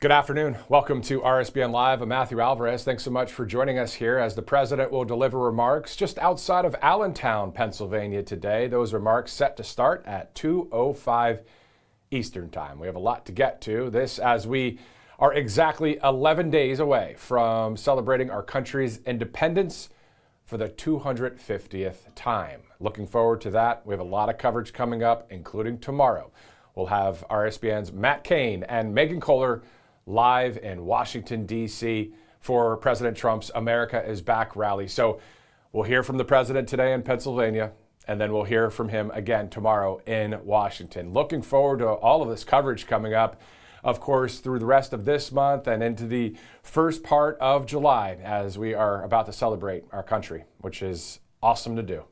Good afternoon. Welcome to RSBN Live. I'm Matthew Alvarez. Thanks so much for joining us here as the president will deliver remarks just outside of Allentown, Pennsylvania today. Those remarks set to start at 2:05 Eastern Time. We have a lot to get to. This as we are exactly 11 days away from celebrating our country's independence for the 250th time. Looking forward to that. We have a lot of coverage coming up, including tomorrow. We'll have RSBN's Matt Cain and Megan Kohler live in Washington, D.C. for President Trump's America is Back rally. So we'll hear from the president today in Pennsylvania, and then we'll hear from him again tomorrow in Washington. Looking forward to all of this coverage coming up, of course, through the rest of this month and into the first part of July as we are about to celebrate our country, which is awesome to do.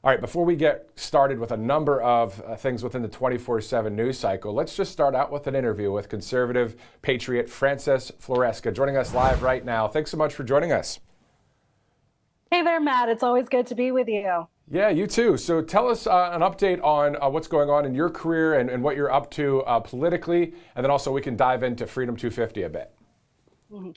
All right, before we get started with a number of things within the 24/7 news cycle, let's just start out with an interview with conservative patriot Frances Floresca, joining us live right now. Thanks so much for joining us. Hey there, Matt. It's always good to be with you. Yeah, you too. So tell us an update on what's going on in your career and what you're up to politically, and then also we can dive into Freedom 250 a bit. Mm-hmm.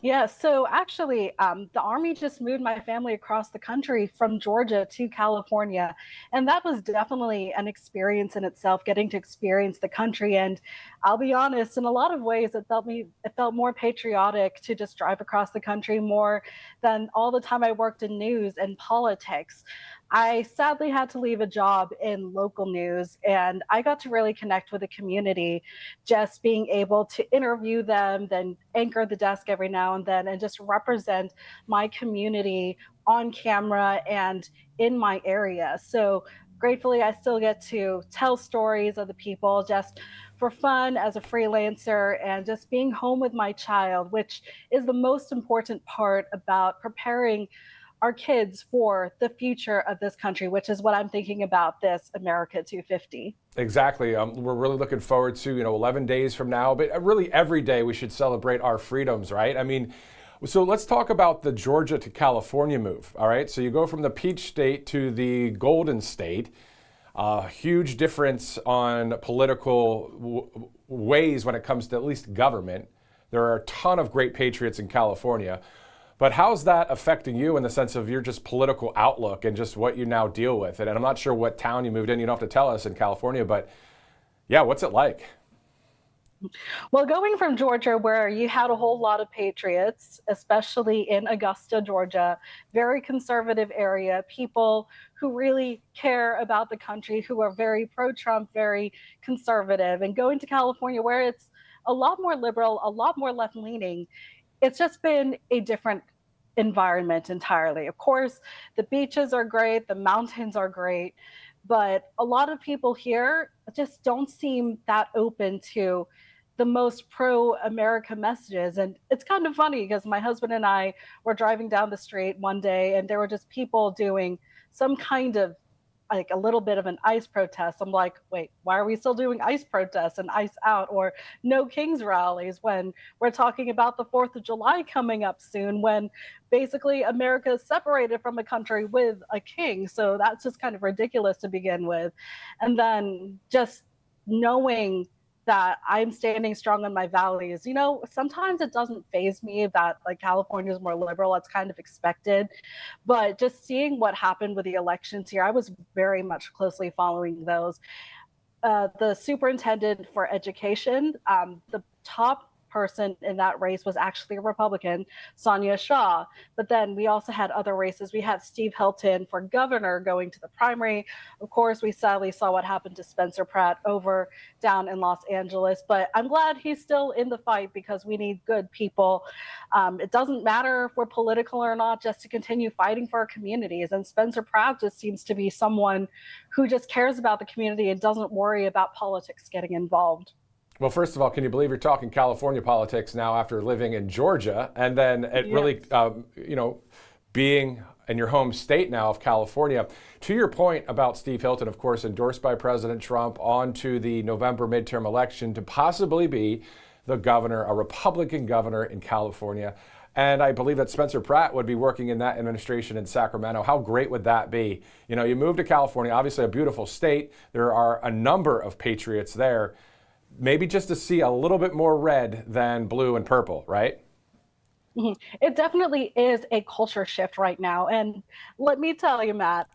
Yeah, so actually, the Army just moved my family across the country from Georgia to California. And that was definitely an experience in itself, getting to experience the country. And I'll be honest, in a lot of ways, it felt more patriotic to just drive across the country more than all the time I worked in news and politics. I sadly had to leave a job in local news, and I got to really connect with the community, just being able to interview them, then anchor the desk every now and then, and just represent my community on camera and in my area. So gratefully, I still get to tell stories of the people just for fun as a freelancer and just being home with my child, which is the most important part about preparing our kids for the future of this country, which is what I'm thinking about this America 250. Exactly. We're really looking forward to, 11 days from now, but really every day we should celebrate our freedoms, right? I mean, so let's talk about the Georgia to California move, all right? So you go from the Peach State to the Golden State. Huge difference on political ways when it comes to at least government. There are a ton of great patriots in California. But how's that affecting you in the sense of your just political outlook and just what you now deal with? And I'm not sure what town you moved in. You don't have to tell us in California, but yeah, what's it like? Well, going from Georgia, where you had a whole lot of patriots, especially in Augusta, Georgia, very conservative area, people who really care about the country, who are very pro-Trump, very conservative, and going to California, where it's a lot more liberal, a lot more left-leaning, it's just been a different environment entirely. Of course, the beaches are great, the mountains are great, but a lot of people here just don't seem that open to the most pro-America messages. And it's kind of funny because my husband and I were driving down the street one day and there were just people doing some kind of like a little bit of an ICE protest. I'm like, wait, why are we still doing ICE protests and ICE out or no Kings rallies when we're talking about the 4th of July coming up soon, when basically America is separated from a country with a king. So that's just kind of ridiculous to begin with. And then just knowing that I'm standing strong on my values. Sometimes it doesn't faze me that like California is more liberal. It's kind of expected. But just seeing what happened with the elections here, I was very much closely following those. The superintendent for education, the top person in that race was actually a Republican, Sonia Shaw. But then we also had other races. We had Steve Hilton for governor going to the primary. Of course, we sadly saw what happened to Spencer Pratt over down in Los Angeles. But I'm glad he's still in the fight because we need good people. It doesn't matter if we're political or not, just to continue fighting for our communities. And Spencer Pratt just seems to be someone who just cares about the community and doesn't worry about politics getting involved. Well, first of all, can you believe you're talking California politics now after living in Georgia? And then it really, being in your home state now of California. To your point about Steve Hilton, of course, endorsed by President Trump onto the November midterm election to possibly be the governor, a Republican governor in California. And I believe that Spencer Pratt would be working in that administration in Sacramento. How great would that be? You move to California, obviously a beautiful state. There are a number of patriots there. maybe just to see a little bit more red than blue and purple, right? It definitely is a culture shift right now. And let me tell you, Matt,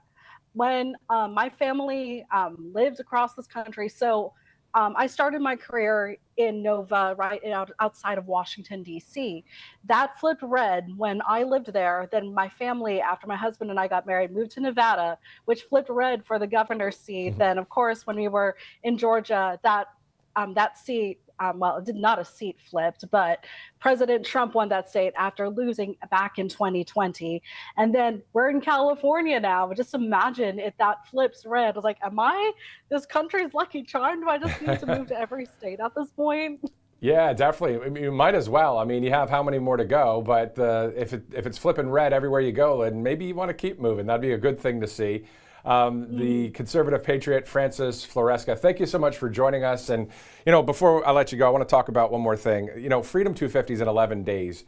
when my family lived across this country, so I started my career in Nova, right outside of Washington, D.C. That flipped red when I lived there. Then my family, after my husband and I got married, moved to Nevada, which flipped red for the governor's seat. Then, of course, when we were in Georgia, that seat, well, it did not a seat flipped, but President Trump won that state after losing back in 2020. And then we're in California now. Just imagine if that flips red. I was like, am I this country's lucky charm? Do I just need to move to every state at this point? Yeah, definitely. I mean, you might as well. I mean, you have how many more to go? But if it's flipping red everywhere you go, then maybe you want to keep moving. That'd be a good thing to see. The conservative patriot, Frances Floresca, thank you so much for joining us. And, before I let you go, I want to talk about one more thing. Freedom 250 is in 11 days.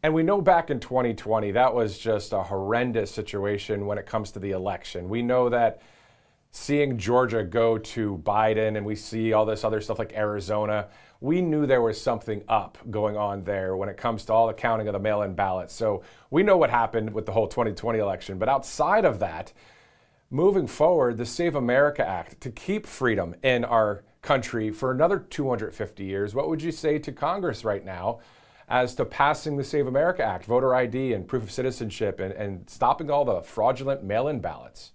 And we know back in 2020, that was just a horrendous situation when it comes to the election. We know that seeing Georgia go to Biden and we see all this other stuff like Arizona, we knew there was something up going on there when it comes to all the counting of the mail-in ballots. So we know what happened with the whole 2020 election. But outside of that, moving forward, the Save America Act to keep freedom in our country for another 250 years, what would you say to Congress right now as to passing the Save America Act, voter ID and proof of citizenship, and stopping all the fraudulent mail-in ballots?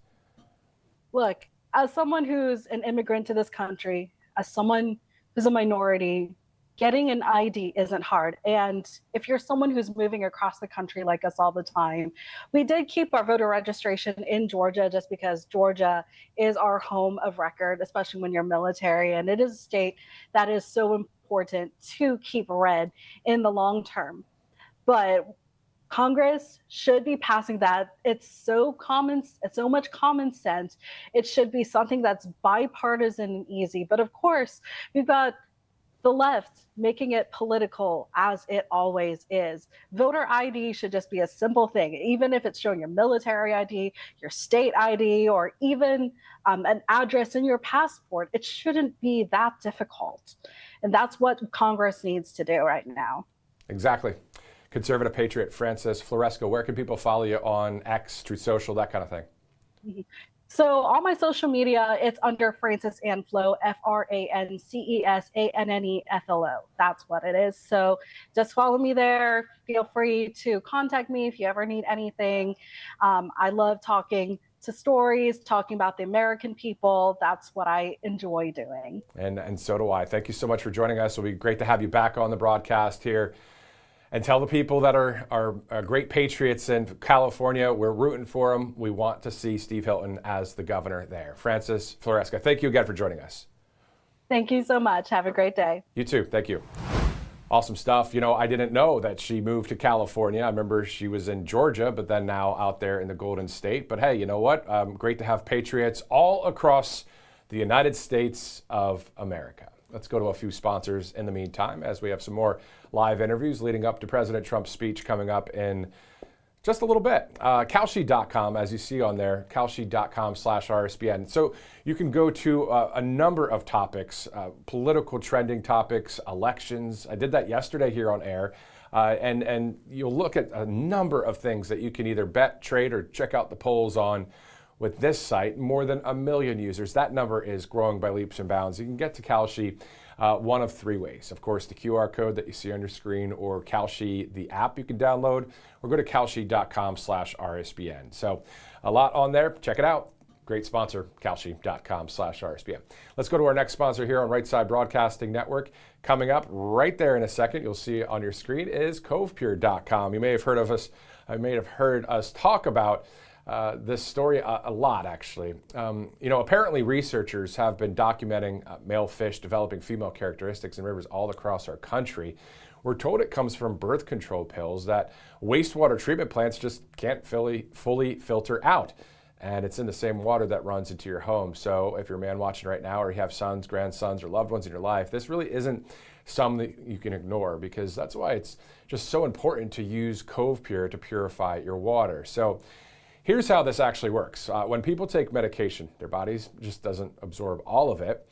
Look, as someone who's an immigrant to this country, as someone who's a minority, getting an ID isn't hard. And if you're someone who's moving across the country like us all the time, we did keep our voter registration in Georgia just because Georgia is our home of record, especially when you're military. And it is a state that is so important to keep red in the long term. But Congress should be passing that. It's so much common sense. It should be something that's bipartisan and easy. But of course, we've got the left making it political, as it always is. Voter ID should just be a simple thing, even if it's showing your military ID, your state ID, or even an address in your passport. It shouldn't be that difficult. And that's what Congress needs to do right now. Exactly. Conservative patriot Frances Floresca, where can people follow you on X, Truth Social, that kind of thing? So all my social media, it's under Frances Ann Flo, FranceSanneflo. That's what it is. So just follow me there. Feel free to contact me if you ever need anything. I love talking to stories, talking about the American people. That's what I enjoy doing. And so do I. Thank you so much for joining us. It'll be great to have you back on the broadcast here. And tell the people that are great patriots in California, we're rooting for them. We want to see Steve Hilton as the governor there. Frances Floresca, thank you again for joining us. Thank you so much. Have a great day. You too. Thank you. Awesome stuff. I didn't know that she moved to California. I remember she was in Georgia, but then now out there in the Golden State. But hey, you know what? Great to have patriots all across the United States of America. Let's go to a few sponsors in the meantime, as we have some more live interviews leading up to President Trump's speech coming up in just a little bit. Kalshi.com, as you see on there, Kalshi.com/RSBN. So you can go to a number of topics, political trending topics, elections. I did that yesterday here on air. And you'll look at a number of things that you can either bet, trade, or check out the polls on. With this site, more than 1 million users. That number is growing by leaps and bounds. You can get to Kalshi one of three ways. Of course, the QR code that you see on your screen, or Kalshi, the app you can download, or go to Kalshi.com/RSBN. So a lot on there. Check it out. Great sponsor, Kalshi.com/RSBN. Let's go to our next sponsor here on Right Side Broadcasting Network. Coming up right there in a second, you'll see on your screen, is CovePure.com. You may have heard of us. I may have heard us talk about this story a lot, actually. Apparently researchers have been documenting male fish developing female characteristics in rivers all across our country. We're told it comes from birth control pills that wastewater treatment plants just can't fully filter out. And it's in the same water that runs into your home. So if you're a man watching right now, or you have sons, grandsons, or loved ones in your life, this really isn't something that you can ignore, because that's why it's just so important to use CovePure to purify your water. So here's how this actually works. When people take medication, their bodies just doesn't absorb all of it.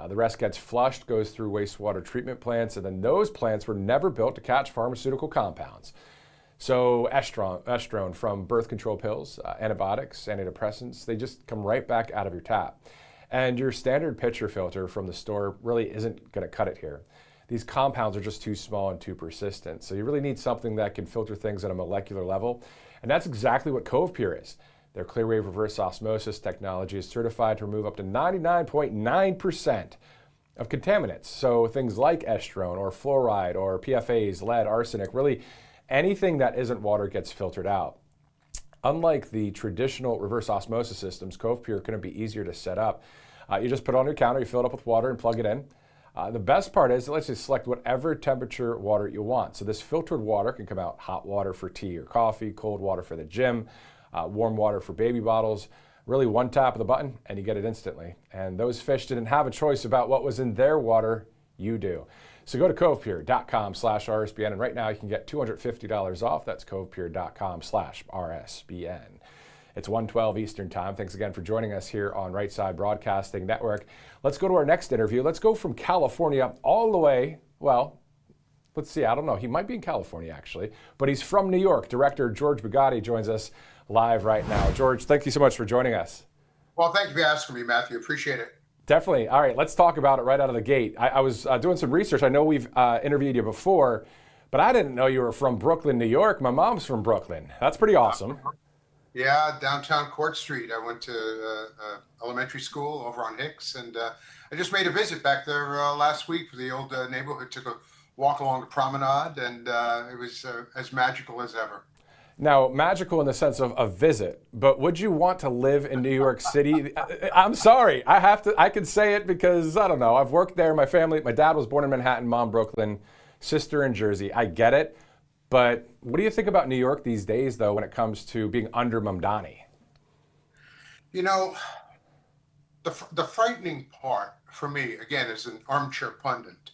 The rest gets flushed, goes through wastewater treatment plants, and then those plants were never built to catch pharmaceutical compounds. So estrone from birth control pills, antibiotics, antidepressants, they just come right back out of your tap. And your standard pitcher filter from the store really isn't going to cut it here. These compounds are just too small and too persistent. So you really need something that can filter things at a molecular level. And that's exactly what Cove Pure is. Their ClearWave reverse osmosis technology is certified to remove up to 99.9% of contaminants. So things like estrone or fluoride or PFAs, lead, arsenic, really anything that isn't water gets filtered out. Unlike the traditional reverse osmosis systems, Cove Pure couldn't be easier to set up. You just put it on your counter, you fill it up with water and plug it in. The best part is it lets you select whatever temperature water you want. So this filtered water can come out hot water for tea or coffee, cold water for the gym, warm water for baby bottles. Really one tap of the button and you get it instantly. And those fish didn't have a choice about what was in their water, you do. So go to covepure.com/RSBN and right now you can get $250 off. That's covepure.com/RSBN. It's 1:12 Eastern Time. Thanks again for joining us here on Right Side Broadcasting Network. Let's go to our next interview. Let's go from California all the way, well, let's see, I don't know. He might be in California, actually, but he's from New York. Director George Bugatti joins us live right now. George, thank you so much for joining us. Well, thank you for asking me, Matthew. Appreciate it. Definitely. All right, let's talk about it right out of the gate. I was doing some research. I know we've interviewed you before, but I didn't know you were from Brooklyn, New York. My mom's from Brooklyn. That's pretty awesome. Yeah, downtown Court Street. I went to elementary school over on Hicks, and I just made a visit back there last week for the old neighborhood. Took a walk along the promenade, and it was as magical as ever. Now, magical in the sense of a visit, but would you want to live in New York City? I'm sorry, I can say it because, I don't know, I've worked there, my dad was born in Manhattan, mom Brooklyn, sister in Jersey. I get it, but what do you think about New York these days, though, when it comes to being under Mamdani? You know, the frightening part for me, again, as an armchair pundit,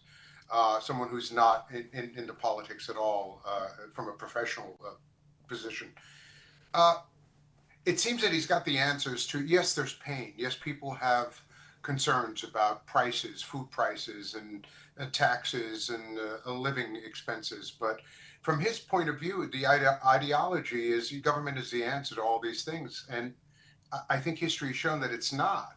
someone who's not into politics at all from a professional position. It seems that he's got the answers to, yes, there's pain. Yes, people have concerns about prices, food prices, and taxes and living expenses. But from his point of view, the ideology is government is the answer to all these things. And I think history has shown that it's not.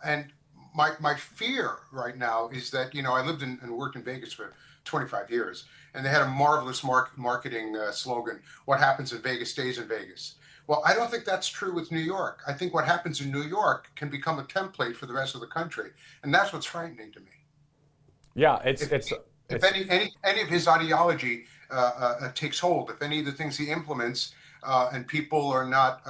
And my fear right now is that, I lived and worked in Vegas for 25 years, and they had a marvelous marketing slogan, "What happens in Vegas stays in Vegas." Well, I don't think that's true with New York. I think what happens in New York can become a template for the rest of the country, and that's what's frightening to me. Yeah, if any of his ideology takes hold, if any of the things he implements, and people are not,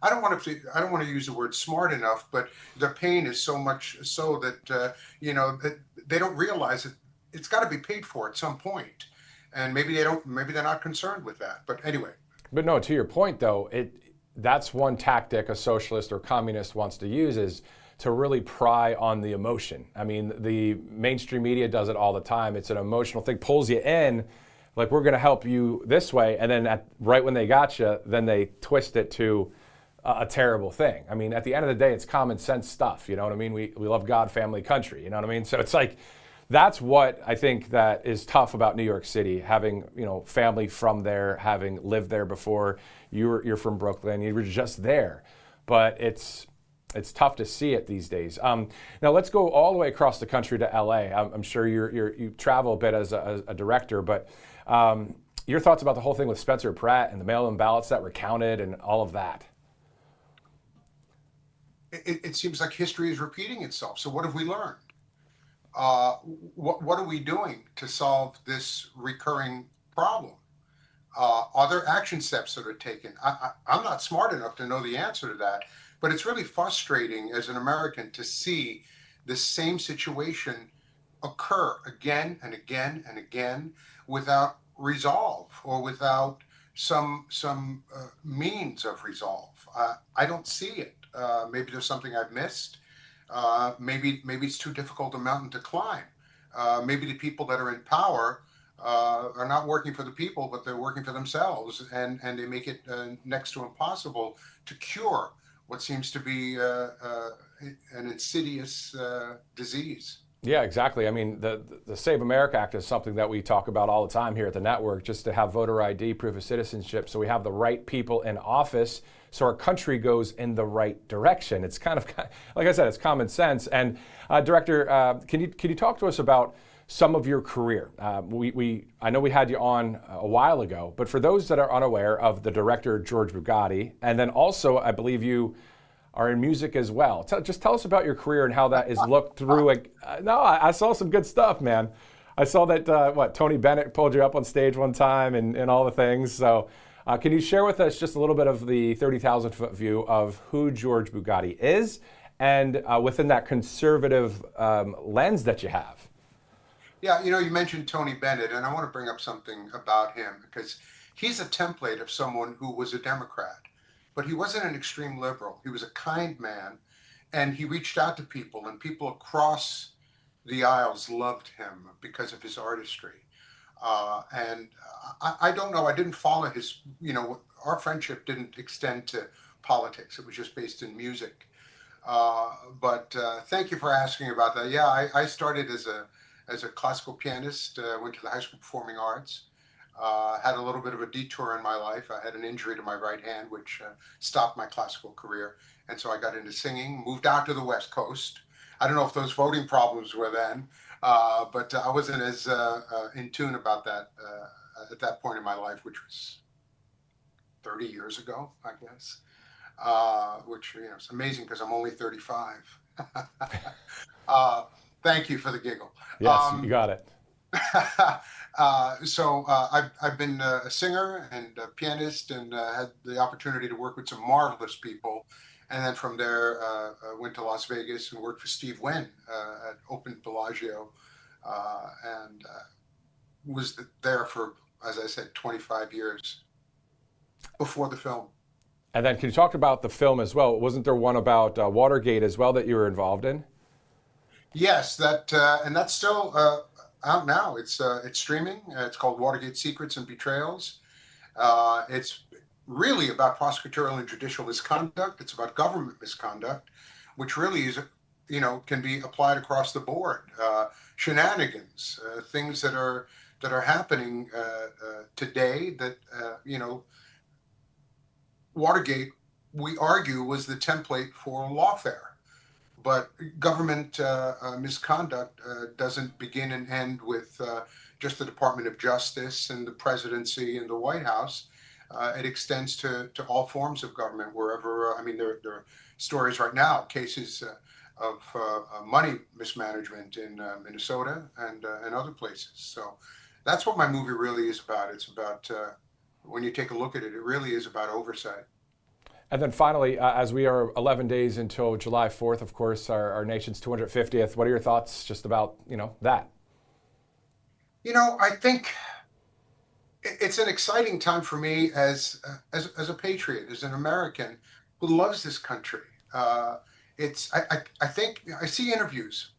I don't want to use the word smart enough, but the pain is so much so that that they don't realize that it's got to be paid for at some point, and maybe they're not concerned with that. But anyway. But no, to your point though, that's one tactic a socialist or communist wants to use, is to really pry on the emotion. I mean, the mainstream media does it all the time. It's an emotional thing, pulls you in, like, we're going to help you this way, and then right when they got you, then they twist it to a terrible thing. I mean, at the end of the day, it's common sense stuff. You know what I mean? We love God, family, country. You know what I mean? So it's like, that's what I think that is tough about New York City, having family from there, having lived there before. You're from Brooklyn, you were just there, but it's tough to see it these days. Now let's go all the way across the country to LA. I'm sure you travel a bit as a director, but your thoughts about the whole thing with Spencer Pratt and the mail-in ballots that were counted and all of that. It seems like history is repeating itself. So what have we learned? What are we doing to solve this recurring problem? Are there action steps that are taken? I'm not smart enough to know the answer to that, but it's really frustrating as an American to see the same situation occur again and again and again without resolve or without some means of resolve. I don't see it. Maybe there's something I've missed. Maybe it's too difficult a mountain to climb. Maybe the people that are in power are not working for the people, but they're working for themselves, and they make it next to impossible to cure what seems to be an insidious disease. Yeah, exactly. I mean, the Save America Act is something that we talk about all the time here at the network, just to have voter ID, proof of citizenship, so we have the right people in office, so our country goes in the right direction. It's kind of, like I said, it's common sense. And Director, can you talk to us about some of your career? I know we had you on a while ago, but for those that are unaware of the director George Bugatti, and then also I believe you are in music as well. Just tell us about your career and how that is looked through. I saw some good stuff, man. I saw that, Tony Bennett pulled you up on stage one time and all the things. So can you share with us just a little bit of the 30,000-foot view of who George Bugatti is and within that conservative lens that you have? Yeah, you mentioned Tony Bennett, and I want to bring up something about him because he's a template of someone who was a Democrat. But he wasn't an extreme liberal. He was a kind man, and he reached out to people, and people across the aisles loved him because of his artistry. And I don't know, I didn't follow his, our friendship didn't extend to politics. It was just based in music. But thank you for asking about that. Yeah, I started as a classical pianist, went to the High School Performing Arts. Had a little bit of a detour in my life. I had an injury to my right hand, which stopped my classical career. And so I got into singing, moved out to the West Coast. I don't know if those voting problems were then, but I wasn't as in tune about that at that point in my life, which was 30 years ago, I guess, which is amazing because I'm only 35. Thank you for the giggle. Yes, you got it. So I've been a singer and a pianist and had the opportunity to work with some marvelous people. And then from there, went to Las Vegas and worked for Steve Wynn at Open Bellagio and was there for, as I said, 25 years before the film. And then can you talk about the film as well? Wasn't there one about Watergate as well that you were involved in? Yes, and that's still out now. It's streaming. It's called Watergate Secrets and Betrayals. It's really about prosecutorial and judicial misconduct. It's about government misconduct, which really is, can be applied across the board. Shenanigans, things that are happening today that Watergate, we argue, was the template for lawfare. But government misconduct doesn't begin and end with just the Department of Justice and the presidency and the White House. It extends to all forms of government, wherever, there are stories right now, cases of money mismanagement in Minnesota and other places. So that's what my movie really is about. It's about, when you take a look at it, it really is about oversight. And then finally, as we are 11 days until July 4th, of course, our nation's 250th, what are your thoughts just about, that? I think it's an exciting time for me as a patriot, as an American who loves this country. I think I see interviews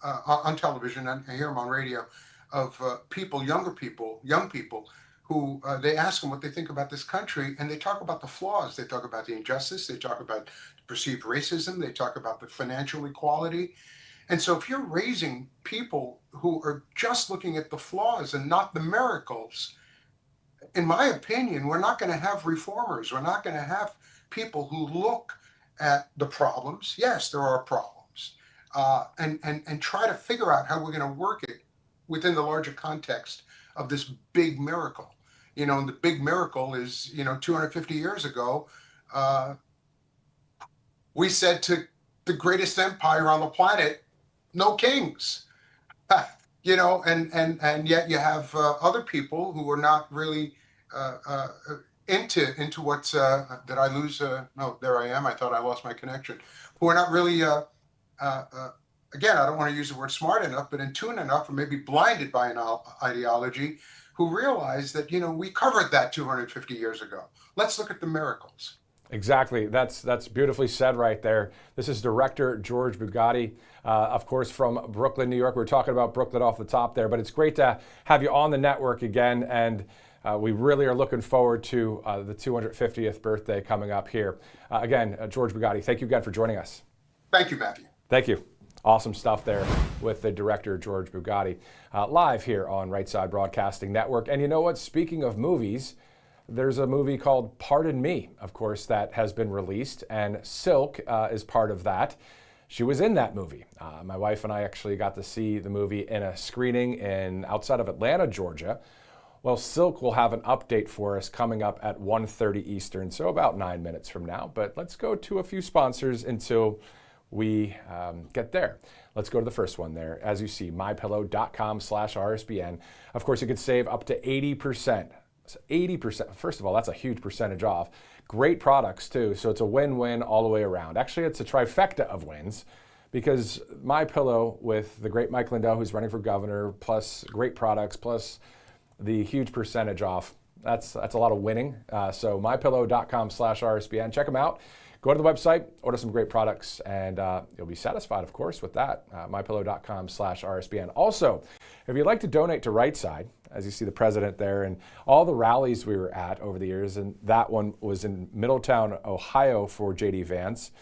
on television and I hear them on radio of young people who they ask them what they think about this country, and they talk about the flaws. They talk about the injustice. They talk about perceived racism. They talk about the financial equality. And so if you're raising people who are just looking at the flaws and not the miracles, in my opinion, we're not going to have reformers. We're not going to have people who look at the problems. Yes, there are problems, and try to figure out how we're going to work it within the larger context of this big miracle. And the big miracle is, 250 years ago, we said to the greatest empire on the planet, no kings. And yet you have other people who are not really into what's did I lose? No, there I am. I thought I lost my connection. Who are not really again, I don't want to use the word smart enough, but in tune enough, or maybe blinded by an ideology, who realize that, we covered that 250 years ago. Let's look at the miracles. Exactly. That's beautifully said right there. This is director George Bugatti, of course, from Brooklyn, New York. We're talking about Brooklyn off the top there, but it's great to have you on the network again, and we really are looking forward to the 250th birthday coming up here. Again, George Bugatti, thank you again for joining us. Thank you, Matthew. Thank you. Awesome stuff there with the director, George Bugatti, live here on Right Side Broadcasting Network. And you know what? Speaking of movies, there's a movie called Pardon Me, of course, that has been released, and Silk is part of that. She was in that movie. My wife and I actually got to see the movie in a screening outside of Atlanta, Georgia. Well, Silk will have an update for us coming up at 1:30 Eastern, so about 9 minutes from now. But let's go to a few sponsors until we get there. Let's go to the first one there. As you see, mypillow.com/RSBN. Of course, you could save up to 80%. So 80%. First of all, that's a huge percentage off. Great products too, so it's a win-win all the way around. Actually, it's a trifecta of wins because MyPillow with the great Mike Lindell, who's running for governor, plus great products, plus the huge percentage off. That's a lot of winning. So mypillow.com/RSBN. Check them out. Go to the website, order some great products, and you'll be satisfied, of course, with that. mypillow.com/RSBN. Also, if you'd like to donate to Right Side, as you see the president there, and all the rallies we were at over the years, and that one was in Middletown, Ohio for J.D. Vance.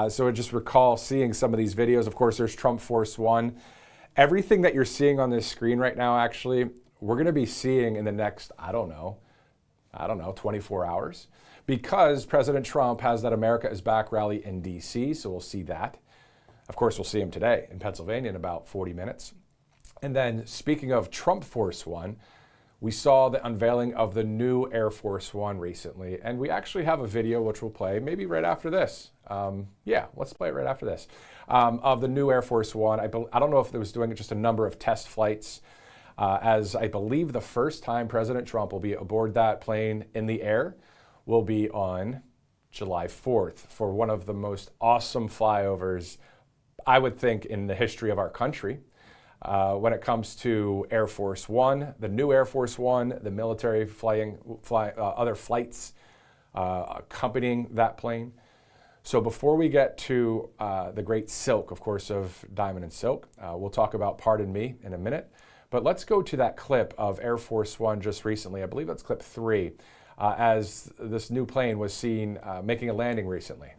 So I just recall seeing some of these videos. Of course, there's Trump Force One. Everything that you're seeing on this screen right now, actually, we're going to be seeing in the next, I don't know, 24 hours. Because President Trump has that America is Back rally in D.C., so we'll see that. Of course, we'll see him today in Pennsylvania in about 40 minutes. And then, speaking of Trump Force One, we saw the unveiling of the new Air Force One recently, and we actually have a video which we'll play maybe right after this. Let's play it right after this. Of the new Air Force One. I don't know if it was doing just a number of test flights, as I believe the first time President Trump will be aboard that plane in the air will be on July 4th for one of the most awesome flyovers, I would think, in the history of our country. When it comes to Air Force One, the new Air Force One, the military other flights accompanying that plane. So before we get to the great Silk, of course, of Diamond and Silk, we'll talk about Pardon Me in a minute. But let's go to that clip of Air Force One just recently. I believe that's clip 3. As this new plane was seen making a landing recently.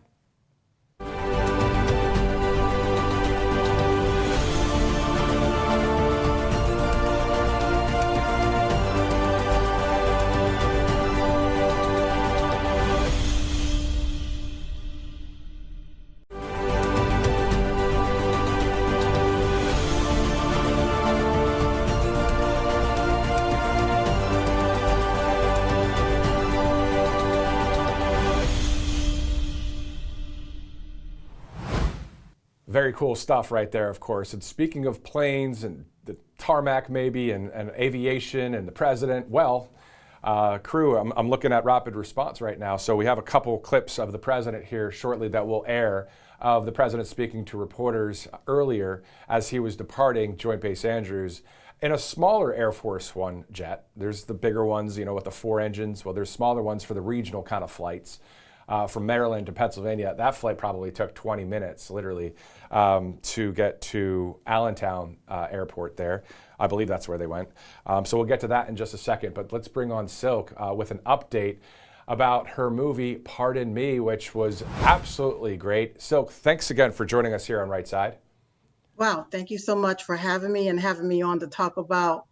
Very cool stuff right there, of course. And speaking of planes and the tarmac maybe and aviation and the president, crew, I'm looking at rapid response right now. So we have a couple clips of the president here shortly that will air of the president speaking to reporters earlier as he was departing Joint Base Andrews in a smaller Air Force One jet. There's the bigger ones, with the 4 engines. Well, there's smaller ones for the regional kind of flights. From Maryland to Pennsylvania, that flight probably took 20 minutes, literally, to get to Allentown Airport there. I believe that's where they went. So we'll get to that in just a second. But let's bring on Silk with an update about her movie, Pardon Me, which was absolutely great. Silk, thanks again for joining us here on Right Side. Wow, thank you so much for having me on to talk about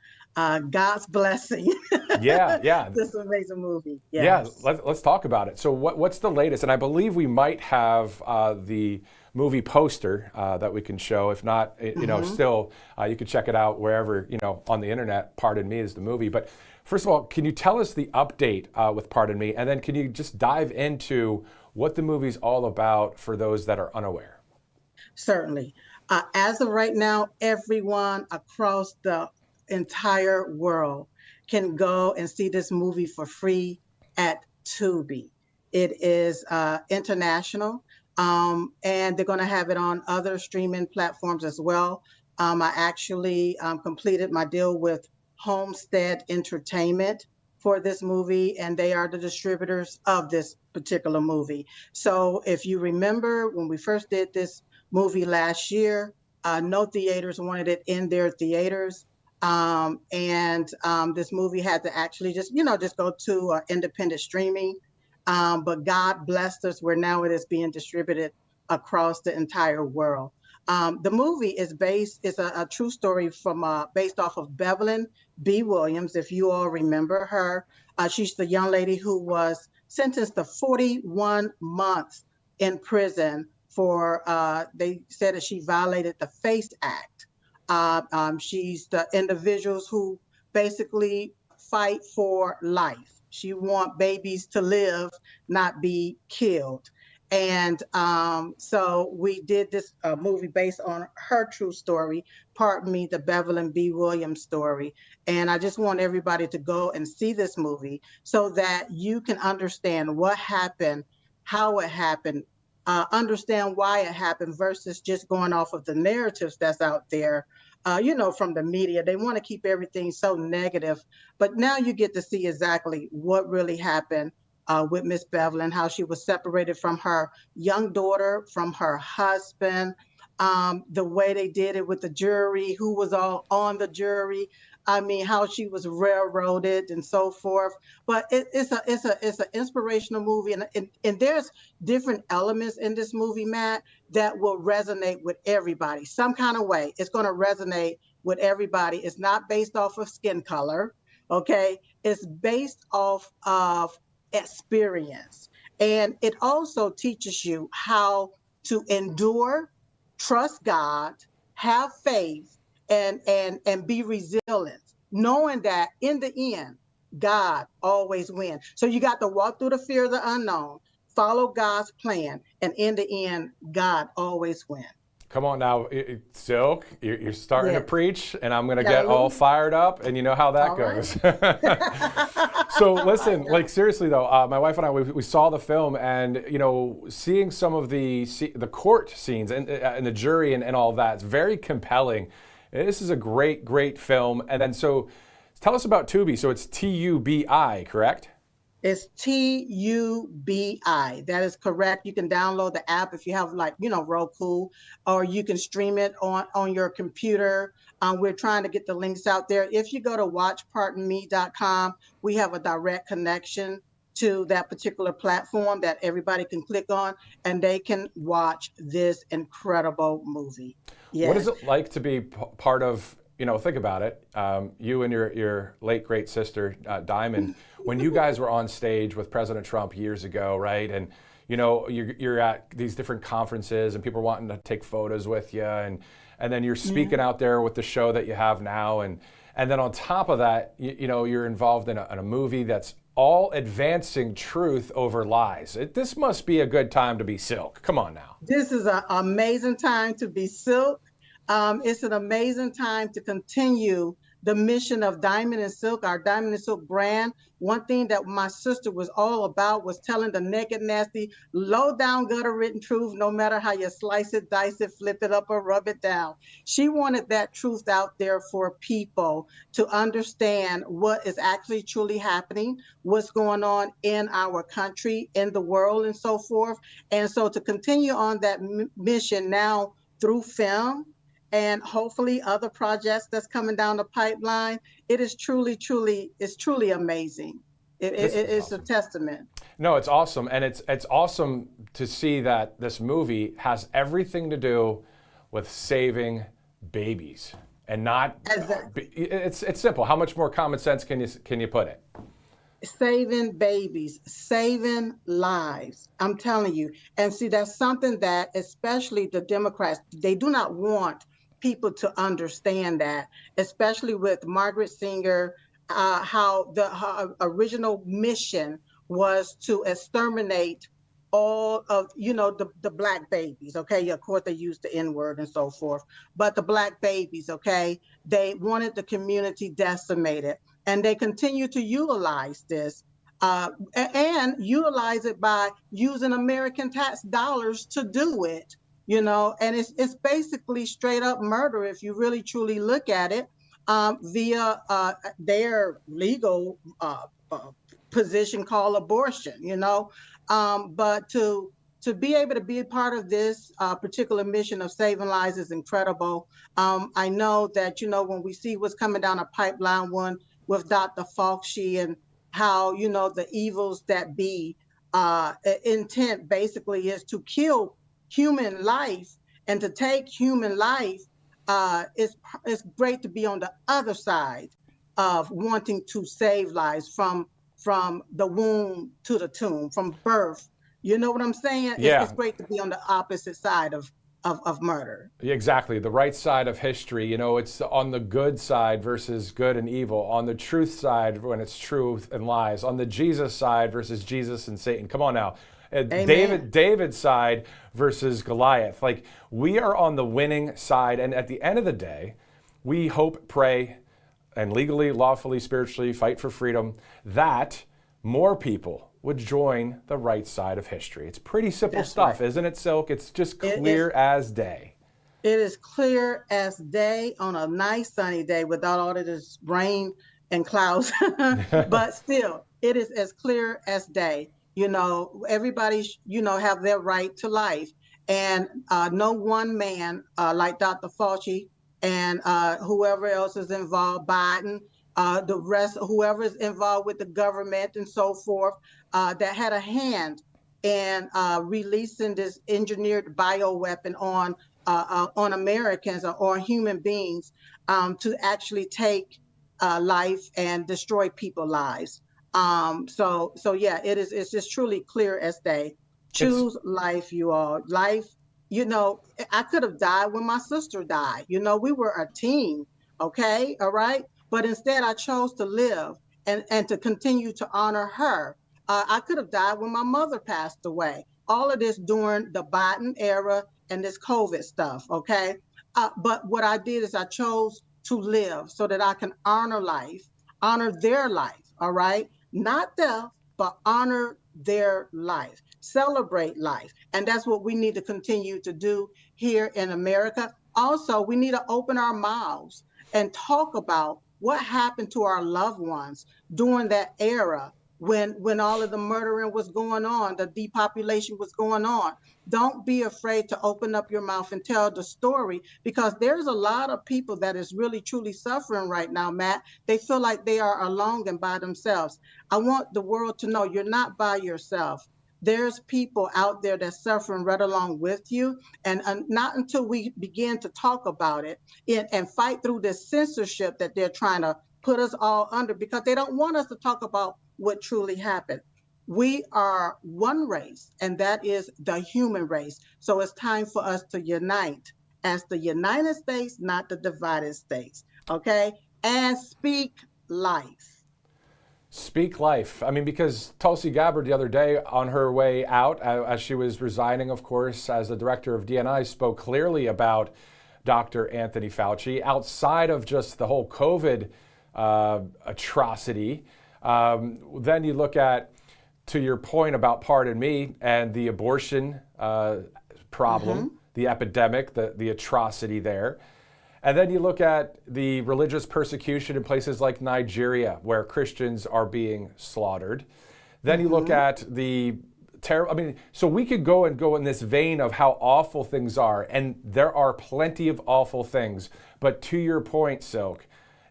God's blessing. Yeah. This amazing movie. Yes. Yeah, let's talk about it. So what's the latest? And I believe we might have the movie poster that we can show. If not, still, you can check it out wherever, on the internet. Pardon Me is the movie. But first of all, can you tell us the update with Pardon Me? And then can you just dive into what the movie's all about for those that are unaware? Certainly. As of right now, everyone across the entire world can go and see this movie for free at Tubi. It is international, and they're going to have it on other streaming platforms as well. I actually completed my deal with Homestead Entertainment for this movie, and they are the distributors of this particular movie. So if you remember when we first did this movie last year, no theaters wanted it in their theaters. This movie had to actually just go to independent streaming. But God blessed us where now it is being distributed across the entire world. The movie is a true story from based off of Bevelyn B. Williams, if you all remember her. She's the young lady who was sentenced to 41 months in prison for, they said that she violated the FACE Act. She's the individuals who basically fight for life. She wants babies to live, not be killed. And so we did this movie based on her true story, Pardon Me, the Bevelyn B. Williams story. And I just want everybody to go and see this movie so that you can understand what happened, how it happened, understand why it happened versus just going off of the narratives that's out there, from the media. They want to keep everything so negative. But now you get to see exactly what really happened with Miss Bevelyn, how she was separated from her young daughter, from her husband, the way they did it with the jury, who was all on the jury. I mean, how she was railroaded and so forth. But it's an inspirational movie, and there's different elements in this movie, Matt, that will resonate with everybody. Some kind of way, it's going to resonate with everybody. It's not based off of skin color, okay? It's based off of experience, and it also teaches you how to endure, trust God, have faith, and be resilient, knowing that in the end, God always wins. So you got to walk through the fear of the unknown, follow God's plan, and in the end, God always wins. Come on now, Silk, you're starting to preach, and I'm going to get Hallelujah. all fired up, and you know how that All goes. right. So listen, like seriously though, my wife and I, we saw the film, and seeing some of the court scenes and the jury and all of that, it's very compelling. This is a great film. And then so tell us about Tubi. So it's TUBI, correct? It's TUBI. That is correct. You can download the app if you have Roku, or you can stream it on your computer. We're trying to get the links out there. If you go to watchpardonme.com, we have a direct connection to that particular platform that everybody can click on, and they can watch this incredible movie. Yes. What is it like to be part of, think about it, you and your late great sister, Diamond, when you guys were on stage with President Trump years ago, right? And, you're at these different conferences and people are wanting to take photos with you, and then you're speaking out there with the show that you have now. And then on top of that, you're involved in a movie that's all advancing truth over lies. This must be a good time to be Silk. Come on now. This is an amazing time to be Silk. It's an amazing time to continue the mission of Diamond and Silk, our Diamond and Silk brand. One thing that my sister was all about was telling the naked, nasty, low down, gutter written truth, no matter how you slice it, dice it, flip it up, or rub it down. She wanted that truth out there for people to understand what is actually truly happening, what's going on in our country, in the world, and so forth. And so to continue on that mission now through film, and hopefully other projects that's coming down the pipeline, it is truly amazing. It's awesome. A testament. No, it's awesome, and it's awesome to see that this movie has everything to do with saving babies, and not. It's simple. How much more common sense can you put it? Saving babies, saving lives. I'm telling you. And see, that's something that especially the Democrats, they do not want people to understand that, especially with Margaret Sanger, how her original mission was to exterminate all of, the Black babies, okay? Of course, they used the N-word and so forth, but the Black babies, okay? They wanted the community decimated, and they continue to utilize this and utilize it by using American tax dollars to do it. And it's basically straight up murder if you really truly look at it, via their legal position called abortion, but to be able to be a part of this particular mission of saving lives is incredible. I know that, when we see what's coming down a pipeline, one with Dr. Fauci, and how, the evils that be intent basically is to kill human life and to take human life, it's great to be on the other side of wanting to save lives from the womb to the tomb, from birth. You know what I'm saying? Yeah. It's great to be on the opposite side of murder. Exactly. The right side of history. You know, it's on the good side versus good and evil. On the truth side when it's truth and lies. On the Jesus side versus Jesus and Satan. Come on now. David's side versus Goliath. Like, we are on the winning side. And at the end of the day, we hope, pray, and legally, lawfully, spiritually fight for freedom that more people would join the right side of history. It's pretty simple stuff, isn't it, Silk? It's just clear as day. It is clear as day on a nice sunny day without all of this rain and clouds. But still, it is as clear as day. You know, everybody, have their right to life. And no one man, like Dr. Fauci and whoever else is involved, Biden, the rest, whoever is involved with the government and so forth, that had a hand in releasing this engineered bioweapon on Americans or human beings to actually take life and destroy people's lives. So yeah, it's just truly clear as day. Choose life, you all. Life, I could have died when my sister died. We were a team, okay? All right? But instead I chose to live and to continue to honor her. I could have died when my mother passed away. All of this during the Biden era and this COVID stuff, okay? But what I did is I chose to live so that I can honor life, honor their life, all right? Not death, but honor their life, celebrate life. And that's what we need to continue to do here in America. Also, we need to open our mouths and talk about what happened to our loved ones during that era when all of the murdering was going on, the depopulation was going on. Don't be afraid to open up your mouth and tell the story, because there's a lot of people that is really truly suffering right now, Matt. They feel like they are alone and by themselves. I want the world to know you're not by yourself. There's people out there that's suffering right along with you. And not until we begin to talk about it and fight through this censorship that they're trying to put us all under, because they don't want us to talk about what truly happened. We are one race, and that is the human race. So it's time for us to unite as the United States, not the divided states, okay? And speak life. Speak life. I mean, because Tulsi Gabbard the other day on her way out, as she was resigning, of course, as the director of DNI, spoke clearly about Dr. Anthony Fauci outside of just the whole COVID atrocity. Then you look at, to your point about pardon me, and the abortion problem, the epidemic, the atrocity there. And then you look at the religious persecution in places like Nigeria, where Christians are being slaughtered. Then you look at the terrible, so we could go in this vein of how awful things are, and there are plenty of awful things. But to your point, Silk,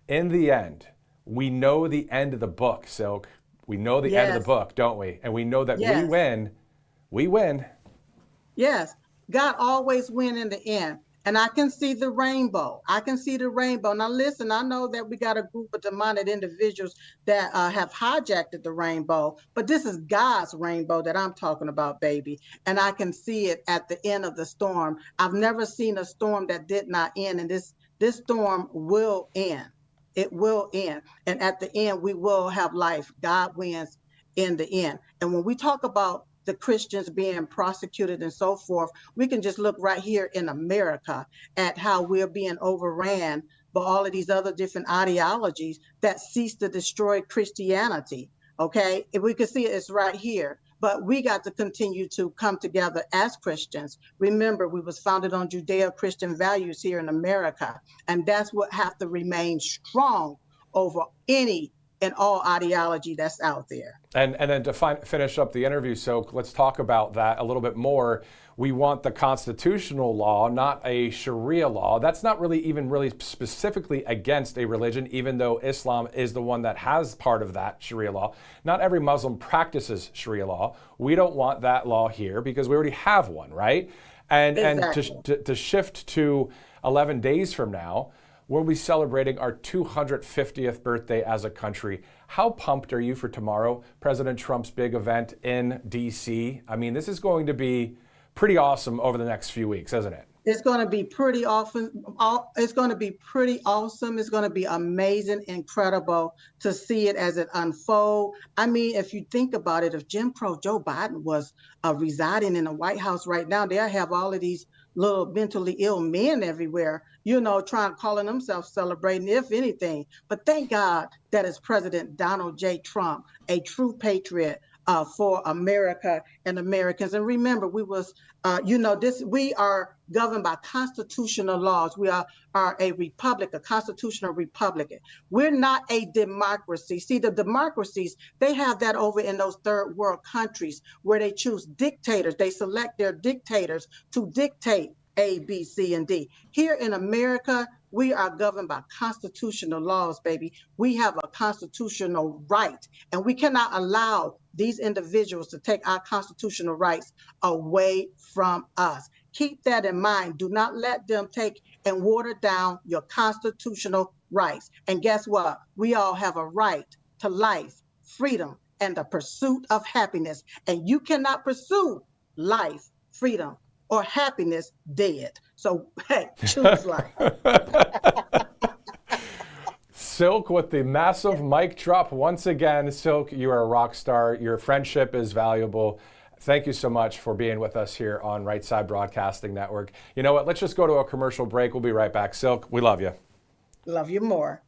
in the end, we know the end of the book, Silk. We know the end of the book, don't we? And we know that we win. We win. Yes. God always wins in the end. And I can see the rainbow. I can see the rainbow. Now, listen, I know that we got a group of demonic individuals that have hijacked the rainbow, but this is God's rainbow that I'm talking about, baby. And I can see it at the end of the storm. I've never seen a storm that did not end, and this storm will end. It will end. And at the end, we will have life. God wins in the end. And when we talk about the Christians being prosecuted and so forth, we can just look right here in America at how we're being overran by all of these other different ideologies that cease to destroy Christianity. Okay, if we can see it, it's right here. But we got to continue to come together as Christians. Remember, we was founded on Judeo-Christian values here in America, and that's what have to remain strong over any and all ideology that's out there. And then to finish up the interview, so let's talk about that a little bit more. We want the constitutional law, not a Sharia law. That's not really specifically against a religion, even though Islam is the one that has part of that Sharia law. Not every Muslim practices Sharia law. We don't want that law here because we already have one, right? And Exactly. to shift to 11 days from now, we'll be celebrating our 250th birthday as a country. How pumped are you for tomorrow, President Trump's big event in D.C.? I mean, this is going to be pretty awesome over the next few weeks, isn't it? It's going to be pretty awesome. It's going to be pretty awesome. It's going to be amazing, incredible to see it as it unfolds. I mean, if you think about it, if Jim Crow Joe Biden was residing in the White House right now, they'll have all of these little mentally ill men everywhere, calling themselves celebrating, if anything. But thank God that it's President Donald J. Trump, a true patriot, for America and Americans. And remember, we are governed by constitutional laws. We are a republic, a constitutional republic. We're not a democracy. See, the democracies, they have that over in those third world countries where they choose dictators. They select their dictators to dictate A, B, C, and D. Here in America, we are governed by constitutional laws, baby. We have a constitutional right, and we cannot allow these individuals to take our constitutional rights away from us. Keep that in mind. Do not let them take and water down your constitutional rights. And guess what? We all have a right to life, freedom, and the pursuit of happiness. And you cannot pursue life, freedom, or happiness dead. So, hey, choose life. Silk with the massive mic drop once again. Silk, you are a rock star. Your friendship is valuable. Thank you so much for being with us here on Right Side Broadcasting Network. You know what? Let's just go to a commercial break. We'll be right back. Silk, we love you. Love you more.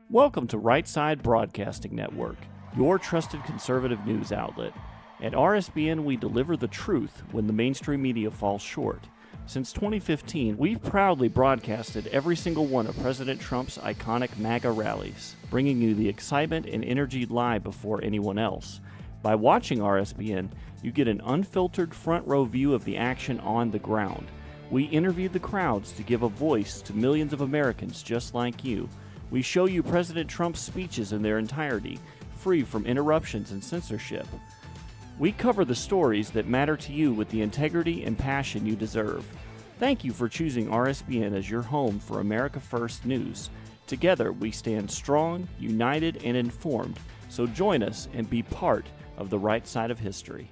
Welcome to Right Side Broadcasting Network, your trusted conservative news outlet. At RSBN, we deliver the truth when the mainstream media falls short. Since 2015, we've proudly broadcasted every single one of President Trump's iconic MAGA rallies, bringing you the excitement and energy live before anyone else. By watching RSBN, you get an unfiltered front row view of the action on the ground. We interview the crowds to give a voice to millions of Americans just like you. We show you President Trump's speeches in their entirety, free from interruptions and censorship. We cover the stories that matter to you with the integrity and passion you deserve. Thank you for choosing RSBN as your home for America First News. Together, we stand strong, united, and informed. So join us and be part of the right side of history.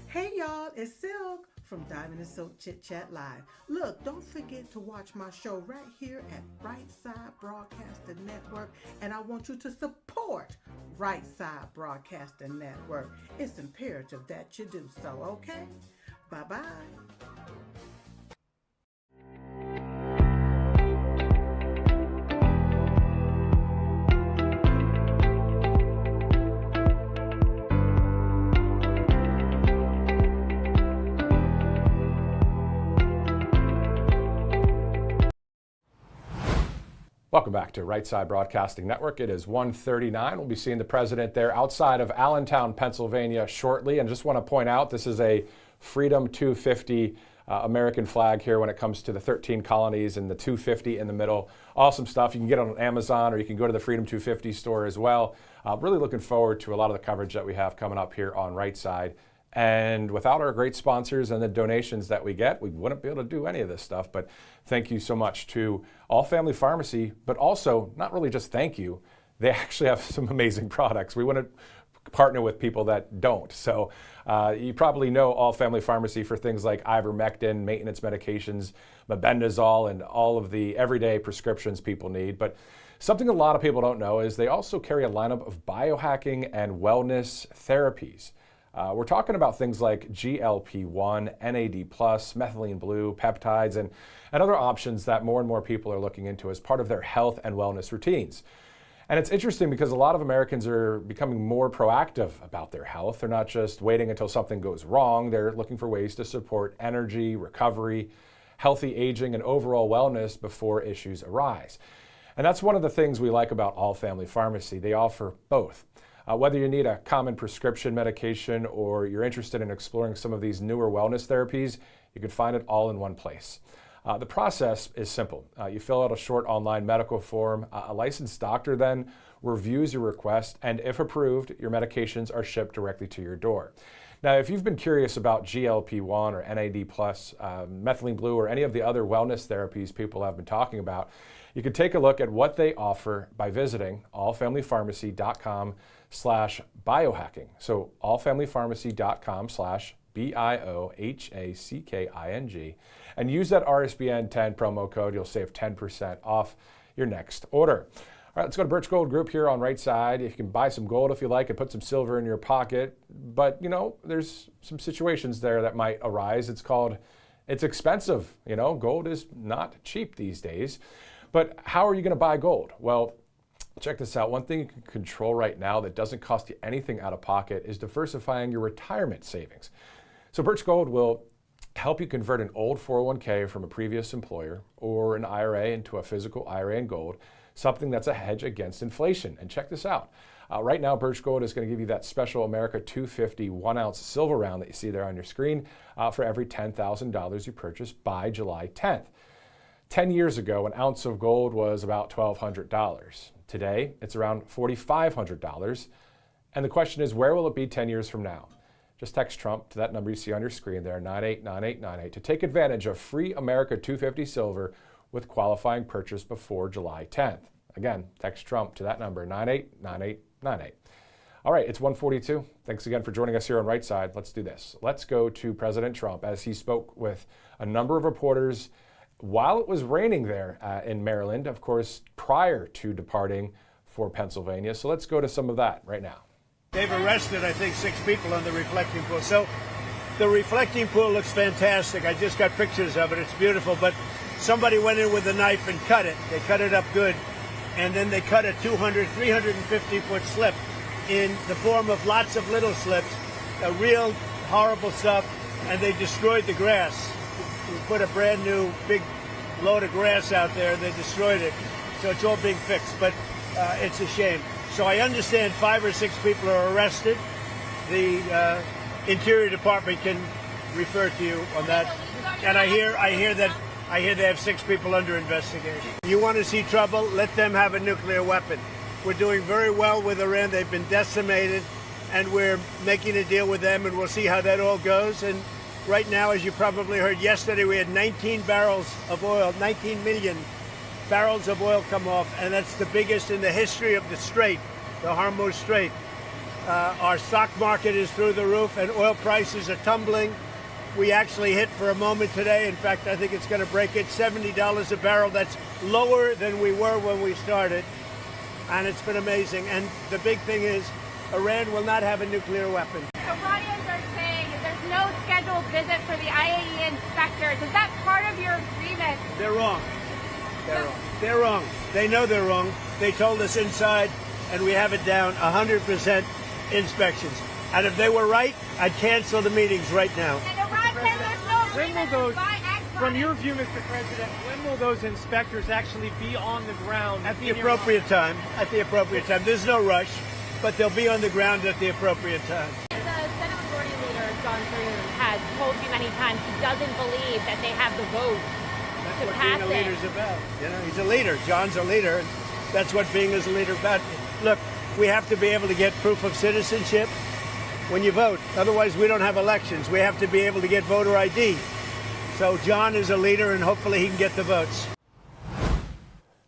Hey y'all, it's Silk from Diamond and Silk Chit Chat Live. Look, don't forget to watch my show right here at Right Side Broadcasting Network, and I want you to support Right Side Broadcasting Network. It's imperative that you do so, okay? Bye-bye. Welcome back to Right Side Broadcasting Network. It is 1:39. We'll be seeing the president there outside of Allentown, Pennsylvania shortly. And just want to point out, this is a Freedom 250 American flag here when it comes to the 13 colonies and the 250 in the middle. Awesome stuff. You can get it on Amazon or you can go to the Freedom 250 store as well. Really looking forward to a lot of the coverage that we have coming up here on Right Side. And without our great sponsors and the donations that we get, we wouldn't be able to do any of this stuff. But thank you so much to All Family Pharmacy, but also not really just thank you. They actually have some amazing products. We wouldn't partner with people that don't. So you probably know All Family Pharmacy for things like ivermectin, maintenance medications, mebendazole, and all of the everyday prescriptions people need. But something a lot of people don't know is they also carry a lineup of biohacking and wellness therapies. We're talking about things like GLP-1, NAD+, methylene blue, peptides, and other options that more and more people are looking into as part of their health and wellness routines. And it's interesting because a lot of Americans are becoming more proactive about their health. They're not just waiting until something goes wrong. They're looking for ways to support energy, recovery, healthy aging, and overall wellness before issues arise. And that's one of the things we like about All Family Pharmacy. They offer both. Whether you need a common prescription medication or you're interested in exploring some of these newer wellness therapies, you can find it all in one place. The process is simple. You fill out a short online medical form. A licensed doctor then reviews your request, and if approved, your medications are shipped directly to your door. Now, if you've been curious about GLP-1 or NAD+, methylene blue, or any of the other wellness therapies people have been talking about, you can take a look at what they offer by visiting allfamilypharmacy.com/biohacking. So allfamilypharmacy.com/BIOHACKING, and use that RSBN 10 promo code. You'll save 10% off your next order. All right, let's go to Birch Gold Group here on right side. You can buy some gold if you like and put some silver in your pocket. But, there's some situations there that might arise. It's expensive. Gold is not cheap these days. But how are you going to buy gold? Well, check this out. One thing you can control right now that doesn't cost you anything out of pocket is diversifying your retirement savings. So Birch Gold will help you convert an old 401k from a previous employer or an IRA into a physical IRA in gold, something that's a hedge against inflation. And check this out. Right now, Birch Gold is going to give you that special America 250 1-ounce silver round that you see there on your screen for every $10,000 you purchase by July 10th. 10 years ago, an ounce of gold was about $1,200. Today, it's around $4,500. And the question is, where will it be 10 years from now? Just text Trump to that number you see on your screen there, 989898, to take advantage of free America 250 silver with qualifying purchase before July 10th. Again, text Trump to that number, 989898. All right, it's 1:42. Thanks again for joining us here on Right Side. Let's do this. Let's go to President Trump as he spoke with a number of reporters while it was raining there in Maryland, of course, prior to departing for Pennsylvania. So let's go to some of that right now. They've arrested, I think, 6 people on the reflecting pool. So the reflecting pool looks fantastic. I just got pictures of it. It's beautiful. But somebody went in with a knife and cut it. They cut it up good. And then they cut a 350-foot slip in the form of lots of little slips, real horrible stuff, and they destroyed the grass. We put a brand new big load of grass out there, and they destroyed it. So it's all being fixed, but it's a shame. So I understand 5 or 6 people are arrested. The Interior Department can refer to you on that. And I hear they have 6 people under investigation. You want to see trouble? Let them have a nuclear weapon. We're doing very well with Iran. They've been decimated, and we're making a deal with them, and we'll see how that all goes. And right now, as you probably heard yesterday, we had 19 barrels of oil, 19 million barrels of oil come off, and that's the biggest in the history of the Strait, the Hormuz Strait. Our stock market is through the roof, and oil prices are tumbling. We actually hit for a moment today. In fact, I think it's going to break it, $70 a barrel. That's lower than we were when we started, and it's been amazing. And the big thing is, Iran will not have a nuclear weapon. Iranians are saying there's no scheduled visit for the IAEA inspectors. Is that part of your agreement? They're wrong. They're wrong. They know they're wrong. They told us inside, and we have it down, 100% inspections. And if they were right, I'd cancel the meetings right now. And Iran says there's no agreement to buy egg From your view, Mr. President, when will those inspectors actually be on the ground? At the appropriate time. At the appropriate time. There's no rush, but they'll be on the ground at the appropriate time. The Senate Majority Leader, John Thune, has told you many times he doesn't believe that they have the vote That's to what pass being a it. leader's about. He's a leader. John's a leader. And that's what being as a leader about. Look, we have to be able to get proof of citizenship when you vote. Otherwise, we don't have elections. We have to be able to get voter ID. So John is a leader, and hopefully he can get the votes.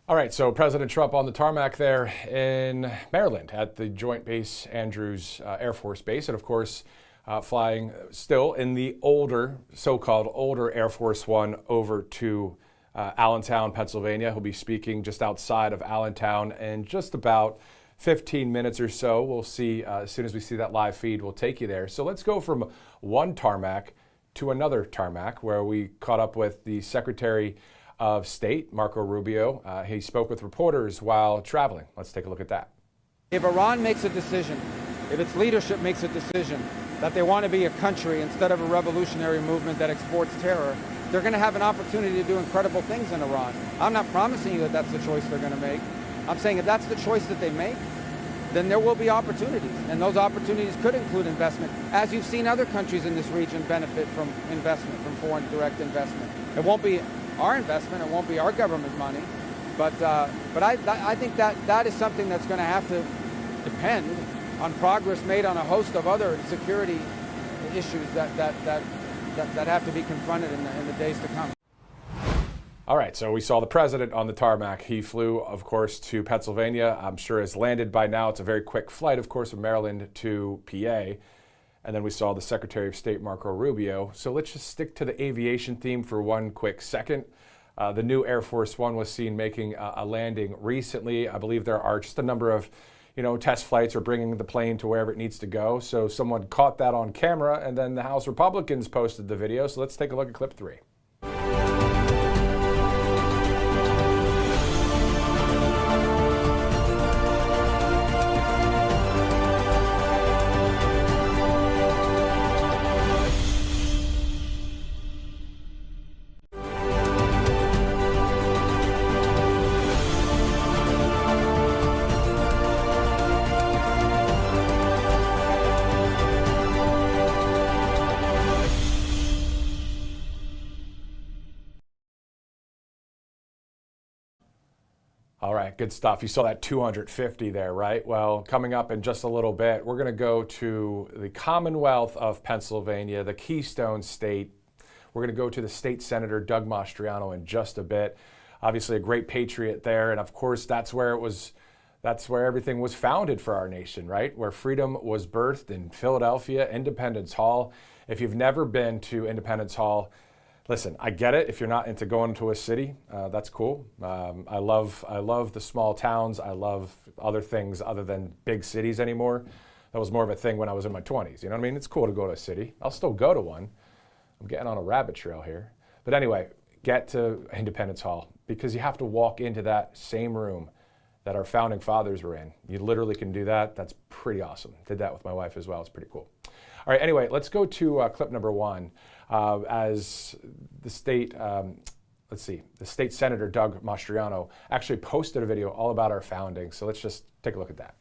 All right, so President Trump on the tarmac there in Maryland at the Joint Base Andrews Air Force Base, and of course, flying still in the so-called older Air Force One over to Allentown, Pennsylvania. He'll be speaking just outside of Allentown in just about 15 minutes or so. We'll see, as soon as we see that live feed, we'll take you there. So let's go from one tarmac to another tarmac, where we caught up with the Secretary of State, Marco Rubio. He spoke with reporters while traveling. Let's take a look at that. If Iran makes a decision, if its leadership makes a decision that they want to be a country instead of a revolutionary movement that exports terror, they're going to have an opportunity to do incredible things in Iran. I'm not promising you that that's the choice they're going to make. I'm saying if that's the choice that they make, then there will be opportunities, and those opportunities could include investment, as you've seen other countries in this region benefit from investment, from foreign direct investment. It won't be our investment, it won't be our government money, but I think that is something that's going to have to depend on progress made on a host of other security issues that have to be confronted in the days to come. All right, so we saw the president on the tarmac. He flew, of course, to Pennsylvania. I'm sure has landed by now. It's a very quick flight, of course, from Maryland to PA. And then we saw the Secretary of State, Marco Rubio. So let's just stick to the aviation theme for one quick second. The new Air Force One was seen making a landing recently. I believe there are just a number of, test flights or bringing the plane to wherever it needs to go. So someone caught that on camera, and then the House Republicans posted the video. So let's take a look at clip 3. All right, good stuff. You saw that 250 there, right? Well, coming up in just a little bit, we're going to go to the Commonwealth of Pennsylvania, the Keystone State. We're going to go to the state senator, Doug Mastriano, in just a bit. Obviously a great patriot there, and of course that's where everything was founded for our nation, right? Where freedom was birthed in Philadelphia, Independence Hall. If you've never been to Independence Hall, listen, I get it. If you're not into going to a city, that's cool. I love the small towns. I love other things other than big cities anymore. That was more of a thing when I was in my 20s. You know what I mean? It's cool to go to a city. I'll still go to one. I'm getting on a rabbit trail here. But anyway, get to Independence Hall because you have to walk into that same room that our founding fathers were in. You literally can do that. That's pretty awesome. Did that with my wife as well. It's pretty cool. All right, anyway, let's go to clip number 1. As the state, the state senator, Doug Mastriano, actually posted a video all about our founding. So let's just take a look at that.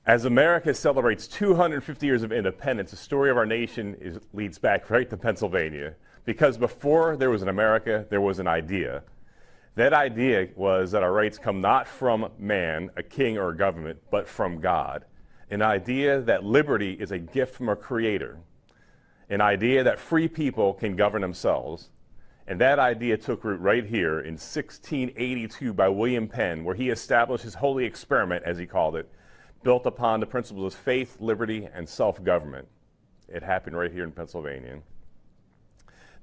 As America celebrates 250 years of independence, the story of our nation leads back right to Pennsylvania. Because before there was an America, there was an idea. That idea was that our rights come not from man, a king or a government, but from God. An idea that liberty is a gift from our Creator. An idea that free people can govern themselves. And that idea took root right here in 1682 by William Penn, where he established his holy experiment, as he called it, built upon the principles of faith, liberty, and self-government. It happened right here in Pennsylvania.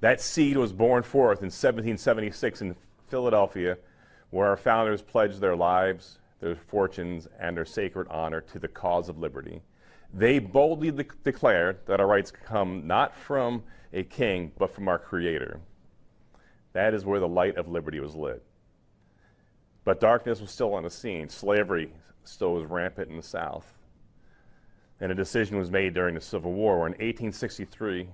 That seed was born forth in 1776 in Philadelphia, where our founders pledged their lives, their fortunes, and their sacred honor to the cause of liberty. They boldly declared that our rights come not from a king, but from our Creator. That is where the light of liberty was lit. But darkness was still on the scene. Slavery still was rampant in the South. And a decision was made during the Civil War, where in 1863,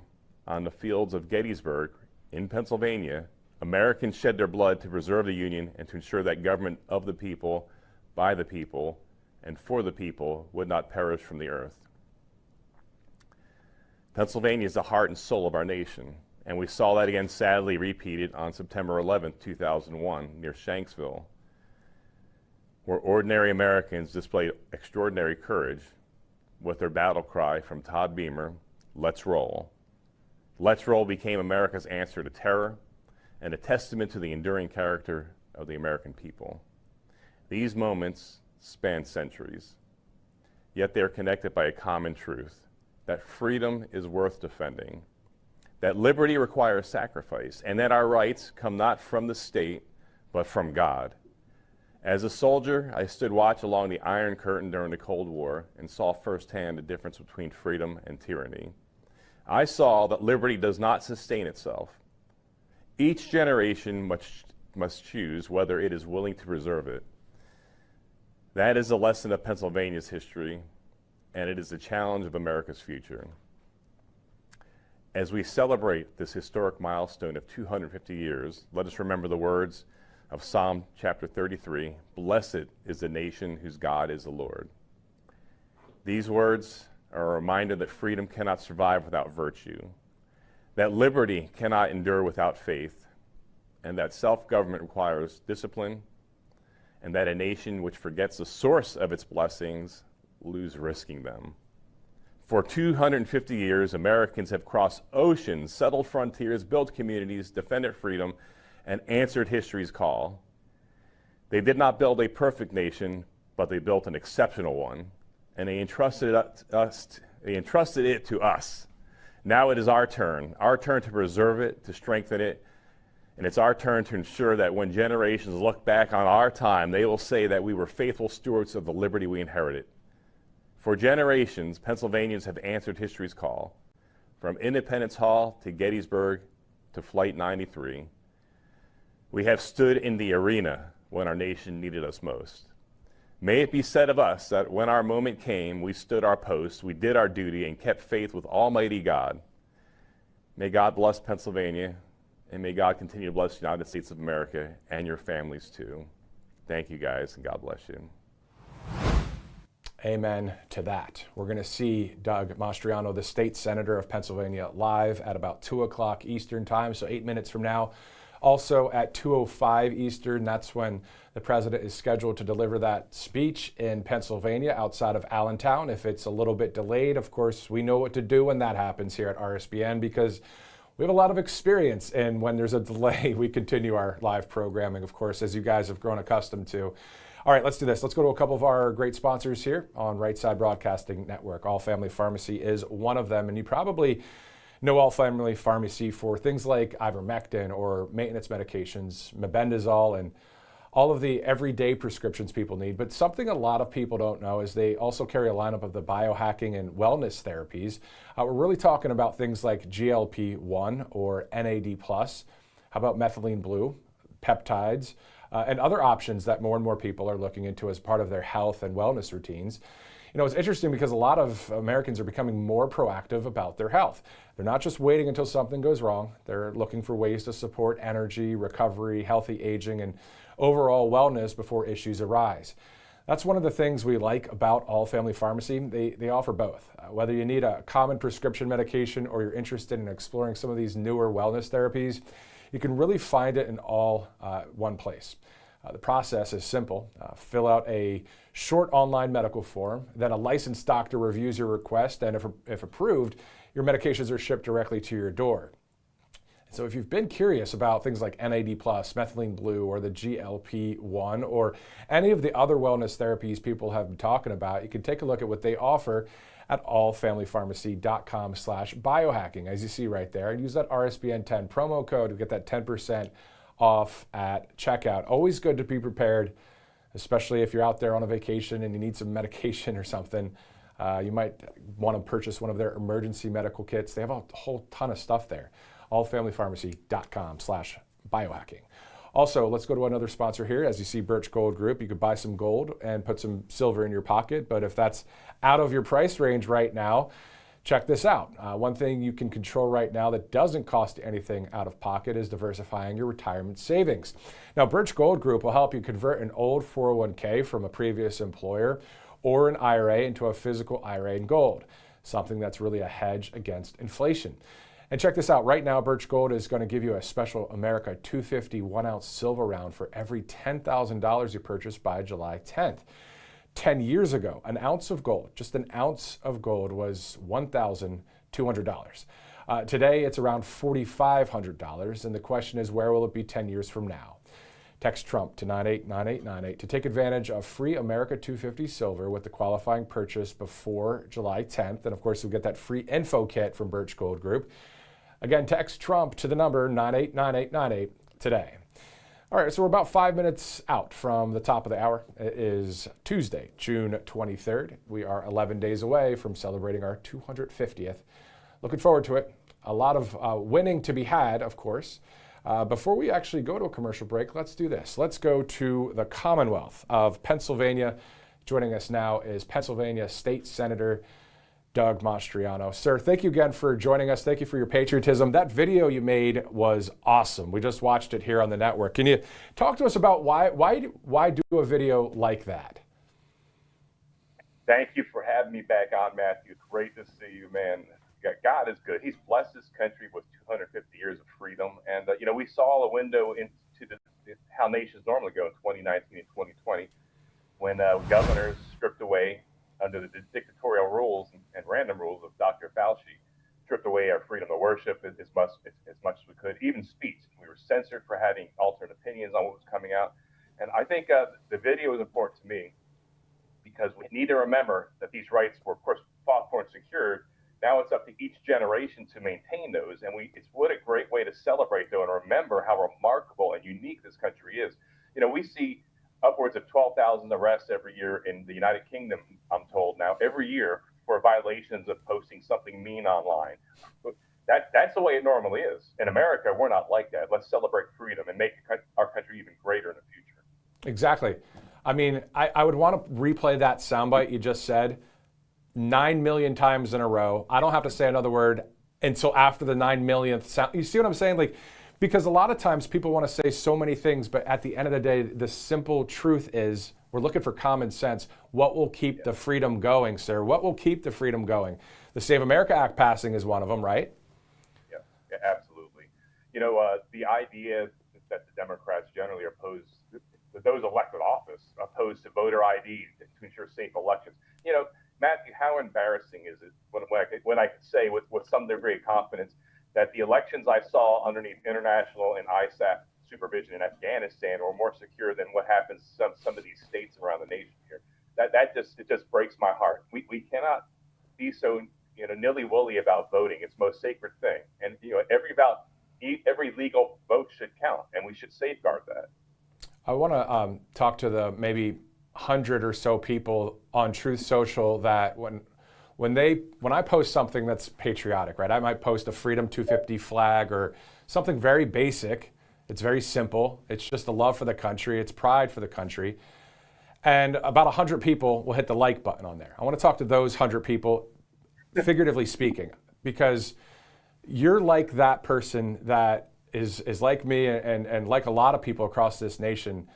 on the fields of Gettysburg in Pennsylvania, Americans shed their blood to preserve the Union and to ensure that government of the people, by the people, and for the people would not perish from the earth. Pennsylvania is the heart and soul of our nation, and we saw that again sadly repeated on September 11, 2001, near Shanksville, where ordinary Americans displayed extraordinary courage with their battle cry from Todd Beamer, "Let's roll." "Let's roll" became America's answer to terror and a testament to the enduring character of the American people. These moments span centuries, yet they are connected by a common truth, that freedom is worth defending, that liberty requires sacrifice, and that our rights come not from the state, but from God. As a soldier, I stood watch along the Iron Curtain during the Cold War and saw firsthand the difference between freedom and tyranny. I saw that liberty does not sustain itself. Each generation must choose whether it is willing to preserve it. That is the lesson of Pennsylvania's history, and it is the challenge of America's future. As we celebrate this historic milestone of 250 years, let us remember the words of Psalm chapter 33, "Blessed is the nation whose God is the Lord." These words are a reminder that freedom cannot survive without virtue, that liberty cannot endure without faith, and that self-government requires discipline, and that a nation which forgets the source of its blessings lose risking them. For 250 years, Americans have crossed oceans, settled frontiers, built communities, defended freedom, and answered history's call. They did not build a perfect nation, but they built an exceptional one, and they entrusted it to us. Now it is our turn to preserve it, to strengthen it, and it's our turn to ensure that when generations look back on our time, they will say that we were faithful stewards of the liberty we inherited. For generations, Pennsylvanians have answered history's call, from Independence Hall to Gettysburg to Flight 93. We have stood in the arena when our nation needed us most. May it be said of us that when our moment came, we stood our post, we did our duty, and kept faith with Almighty God. May God bless Pennsylvania, and may God continue to bless the United States of America and your families too. Thank you guys, and God bless you. Amen to that. We're going to see Doug Mastriano, the state senator of Pennsylvania, live at about 2 o'clock Eastern time, so 8 minutes from now. Also at 2:05 Eastern, that's when the president is scheduled to deliver that speech in Pennsylvania outside of Allentown. If it's a little bit delayed, of course, we know what to do when that happens here at RSBN because we have a lot of experience, and when there's a delay, we continue our live programming, of course, as you guys have grown accustomed to. All right, let's do this. Let's go to a couple of our great sponsors here on Right Side Broadcasting Network. All Family Pharmacy is one of them, and you probably know All Family Pharmacy for things like ivermectin or maintenance medications, mebendazole, and all of the everyday prescriptions people need. But something a lot of people don't know is they also carry a lineup of the biohacking and wellness therapies. We're really talking about things like GLP-1 or NAD+. How about methylene blue, peptides, and other options that more and more people are looking into as part of their health and wellness routines. You know, it's interesting because a lot of Americans are becoming more proactive about their health. They're not just waiting until something goes wrong. They're looking for ways to support energy, recovery, healthy aging, and overall wellness before issues arise. That's one of the things we like about All Family Pharmacy. They offer both. Whether you need a common prescription medication or you're interested in exploring some of these newer wellness therapies, you can really find it in all one place. The process is simple. Fill out a short online medical form, then a licensed doctor reviews your request, and if approved, your medications are shipped directly to your door. So if you've been curious about things like NAD+, methylene blue, or the GLP-1, or any of the other wellness therapies people have been talking about, you can take a look at what they offer at allfamilypharmacy.com/biohacking, as you see right there, and use that RSBN10 promo code to get that 10% off at checkout. Always good to be prepared, especially if you're out there on a vacation and you need some medication or something. You might want to purchase one of their emergency medical kits. They have a whole ton of stuff there. allfamilypharmacy.com/biohacking. Also, let's go to another sponsor here. As you see, Birch Gold Group, you could buy some gold and put some silver in your pocket, but if that's out of your price range right now, check this out. One thing you can control right now that doesn't cost you anything out of pocket is diversifying your retirement savings. Now, Birch Gold Group will help you convert an old 401k from a previous employer or an IRA into a physical IRA in gold, something that's really a hedge against inflation. And check this out. Right now, Birch Gold is going to give you a special America 250 1-ounce silver round for every $10,000 you purchase by July 10th. 10 years ago, an ounce of gold, just an ounce of gold, was $1,200. Today, it's around $4,500, and the question is, where will it be 10 years from now? Text Trump to 989898 to take advantage of free America 250 silver with the qualifying purchase before July 10th. And of course, you'll get that free info kit from Birch Gold Group. Again, text Trump to the number 989898 today. All right, so we're about 5 minutes out from the top of the hour. It is Tuesday, June 23rd. We are 11 days away from celebrating our 250th. Looking forward to it. A lot of winning to be had, of course. Before we actually go to a commercial break, let's do this. Let's go to the Commonwealth of Pennsylvania. Joining us now is Pennsylvania State Senator Doug Mastriano. Sir, thank you again for joining us. Thank you for your patriotism. That video you made was awesome. We just watched it here on the network. Can you talk to us about why do a video like that? Thank you for having me back on, Matthew. It's great to see you, man. God is good. He's blessed this country with 250 years of freedom. And, we saw a window into how nations normally go in 2019 and 2020 when governors stripped away under the dictatorial rules and random rules of Dr. Fauci, stripped away our freedom of worship as much as we could, even speech. We were censored for having alternate opinions on what was coming out. And I think the video is important to me because we need to remember that these rights were, of course, fought for and secured. Now it's up to each generation to maintain those. And it's what a great way to celebrate, though, and remember how remarkable and unique this country is. You know, we see upwards of 12,000 arrests every year in the United Kingdom, I'm told now, every year for violations of posting something mean online. That's the way it normally is. In America, we're not like that. Let's celebrate freedom and make our country even greater in the future. Exactly. I mean, I would want to replay that soundbite you just said 9 million times in a row. I don't have to say another word until after the 9 millionth sound. You see what I'm saying? Like, because a lot of times people want to say so many things, but at the end of the day, the simple truth is we're looking for common sense. What will keep the freedom going, sir? What will keep the freedom going? The Save America Act passing is one of them, right? Yeah, absolutely. You know, the idea that the Democrats generally are opposed, those elected office, opposed to voter ID to ensure safe elections. You know, Matthew, how embarrassing is it when I could say with some degree of confidence that the elections I saw underneath international and ISAF supervision in Afghanistan were more secure than what happens in some of these states around the nation here. It just breaks my heart. We cannot be so nilly-willy about voting. It's the most sacred thing, and every legal vote should count, and we should safeguard that. I want to talk to the maybe 100 or so people on Truth Social that when I post something that's patriotic, right? I might post a Freedom 250 flag or something very basic. It's very simple. It's just a love for the country. It's pride for the country. And about 100 people will hit the like button on there. I want to talk to those 100 people, figuratively speaking, because you're like that person that is like me and like a lot of people across this nation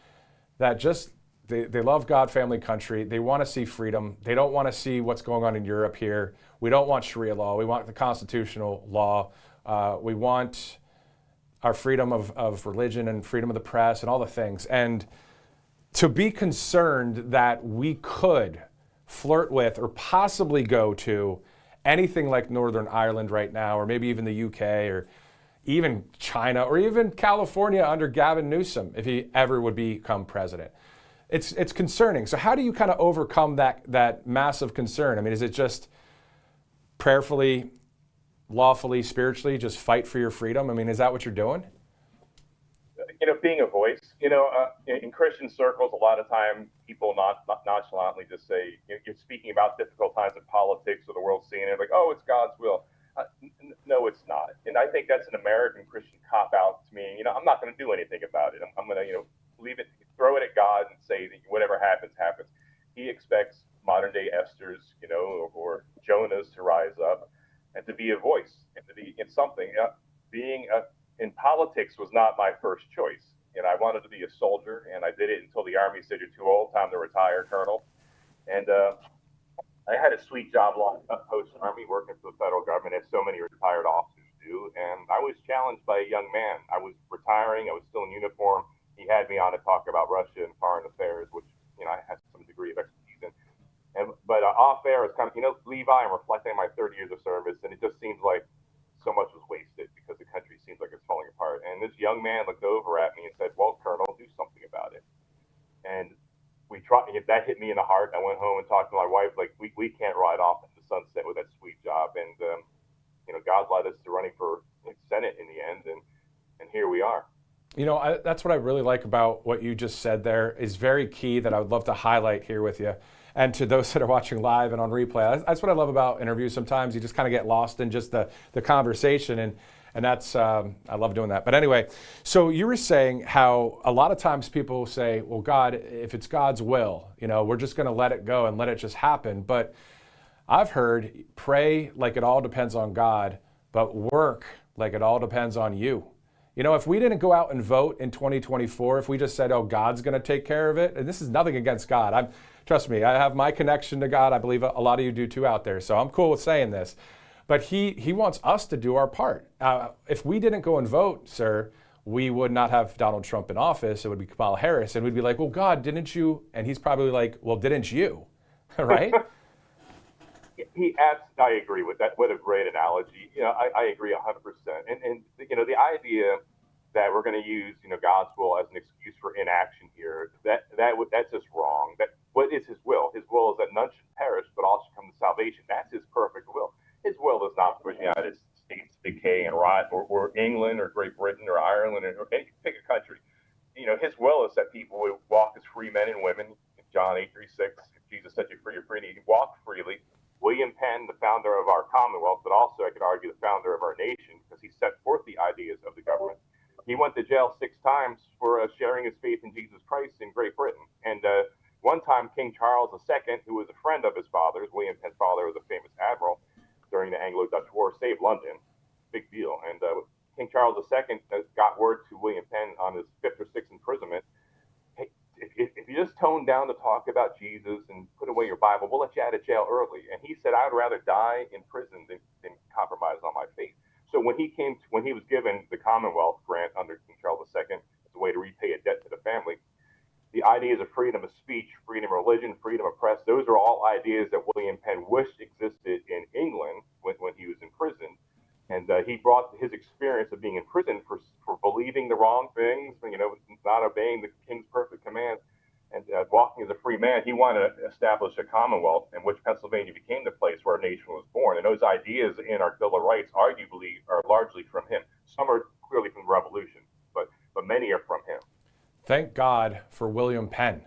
that just they love God, family, country. They want to see freedom. They don't want to see what's going on in Europe here. We don't want Sharia law. We want the constitutional law. We want our freedom of religion and freedom of the press and all the things. And to be concerned that we could flirt with or possibly go to anything like Northern Ireland right now, or maybe even the UK, or even China, or even California under Gavin Newsom, if he ever would become president. It's concerning. So how do you kind of overcome that massive concern? I mean, is it just prayerfully, lawfully, spiritually, just fight for your freedom? I mean, is that what you're doing? You know, being a voice. You know, in Christian circles, a lot of time people not nonchalantly just say, you're speaking about difficult times in politics or the world scene, and like, oh, it's God's will. No, it's not. And I think that's an American Christian cop-out to me. You know, I'm not going to do anything about it. I'm going to, leave it, throw it at God and say that whatever happens, happens. He expects modern-day Esthers, or Jonahs to rise up and to be a voice and to be in something. Being in politics was not my first choice. And I wanted to be a soldier, and I did it until the Army said, you're too old, time to retire, Colonel. And I had a sweet job post-Army working for the federal government, as so many retired officers do. And I was challenged by a young man. I was retiring. I was still in uniform. He had me on to talk about Russia and foreign affairs, which, I had some degree of expertise in. But off air, it's kind of, Levi, I'm reflecting on my 30 years of service, and it just seems like so much was wasted because the country seems like it's falling apart. And this young man looked over at me and said, well, Colonel, do something about it. And we tried. That hit me in the heart. I went home and talked to my wife, like, we can't ride off into the sunset with that sweet job. And, God led us to running for Senate in the end, and here we are. That's what I really like about what you just said there is very key that I would love to highlight here with you. And to those that are watching live and on replay, that's what I love about interviews. Sometimes you just kind of get lost in just the conversation, and that's, I love doing that. But anyway, so you were saying how a lot of times people say, well, God, if it's God's will, we're just going to let it go and let it just happen. But I've heard pray like it all depends on God, but work like it all depends on you. If we didn't go out and vote in 2024, if we just said, oh, God's going to take care of it, and this is nothing against God. Trust me, I have my connection to God. I believe a lot of you do too out there. So I'm cool with saying this. But he wants us to do our part. If we didn't go and vote, sir, we would not have Donald Trump in office. It would be Kamala Harris. And we'd be like, well, God, didn't you? And he's probably like, well, didn't you? Right? I agree with that. What a great analogy. I agree 100%. And the idea that we're going to use, God's will as an excuse for inaction here, that's just wrong. That what is His will? His will is that none should perish, but all should come to salvation. That's His perfect will. His will is not for the United States to decay and rot, or England, or Great Britain, or Ireland, or any pick a country. His will is that people would walk as free men and women. John 8:36, Jesus set you free, you're free, and you walk freely. William Penn, the founder of our Commonwealth, but also I could argue the founder of our nation, because he set forth the ideas of the government. He went to jail 6 times for sharing his faith in Jesus Christ in Great Britain. And one time, King Charles II, who was a friend of his father's, William Penn's father was a famous admiral during the Anglo-Dutch War, saved London. Big deal. And King Charles II got word to William Penn on his 5th or 6th imprisonment. Hey, if you just tone down to talk about Jesus and put away your Bible, we'll let you out of jail early. And he said, I would rather die in prison than compromise on my faith. So when he was given the Commonwealth grant under King Charles II as a way to repay a debt to the family, the ideas of freedom of speech, freedom of religion, freedom of press, those are all ideas that William Penn wished existed in England when he was in prison. And he brought his experience of being in prison for believing the wrong things, not obeying the king's perfect commands, and walking as a free man. He wanted to establish a Commonwealth in which Pennsylvania became the place where our nation was born. And those ideas in our Bill of Rights arguably are largely from him. Some are clearly from the Revolution, but many are from him. Thank God for William Penn.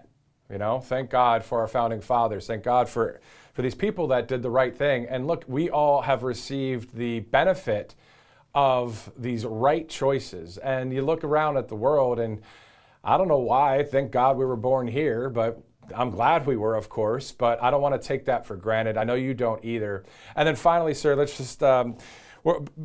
Thank God for our founding fathers. Thank God for these people that did the right thing. And look, we all have received the benefit of these right choices. And you look around at the world, and I don't know why. Thank God we were born here, but I'm glad we were, of course. But I don't want to take that for granted. I know you don't either. And then finally, sir, let's just,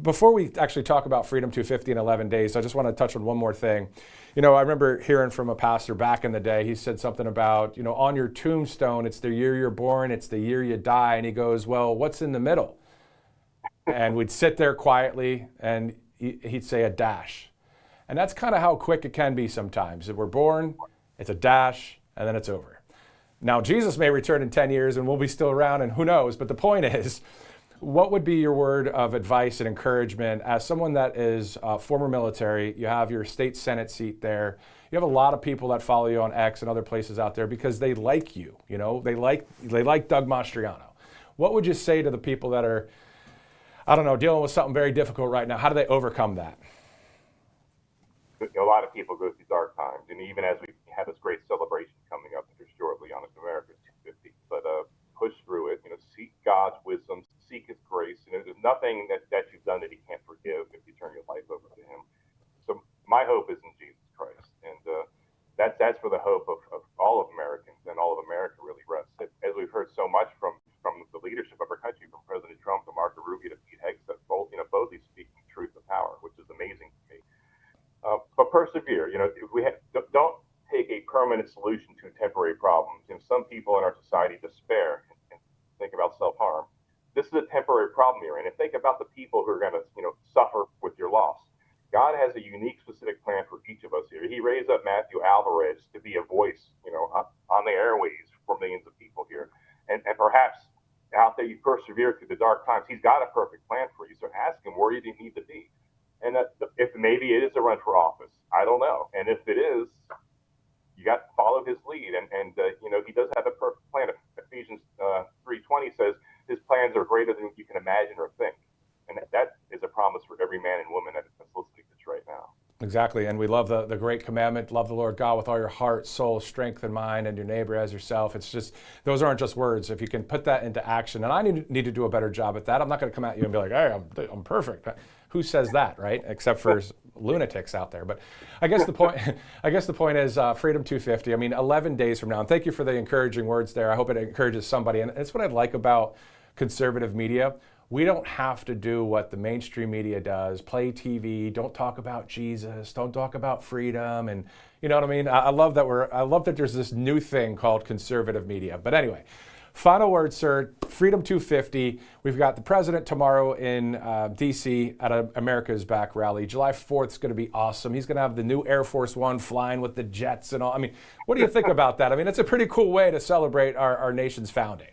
before we actually talk about Freedom 250 in 11 days, I just want to touch on one more thing. I remember hearing from a pastor back in the day. He said something about, on your tombstone, it's the year you're born, it's the year you die. And he goes, well, what's in the middle? And we'd sit there quietly, and he'd say a dash. And that's kind of how quick it can be sometimes. If we're born, it's a dash, and then it's over. Now, Jesus may return in 10 years, and we'll be still around, and who knows? But the point is, what would be your word of advice and encouragement as someone that is former military? You have your state Senate seat there. You have a lot of people that follow you on X and other places out there because they like you. They like Doug Mastriano. What would you say to the people that are, dealing with something very difficult right now? How do they overcome that? A lot of people go through dark times, and even as we have this great celebration coming up here shortly on America's 250, but push through it. Seek God's wisdom, seek His grace. There's nothing that you've done that He can't forgive if you turn your life over to Him. So my hope is in Jesus Christ, and that's for the hope of all of Americans, and all of America really rests. As we've heard so much from the leadership of our country, from President Trump to Marco Rubio to Pete Hegseth, both these speaking truth to power, which is amazing to me. But persevere. If we don't take a permanent solution to temporary problems. Some people in our society despair and think about self-harm. This is a temporary problem you're in. And think about the people who are going to, suffer with your loss. God has a unique, specific plan for each of us here. He raised up Matthew Alvarez to be a voice, on the airways for millions of people here. And perhaps out there you persevere through the dark times. He's got a perfect plan for you. So ask Him where you need to be. And if maybe it is a run for office, I don't know. And if it is, you got to follow His lead. And He does have a perfect plan. Ephesians 3:20 says His plans are greater than you can imagine or think. And that is a promise for every man and woman that's listening to this right now. Exactly. And we love the great commandment, love the Lord God with all your heart, soul, strength, and mind, and your neighbor as yourself. It's just, those aren't just words. If you can put that into action, and I need to do a better job at that. I'm not going to come at you and be like, hey, I'm perfect. Who says that, right? Except for lunatics out there. But I guess the point is Freedom 250. 11 days from now. And thank you for the encouraging words there. I hope it encourages somebody. And it's what I like about conservative media. We don't have to do what the mainstream media does, play TV, don't talk about Jesus, don't talk about freedom, and you know what I mean? I love that there's this new thing called conservative media. But anyway, final word, sir, Freedom 250. We've got the president tomorrow in D.C. at a America's Back rally. July 4th is going to be awesome. He's going to have the new Air Force One flying with the jets and all. What do you think about that? It's a pretty cool way to celebrate our nation's founding.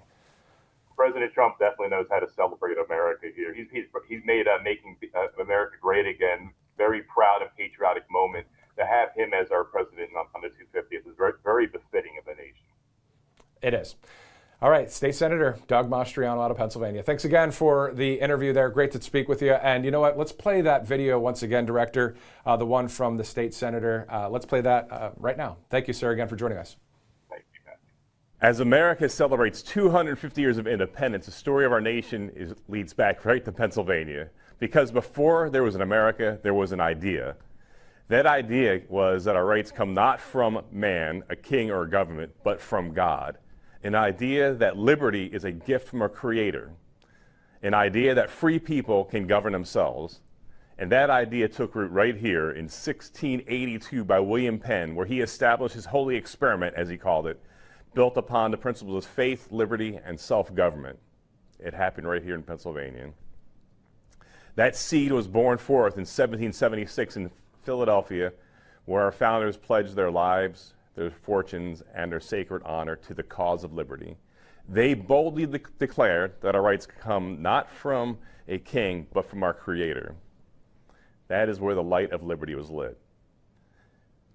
President Trump definitely knows how to celebrate America here. He's made making America great again very proud and patriotic moment. To have him as our president on the 250th is very, very befitting of a nation. It is. All right, State Senator Doug Mastriano out of Pennsylvania. Thanks again for the interview there. Great to speak with you. And you know what? Let's play that video once again, Director, the one from the State Senator. Let's play that right now. Thank you, sir, again for joining us. Thank you, Matt. As America celebrates 250 years of independence, the story of our nation leads back right to Pennsylvania. Because before there was an America, there was an idea. That idea was that our rights come not from man, a king or a government, but from God. An idea that liberty is a gift from our Creator. An idea that free people can govern themselves. And that idea took root right here in 1682 by William Penn, where he established his holy experiment, as he called it, built upon the principles of faith, liberty, and self-government. It happened right here in Pennsylvania. That seed was born forth in 1776 in Philadelphia, where our founders pledged their lives, their fortunes, and their sacred honor to the cause of liberty. They boldly declared that our rights come not from a king, but from our Creator. That is where the light of liberty was lit.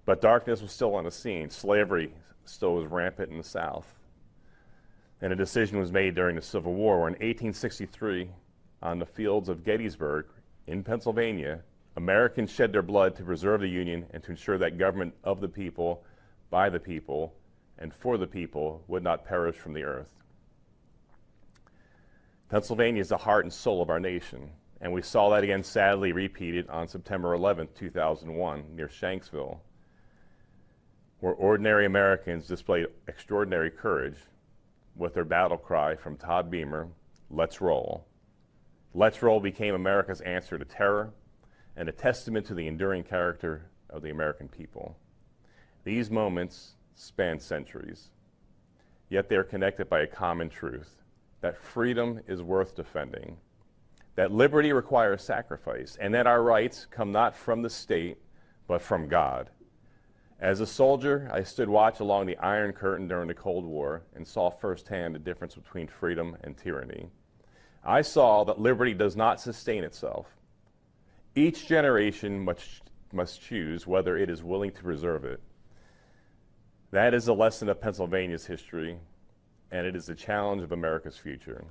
But darkness was still on the scene. Slavery still was rampant in the South. And a decision was made during the Civil War, where in 1863, on the fields of Gettysburg in Pennsylvania, Americans shed their blood to preserve the Union and to ensure that government of the people, by the people, and for the people would not perish from the earth. Pennsylvania is the heart and soul of our nation, and we saw that again sadly repeated on September 11, 2001, near Shanksville, where ordinary Americans displayed extraordinary courage with their battle cry from Todd Beamer, "Let's roll." Let's roll became America's answer to terror and a testament to the enduring character of the American people. These moments span centuries, yet they are connected by a common truth, that freedom is worth defending, that liberty requires sacrifice, and that our rights come not from the state, but from God. As a soldier, I stood watch along the Iron Curtain during the Cold War and saw firsthand the difference between freedom and tyranny. I saw that liberty does not sustain itself. Each generation must choose whether it is willing to preserve it. That is the lesson of Pennsylvania's history, and it is the challenge of America's future.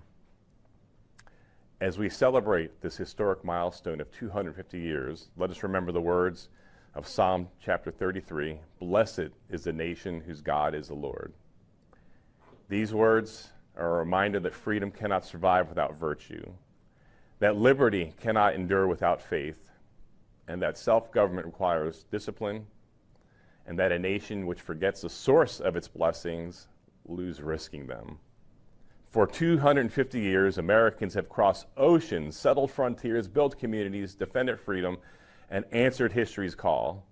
As we celebrate this historic milestone of 250 years, let us remember the words of Psalm chapter 33, "Blessed is the nation whose God is the Lord." These words are a reminder that freedom cannot survive without virtue, that liberty cannot endure without faith, and that self-government requires discipline, and that a nation which forgets the source of its blessings lose risking them. For 250 years, Americans have crossed oceans, settled frontiers, built communities, defended freedom, and answered history's call.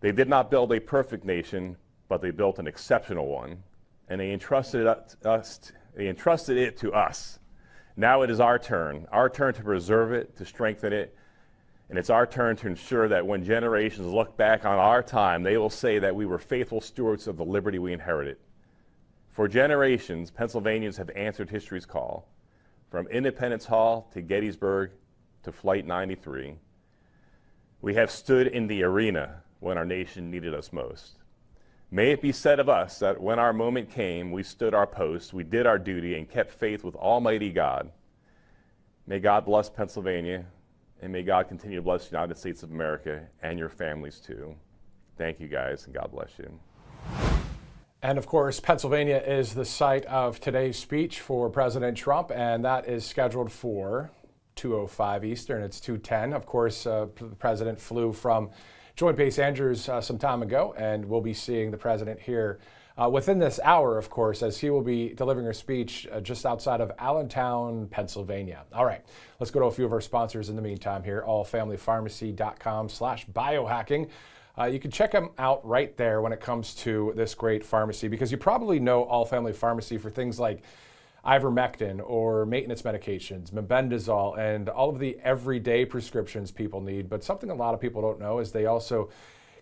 They did not build a perfect nation, but they built an exceptional one, and they entrusted it to us. Now it is our turn to preserve it, to strengthen it, and it's our turn to ensure that when generations look back on our time, they will say that we were faithful stewards of the liberty we inherited. For generations, Pennsylvanians have answered history's call, from Independence Hall to Gettysburg to Flight 93. We have stood in the arena when our nation needed us most. May it be said of us that when our moment came, we stood our post, we did our duty, and kept faith with Almighty God. May God bless Pennsylvania, and may God continue to bless the United States of America and your families too. Thank you guys, and God bless you. And of course, Pennsylvania is the site of today's speech for President Trump, and that is scheduled for 2:05 Eastern. It's 2:10. Of course, the president flew from Joint Base Andrews some time ago, and we'll be seeing the president here within this hour, of course, as he will be delivering a speech just outside of Allentown, Pennsylvania. All right, let's go to a few of our sponsors in the meantime here, allfamilypharmacy.com/biohacking. You can check them out right there when it comes to this great pharmacy, because you probably know All Family Pharmacy for things like ivermectin or maintenance medications, mebendazole, and all of the everyday prescriptions people need. But something a lot of people don't know is they also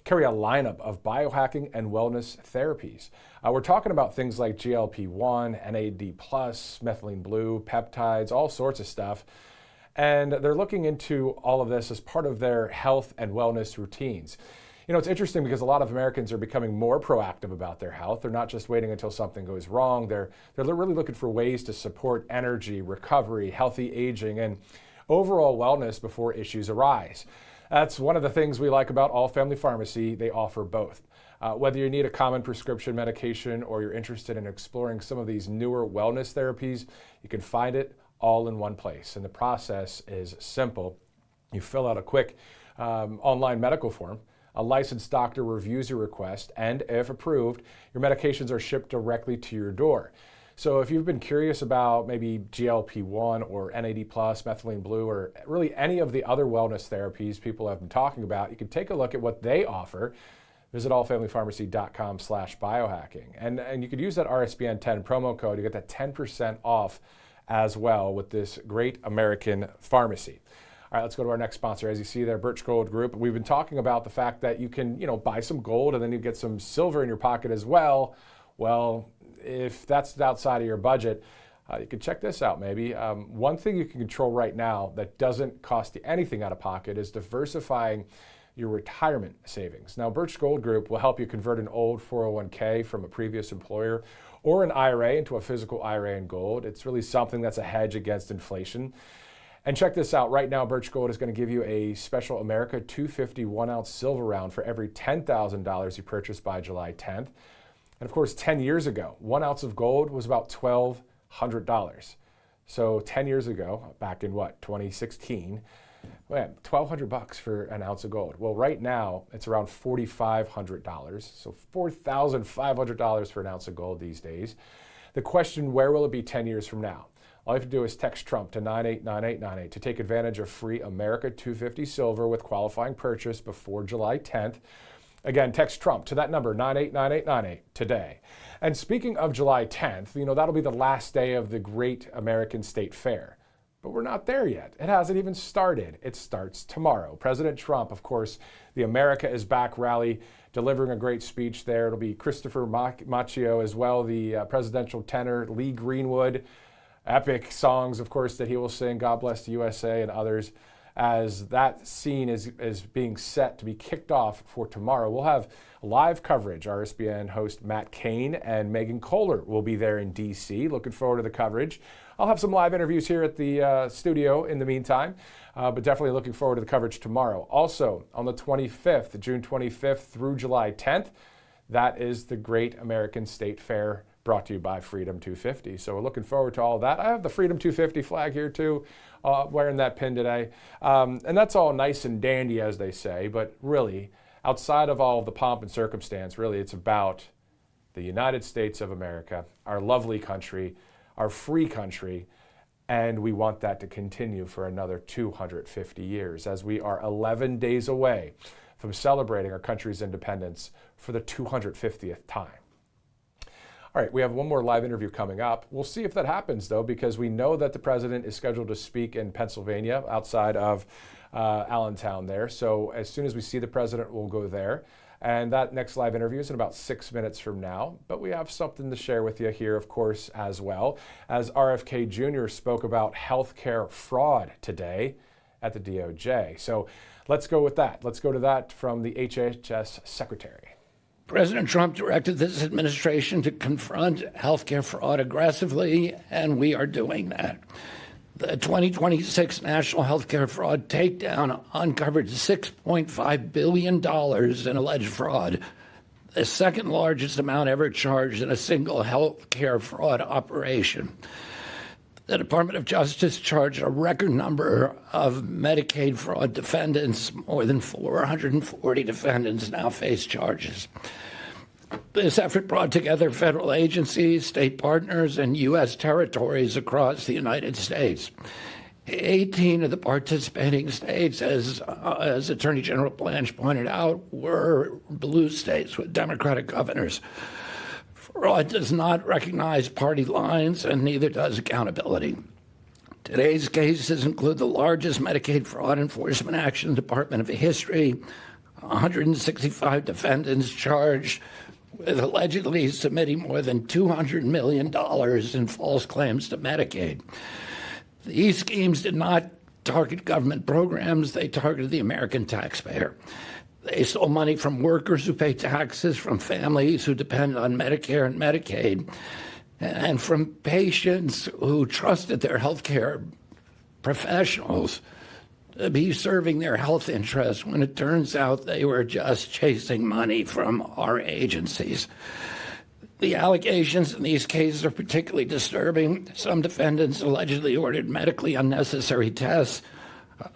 carry a lineup of biohacking and wellness therapies. We're talking about things like GLP-1, NAD+, methylene blue, peptides, all sorts of stuff. And they're looking into all of this as part of their health and wellness routines. You know, it's interesting because a lot of Americans are becoming more proactive about their health. They're not just waiting until something goes wrong. They're really looking for ways to support energy, recovery, healthy aging, and overall wellness before issues arise. That's one of the things we like about All Family Pharmacy. They offer both. Whether you need a common prescription medication or you're interested in exploring some of these newer wellness therapies, you can find it all in one place. And the process is simple. You fill out a quick online medical form. A licensed doctor reviews your request, and if approved, your medications are shipped directly to your door. So if you've been curious about maybe GLP-1 or NAD+, methylene blue, or really any of the other wellness therapies people have been talking about, you can take a look at what they offer. Visit allfamilypharmacy.com/biohacking. And you could use that RSBN 10 promo code to get that 10% off as well with this great American pharmacy. All right, let's go to our next sponsor. As you see there, Birch Gold Group. We've been talking about the fact that you can, buy some gold and then you get some silver in your pocket as well. Well, if that's outside of your budget, you can check this out maybe. One thing you can control right now that doesn't cost you anything out of pocket is diversifying your retirement savings. Now, Birch Gold Group will help you convert an old 401k from a previous employer or an IRA into a physical IRA in gold. It's really something that's a hedge against inflation. And check this out. Right now, Birch Gold is going to give you a special America 250 1-ounce silver round for every $10,000 you purchase by July 10th. And of course, 10 years ago, 1 ounce of gold was about $1,200. So 10 years ago, back in 2016, $1,200 for an ounce of gold. Well, right now, it's around $4,500. So $4,500 for an ounce of gold these days. The question, where will it be 10 years from now? All you have to do is text Trump to 989898 to take advantage of free America 250 silver with qualifying purchase before July 10th. Again, text Trump to that number, 989898 today. And speaking of July 10th, that'll be the last day of the Great American State Fair. But we're not there yet. It hasn't even started. It starts tomorrow. President Trump, of course, the America is Back rally, delivering a great speech there. It'll be Christopher Macchio as well, the presidential tenor, Lee Greenwood. Epic songs, of course, that he will sing, God Bless the USA and others, as that scene is being set to be kicked off for tomorrow. We'll have live coverage. RSBN host Matt Cain and Megan Kohler will be there in D.C. Looking forward to the coverage. I'll have some live interviews here at the studio in the meantime, but definitely looking forward to the coverage tomorrow. Also, on the 25th, June 25th through July 10th, that is the Great American State Fair, brought to you by Freedom 250. So we're looking forward to all of that. I have the Freedom 250 flag here too, wearing that pin today. And that's all nice and dandy, as they say, but really, outside of all of the pomp and circumstance, really it's about the United States of America, our lovely country, our free country, and we want that to continue for another 250 years, as we are 11 days away from celebrating our country's independence for the 250th time. All right, we have one more live interview coming up. We'll see if that happens, though, because we know that the president is scheduled to speak in Pennsylvania outside of Allentown there. So as soon as we see the president, we'll go there. And that next live interview is in about 6 minutes from now. But we have something to share with you here, of course, as well, as RFK Jr. spoke about healthcare fraud today at the DOJ. So let's go with that. Let's go to that from the HHS secretary. President Trump directed this administration to confront healthcare fraud aggressively, and we are doing that. The 2026 National Healthcare Fraud Takedown uncovered $6.5 billion in alleged fraud, the second largest amount ever charged in a single healthcare fraud operation. The Department of Justice charged a record number of Medicaid fraud defendants. More than 440 defendants now face charges. This effort brought together federal agencies, state partners, and U.S. territories across the United States. 18 of the participating states, as Attorney General Blanche pointed out, were blue states with Democratic governors. Fraud does not recognize party lines, and neither does accountability. Today's cases include the largest Medicaid fraud enforcement action in the Department of history, 165 defendants charged with allegedly submitting more than $200 million in false claims to Medicaid. These schemes did not target government programs, they targeted the American taxpayer. They stole money from workers who pay taxes, from families who depend on Medicare and Medicaid, and from patients who trusted their healthcare professionals to be serving their health interests when it turns out they were just chasing money from our agencies. The allegations in these cases are particularly disturbing. Some defendants allegedly ordered medically unnecessary tests.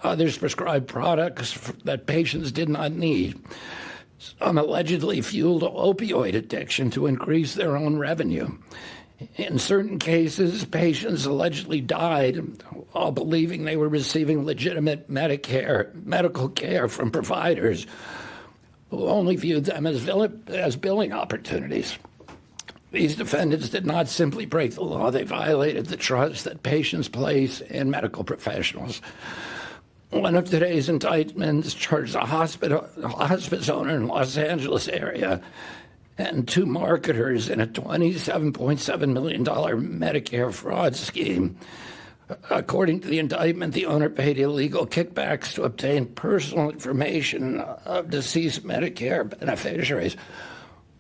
Others prescribed products that patients did not need. Some allegedly fueled opioid addiction to increase their own revenue. In certain cases, patients allegedly died while believing they were receiving legitimate medical care from providers who only viewed them as billing opportunities. These defendants did not simply break the law, they violated the trust that patients place in medical professionals. One of today's indictments charged a hospice owner in Los Angeles area and two marketers in a $27.7 million Medicare fraud scheme. According to the indictment, the owner paid illegal kickbacks to obtain personal information of deceased Medicare beneficiaries.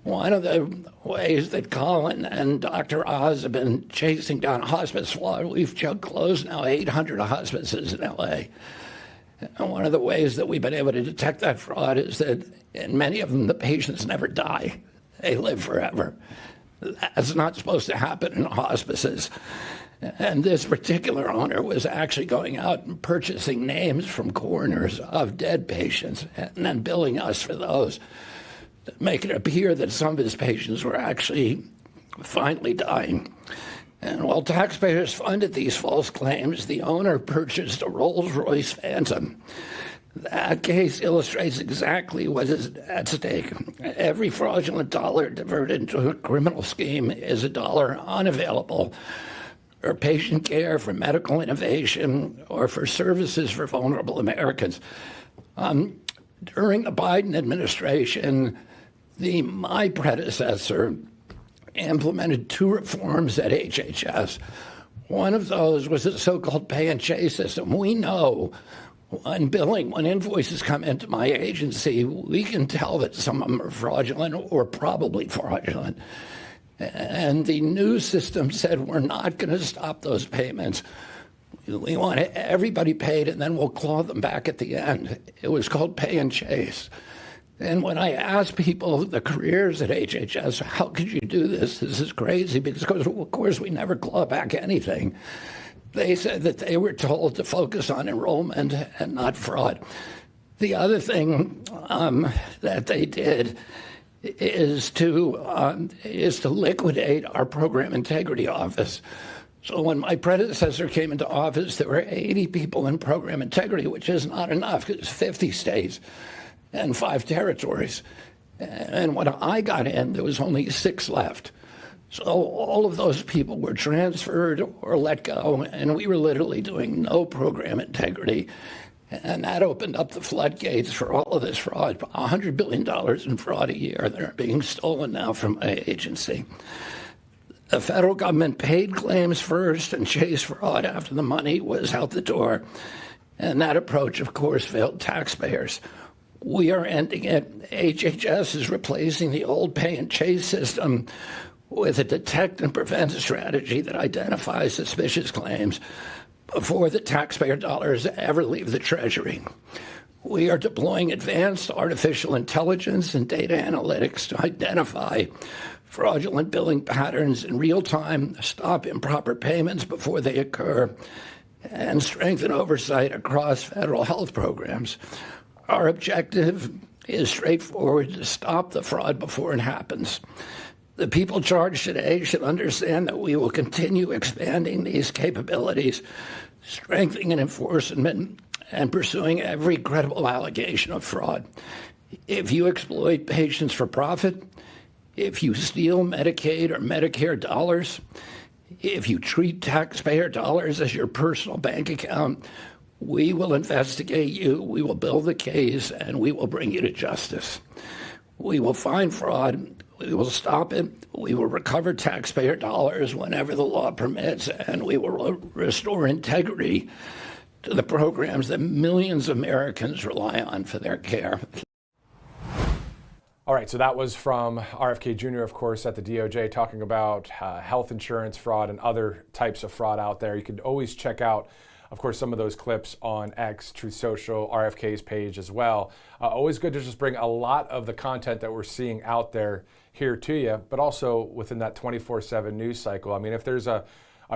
One of the ways that Colin and Dr. Oz have been chasing down hospice fraud, we've closed now 800 hospices in L.A. And one of the ways that we've been able to detect that fraud is that in many of them, the patients never die. They live forever. That's not supposed to happen in hospices. And this particular owner was actually going out and purchasing names from coroners of dead patients and then billing us for those, to make it appear that some of his patients were actually finally dying. And while taxpayers funded these false claims, the owner purchased a Rolls-Royce Phantom. That case illustrates exactly what is at stake. Every fraudulent dollar diverted into a criminal scheme is a dollar unavailable for patient care, for medical innovation, or for services for vulnerable Americans. During the Biden administration, my predecessor implemented two reforms at HHS. One of those was the so-called pay and chase system. We know when invoices come into my agency, we can tell that some of them are fraudulent or probably fraudulent. And the new system said we're not going to stop those payments. We want everybody paid, and then we'll claw them back at the end. It was called pay and chase. And when I asked people, the careers at HHS, how could you do this? This is crazy, because of course we never claw back anything. They said that they were told to focus on enrollment and not fraud. The other thing that they did is to liquidate our program integrity office. So when my predecessor came into office, there were 80 people in program integrity, which is not enough because it's 50 states and 5 territories. And when I got in, there was only 6 left. So all of those people were transferred or let go, and we were literally doing no program integrity. And that opened up the floodgates for all of this fraud. $100 billion in fraud a year that are being stolen now from my agency. The federal government paid claims first and chased fraud after the money was out the door. And that approach, of course, failed taxpayers. We are ending it. HHS is replacing the old pay and chase system with a detect and prevent strategy that identifies suspicious claims before the taxpayer dollars ever leave the Treasury. We are deploying advanced artificial intelligence and data analytics to identify fraudulent billing patterns in real time, stop improper payments before they occur, and strengthen oversight across federal health programs. Our objective is straightforward: to stop the fraud before it happens. The people charged today should understand that we will continue expanding these capabilities, strengthening enforcement, and pursuing every credible allegation of fraud. If you exploit patients for profit, if you steal Medicaid or Medicare dollars, if you treat taxpayer dollars as your personal bank account, We will investigate you, we will build the case, and we will bring you to justice. We will find fraud, we will stop it, we will recover taxpayer dollars whenever the law permits, and we will restore integrity to the programs that millions of Americans rely on for their care. All right, so that was from RFK Jr., of course, at the DOJ, talking about health insurance fraud and other types of fraud out there. You can always check out, of course, some of those clips on X, Truth Social, RFK's page as well. Always good to just bring a lot of the content that we're seeing out there here to you, but also within that 24/7 news cycle. I mean, if there's a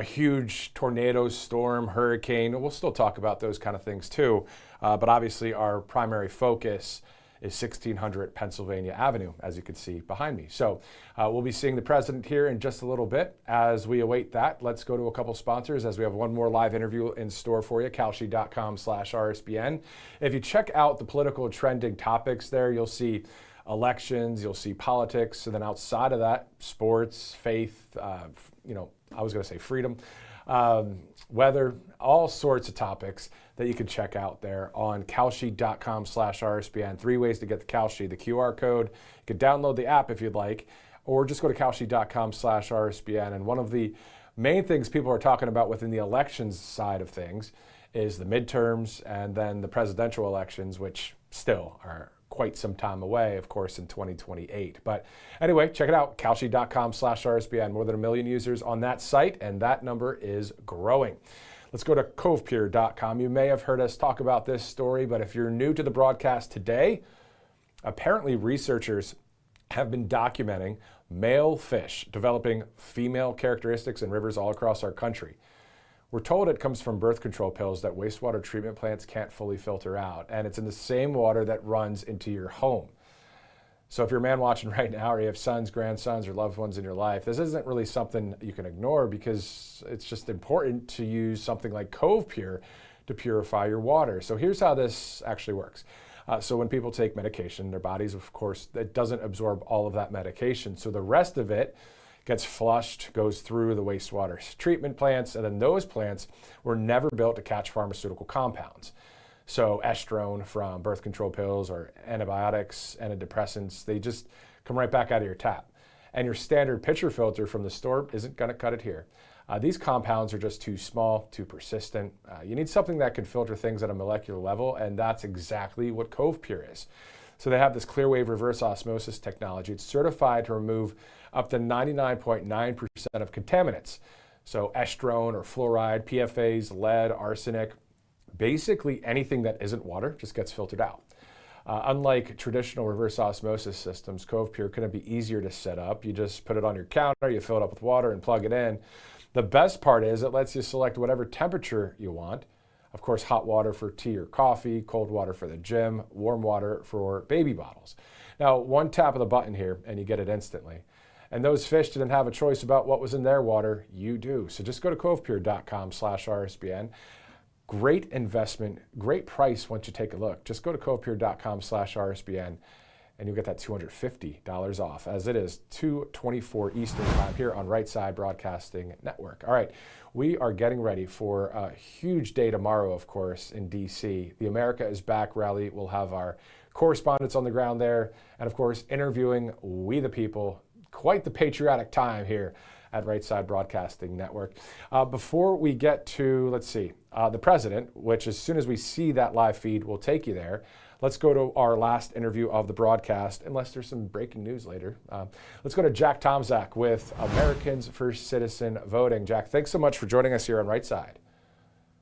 huge tornado, storm, hurricane, we'll still talk about those kind of things too. But obviously our primary focus is 1600 Pennsylvania Avenue, as you can see behind me. So we'll be seeing the president here in just a little bit. As we await that, let's go to a couple sponsors as we have one more live interview in store for you, kalshi.com/RSBN. If you check out the political trending topics there, you'll see elections, you'll see politics, and then outside of that, sports, faith, I was going to say freedom, weather, all sorts of topics that you can check out there on kalshi.com/RSBN. 3 ways to get the Kalshi, the QR code. You can download the app if you'd like, or just go to kalshi.com/RSBN. And one of the main things people are talking about within the elections side of things is the midterms and then the presidential elections, which still are quite some time away, of course, in 2028. But anyway, check it out, kalshi.com/RSBN. More than 1 million users on that site, and that number is growing. Let's go to covepure.com. You may have heard us talk about this story, but if you're new to the broadcast today, apparently researchers have been documenting male fish developing female characteristics in rivers all across our country. We're told it comes from birth control pills that wastewater treatment plants can't fully filter out, and it's in the same water that runs into your home. So if you're a man watching right now, or you have sons, grandsons, or loved ones in your life, this isn't really something you can ignore, because it's just important to use something like Cove Pure to purify your water. So here's how this actually works. So when people take medication, their bodies, of course, it doesn't absorb all of that medication. So the rest of it gets flushed, goes through the wastewater treatment plants, and then those plants were never built to catch pharmaceutical compounds. So estrone from birth control pills or antibiotics, antidepressants, they just come right back out of your tap. And your standard pitcher filter from the store isn't going to cut it here. These compounds are just too small, too persistent. You need something that can filter things at a molecular level, and that's exactly what Cove Pure is. So they have this Clearwave reverse osmosis technology. It's certified to remove up to 99.9% of contaminants. So estrone or fluoride, PFAs, lead, arsenic, basically anything that isn't water just gets filtered out. Unlike traditional reverse osmosis systems, Cove Pure couldn't be easier to set up. You just put it on your counter, you fill it up with water and plug it in. The best part is it lets you select whatever temperature you want. Of course, hot water for tea or coffee, cold water for the gym, warm water for baby bottles. Now, one tap of the button here and you get it instantly. And those fish didn't have a choice about what was in their water. You do. So just go to covepure.com/RSBN. Great investment, great price once you take a look. Just go to covepure.com/RSBN and you'll get that $250 off, as it is 2:24 Eastern Time here on Right Side Broadcasting Network. All right, we are getting ready for a huge day tomorrow, of course, in D.C. The America is Back rally. We'll have our correspondents on the ground there, and of course, interviewing we the people. Quite the patriotic time here at Right Side Broadcasting Network. Before we get to, the president, which as soon as we see that live feed, we'll take you there. Let's go to our last interview of the broadcast, unless there's some breaking news later. Let's go to Jack Tomczak with Americans for Citizen Voting. Jack, thanks so much for joining us here on Right Side.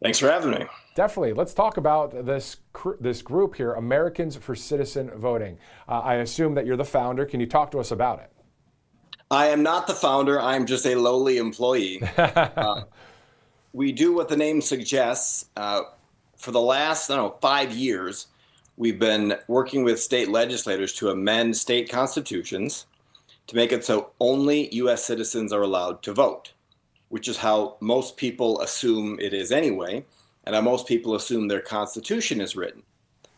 Thanks for having me. Definitely. Let's talk about this group here, Americans for Citizen Voting. I assume that you're the founder. Can you talk to us about it? I am not the founder. I'm just a lowly employee. We do what the name suggests. For the last, 5 years, we've been working with state legislators to amend state constitutions to make it so only U.S. citizens are allowed to vote, which is how most people assume it is anyway, and how most people assume their constitution is written.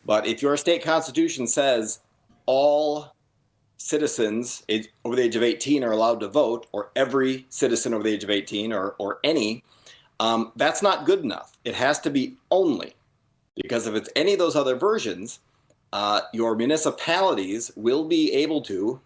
But if your state constitution says all citizens over the age of 18 are allowed to vote, or every citizen over the age of 18, or any, that's not good enough. It has to be only. Because if it's any of those other versions, your municipalities will be able to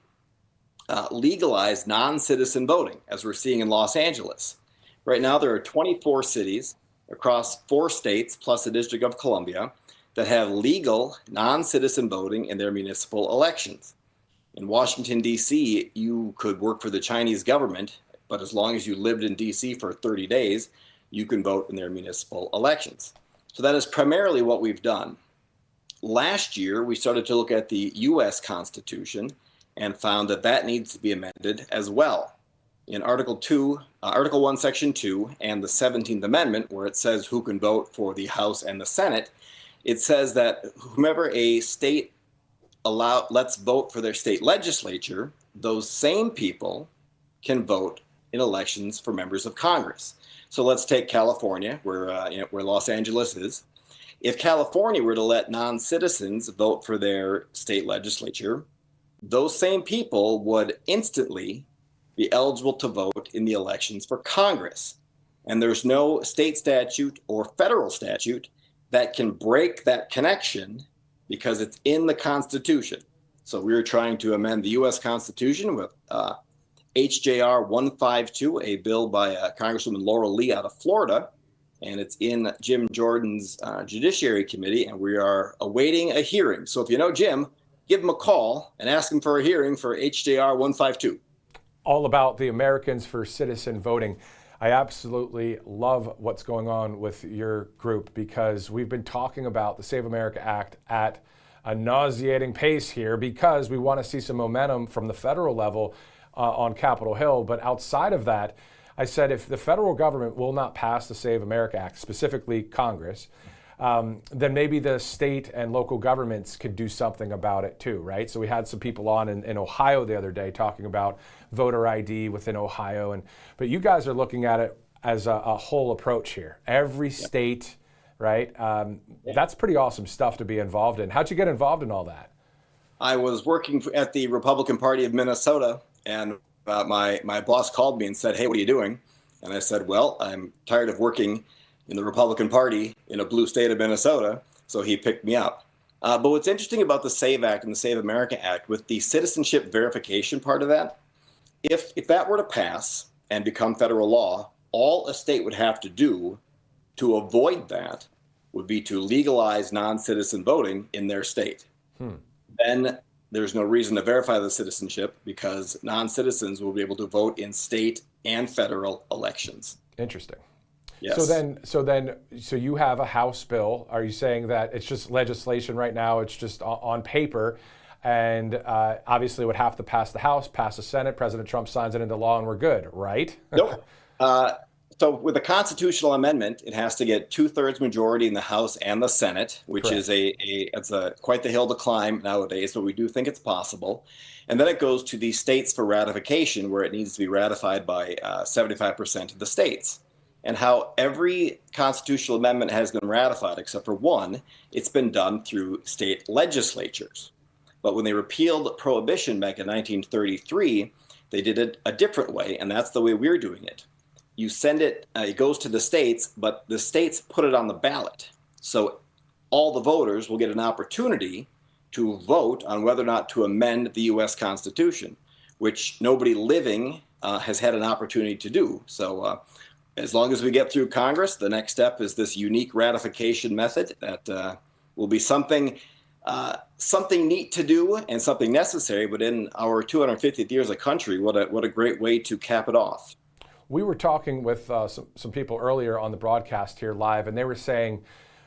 legalize non-citizen voting, as we're seeing in Los Angeles. Right now, there are 24 cities across 4 states, plus the District of Columbia, that have legal non-citizen voting in their municipal elections. In Washington, D.C., you could work for the Chinese government, but as long as you lived in D.C. for 30 days, you can vote in their municipal elections. So that is primarily what we've done. Last year, we started to look at the U.S. Constitution and found that that needs to be amended as well. In Article 1, Section 2, and the 17th Amendment, where it says who can vote for the House and the Senate, it says that whomever a state lets vote for their state legislature, those same people can vote in elections for members of Congress. So let's take California, where Los Angeles is. If California were to let non-citizens vote for their state legislature, those same people would instantly be eligible to vote in the elections for Congress. And there's no state statute or federal statute that can break that connection because it's in the Constitution. So we were trying to amend the U.S. Constitution with HJR 152, a bill by Congresswoman Laurel Lee out of Florida, and it's in Jim Jordan's Judiciary Committee, and we are awaiting a hearing. So if you know Jim, give him a call and ask him for a hearing for HJR 152. All about the Americans for Citizen Voting. I absolutely love what's going on with your group because we've been talking about the Save America Act at a nauseating pace here because we want to see some momentum from the federal level on Capitol Hill. But outside of that, I said if the federal government will not pass the Save America Act, specifically Congress, then maybe the state and local governments could do something about it too, right? So we had some people on in Ohio the other day talking about voter ID within Ohio, but you guys are looking at it as a whole approach here. Every state, right? That's pretty awesome stuff to be involved in. How'd you get involved in all that? I was working at the Republican Party of Minnesota, and my boss called me and said, "Hey, what are you doing?" And I said, "Well, I'm tired of working in the Republican Party in a blue state of Minnesota," so he picked me up. But what's interesting about the SAVE Act and the Save America Act, with the citizenship verification part of that, if that were to pass and become federal law, all a state would have to do to avoid that would be to legalize non-citizen voting in their state. Then there's no reason to verify the citizenship because non-citizens will be able to vote in state and federal elections. Interesting. Yes. So you have a House bill. Are you saying that it's just legislation right now? It's just on paper, and obviously it would have to pass the House, pass the Senate. President Trump signs it into law, and we're good, right? Nope. So with a constitutional amendment, it has to get 2/3 majority in the House and the Senate, which Correct. is it's quite the hill to climb nowadays, but we do think it's possible. And then it goes to the states for ratification, where it needs to be ratified by 75% of the states. And how every constitutional amendment has been ratified, except for one, it's been done through state legislatures. But when they repealed prohibition back in 1933, they did it a different way, and that's the way we're doing it. You send it, it goes to the states, but the states put it on the ballot. So all the voters will get an opportunity to vote on whether or not to amend the U.S. Constitution, which nobody living has had an opportunity to do. So as long as we get through Congress, the next step is this unique ratification method that will be something neat to do and something necessary. But in our 250th year as a country, what a great way to cap it off. We were talking with some people earlier on the broadcast here live, and they were saying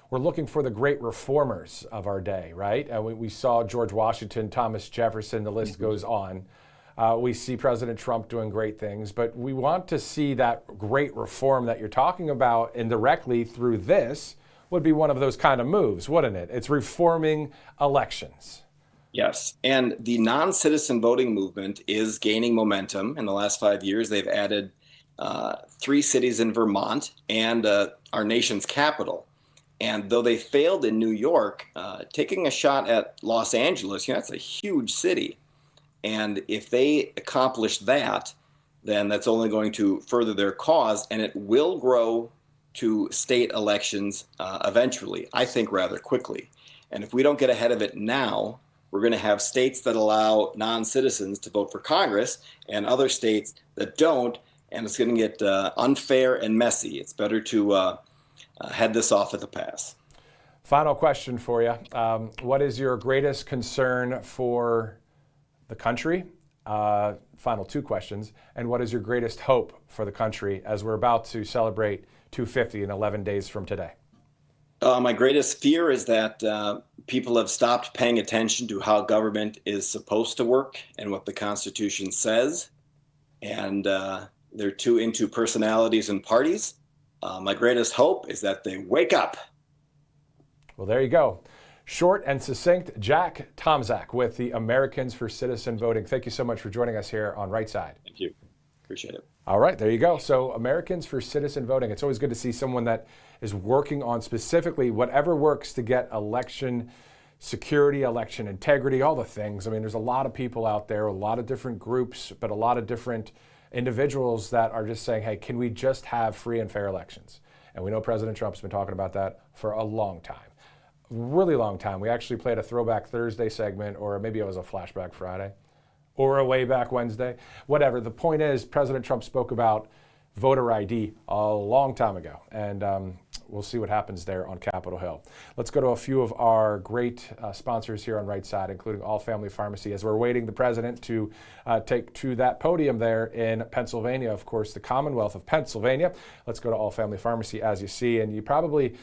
we're looking for the great reformers of our day, right? We saw George Washington, Thomas Jefferson, the list goes on. We see President Trump doing great things, but we want to see that great reform that you're talking about indirectly through this would be one of those kind of moves, wouldn't it? It's reforming elections. Yes, and the non-citizen voting movement is gaining momentum. In the last 5 years, they've added 3 cities in Vermont and our nation's capital. And though they failed in New York, taking a shot at Los Angeles, that's a huge city. And if they accomplish that, then that's only going to further their cause, and it will grow to state elections eventually, I think rather quickly. And if we don't get ahead of it now, we're going to have states that allow non-citizens to vote for Congress and other states that don't, and it's going to get unfair and messy. It's better to head this off at the pass. Final question for you. What is your greatest concern for the country? Final two questions. And what is your greatest hope for the country as we're about to celebrate 250 in 11 days from today? My greatest fear is that people have stopped paying attention to how government is supposed to work and what the Constitution says. And they're too into personalities and parties. My greatest hope is that they wake up. Well, there you go. Short and succinct, Jack Tomczak with the Americans for Citizen Voting. Thank you so much for joining us here on Right Side. Thank you. Appreciate it. All right, there you go. So Americans for Citizen Voting. It's always good to see someone that is working on specifically whatever works to get election security, election integrity, all the things. I mean, there's a lot of people out there, a lot of different groups, but a lot of different individuals that are just saying, hey, can we just have free and fair elections? And we know President Trump's been talking about that for a long time. Really long time. We actually played a Throwback Thursday segment, or maybe it was a Flashback Friday, or a Way Back Wednesday, whatever. The point is, President Trump spoke about voter ID a long time ago, and we'll see what happens there on Capitol Hill. Let's go to a few of our great sponsors here on Right Side, including All Family Pharmacy, as we're waiting the president to take to that podium there in Pennsylvania, of course, the Commonwealth of Pennsylvania. Let's go to All Family Pharmacy, as you see, and you probably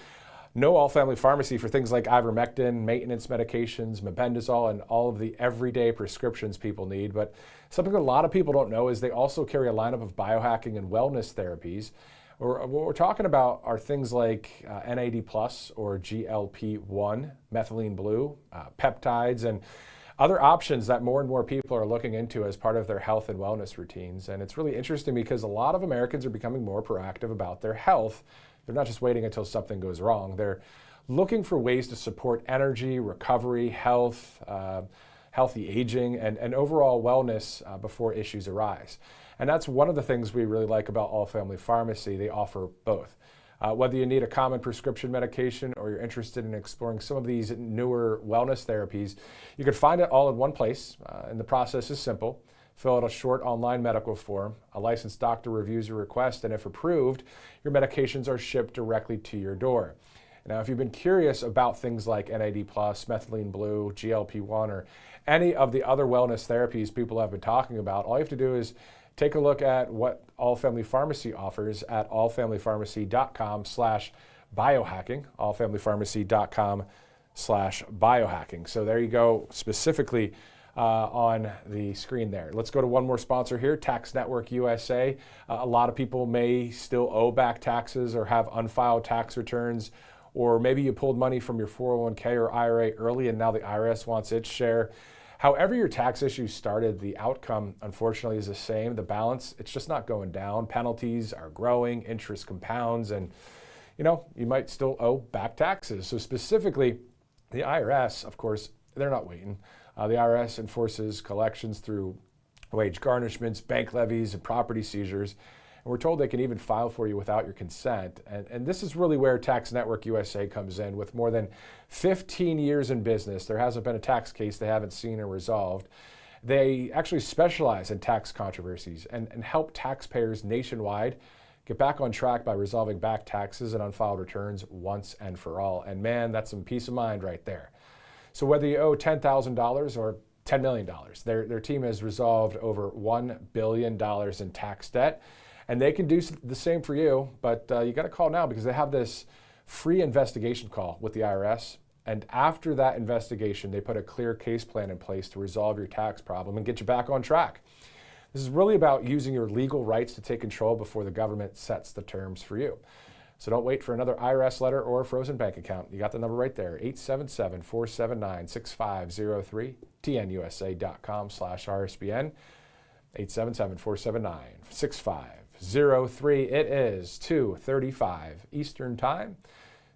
know All Family Pharmacy for things like ivermectin, maintenance medications, mebendazole, and all of the everyday prescriptions people need. But something that a lot of people don't know is they also carry a lineup of biohacking and wellness therapies. What we're talking about are things like NAD+, or GLP-1, methylene blue, peptides, and other options that more and more people are looking into as part of their health and wellness routines. And it's really interesting because a lot of Americans are becoming more proactive about their health. They're not just waiting until something goes wrong. They're looking for ways to support energy, recovery, health, healthy aging, and overall wellness before issues arise. And that's one of the things we really like about All Family Pharmacy. They offer both. Whether you need a common prescription medication or you're interested in exploring some of these newer wellness therapies, you can find it all in one place. And the process is simple. Fill out a short online medical form. A licensed doctor reviews your request, and if approved, your medications are shipped directly to your door. Now, if you've been curious about things like NAD+, methylene blue, GLP-1, or any of the other wellness therapies people have been talking about, all you have to do is take a look at what All Family Pharmacy offers at allfamilypharmacy.com/biohacking, allfamilypharmacy.com/biohacking. So there you go, specifically on the screen there. Let's go to one more sponsor here, Tax Network USA. A lot of people may still owe back taxes or have unfiled tax returns, or maybe you pulled money from your 401k or IRA early and now the IRS wants its share. However your tax issue started, the outcome, unfortunately, is the same. The balance, it's just not going down. Penalties are growing, interest compounds, and you might still owe back taxes. So specifically, the IRS, of course, they're not waiting. The IRS enforces collections through wage garnishments, bank levies, and property seizures. And we're told they can even file for you without your consent. And this is really where Tax Network USA comes in. With more than 15 years in business, there hasn't been a tax case they haven't seen or resolved. They actually specialize in tax controversies and help taxpayers nationwide get back on track by resolving back taxes and unfiled returns once and for all. And man, that's some peace of mind right there. So whether you owe $10,000 or $10 million, their team has resolved over $1 billion in tax debt. And they can do the same for you, but you got to call now because they have this free investigation call with the IRS. And after that investigation, they put a clear case plan in place to resolve your tax problem and get you back on track. This is really about using your legal rights to take control before the government sets the terms for you. So don't wait for another IRS letter or a frozen bank account. You got the number right there, 877-479-6503, tnusa.com/RSBN, 877-479-6503. It is 2:35 Eastern Time.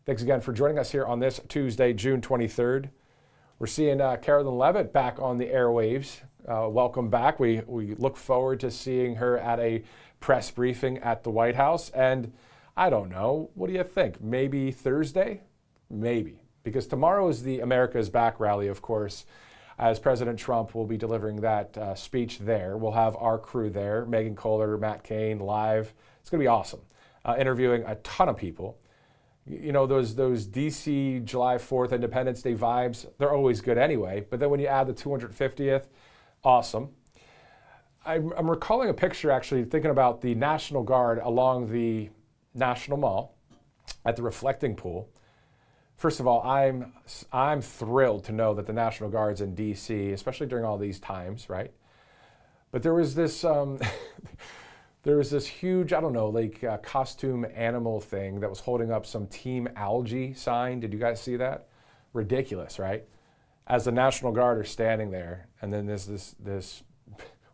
Thanks again for joining us here on this Tuesday, June 23rd. We're seeing Carolyn Levitt back on the airwaves. Welcome back. We look forward to seeing her at a press briefing at the White House. And I don't know. What do you think? Maybe Thursday? Maybe. Because tomorrow is the America's Back rally, of course, as President Trump will be delivering that speech there. We'll have our crew there, Megan Kohler, Matt Cain, live. It's going to be awesome. Interviewing a ton of people. You know, those DC July 4th Independence Day vibes, they're always good anyway. But then when you add the 250th, awesome. I'm recalling a picture, actually, thinking about the National Guard along the National Mall at the reflecting pool. First of all, I'm thrilled to know that the National Guard's in DC, especially during all these times, right? But there was this huge, I don't know, like costume animal thing that was holding up some Team Algae sign. Did you guys see that? Ridiculous, right? As the National Guard are standing there, and then this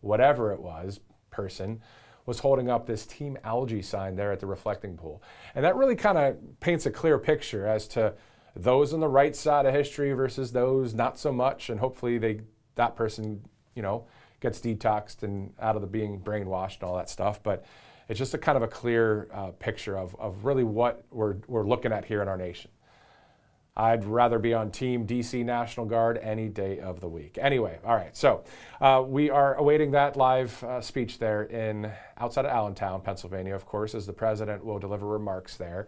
whatever it was, person was holding up this Team Algae sign there at the reflecting pool. And that really kind of paints a clear picture as to those on the right side of history versus those not so much. And hopefully that person, you know, gets detoxed and out of the being brainwashed and all that stuff. But it's just a kind of a clear picture of really what we're looking at here in our nation. I'd rather be on Team DC National Guard any day of the week. Anyway, all right, so we are awaiting that live speech there outside of Allentown, Pennsylvania, of course, as the president will deliver remarks there.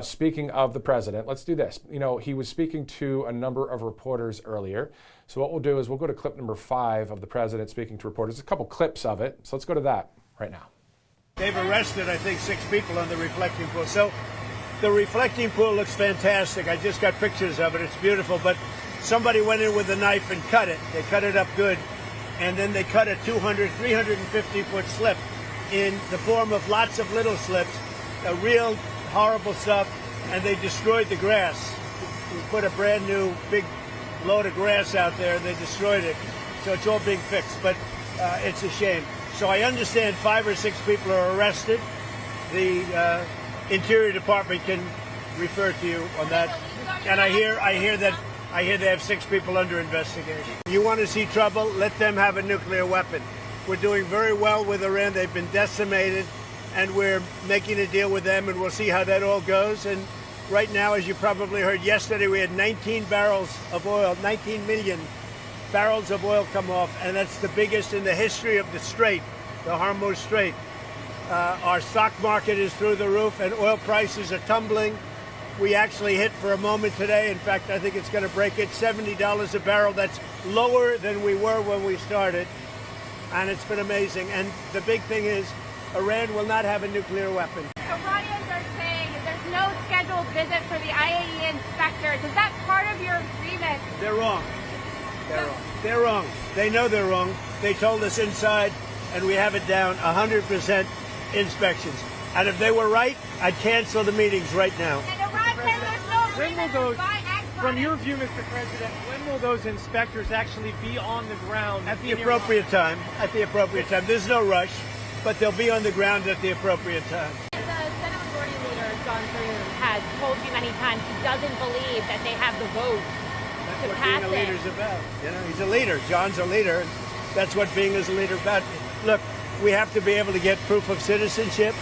Speaking of the president, let's do this. You know, he was speaking to a number of reporters earlier. So what we'll do is we'll go to clip number 5 of the president speaking to reporters. A couple clips of it. So let's go to that right now. They've arrested, I think, 6 people on the reflecting pool. So the reflecting pool looks fantastic. I just got pictures of it. It's beautiful. But somebody went in with a knife and cut it. They cut it up good. And then they cut a 350-foot slip in the form of lots of little slips, real horrible stuff, and they destroyed the grass. We put a brand new big load of grass out there, and they destroyed it. So it's all being fixed, but it's a shame. So I understand 5 or 6 people are arrested. The Interior Department can refer to you on that. And I hear they have 6 people under investigation. You want to see trouble? Let them have a nuclear weapon. We're doing very well with Iran. They've been decimated, and we're making a deal with them, and we'll see how that all goes. And right now, as you probably heard yesterday, we had 19 barrels of oil, 19 million barrels of oil come off, and that's the biggest in the history of the Strait, the Hormuz Strait. Our stock market is through the roof, and oil prices are tumbling. We actually hit for a moment today. In fact, I think it's going to break it, $70 a barrel. That's lower than we were when we started, and it's been amazing. And the big thing is, Iran will not have a nuclear weapon. Iranians are saying there's no scheduled visit for the IAEA inspectors. Is that part of your agreement? They're wrong. They're wrong. They know they're wrong. They told us inside, and we have it down, 100% inspections. And if they were right, I'd cancel the meetings right now. And Iran says there's no agreement to buy ag From your view, Mr. President, when will those inspectors actually be on the ground? At the appropriate time. At the appropriate time. There's no rush, but they'll be on the ground at the appropriate time. The Senate Majority Leader, John Thune, has told you many times he doesn't believe that they have the vote That's to what pass being a it. leader's about. You know, he's a leader. John's a leader. That's what being as a leader about. Look, we have to be able to get proof of citizenship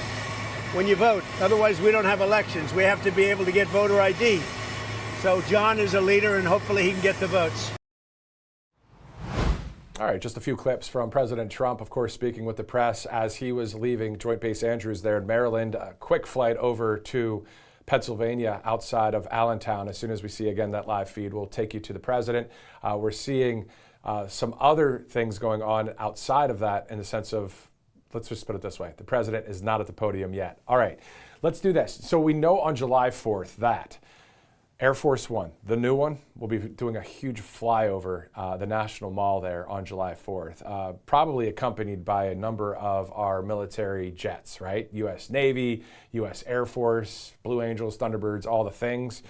when you vote. Otherwise, we don't have elections. We have to be able to get voter ID. So John is a leader, and hopefully he can get the votes. All right, just a few clips from President Trump, of course, speaking with the press as he was leaving Joint Base Andrews there in Maryland. A quick flight over to Pennsylvania outside of Allentown. As soon as we see again that live feed, we'll take you to the president. We're seeing some other things going on outside of that in the sense of, let's just put it this way, the president is not at the podium yet. All right, let's do this. So we know on July 4th that Air Force One, the new one, will be doing a huge flyover the National Mall there on July 4th, probably accompanied by a number of our military jets, right? U.S. Navy, U.S. Air Force, Blue Angels, Thunderbirds, all the things.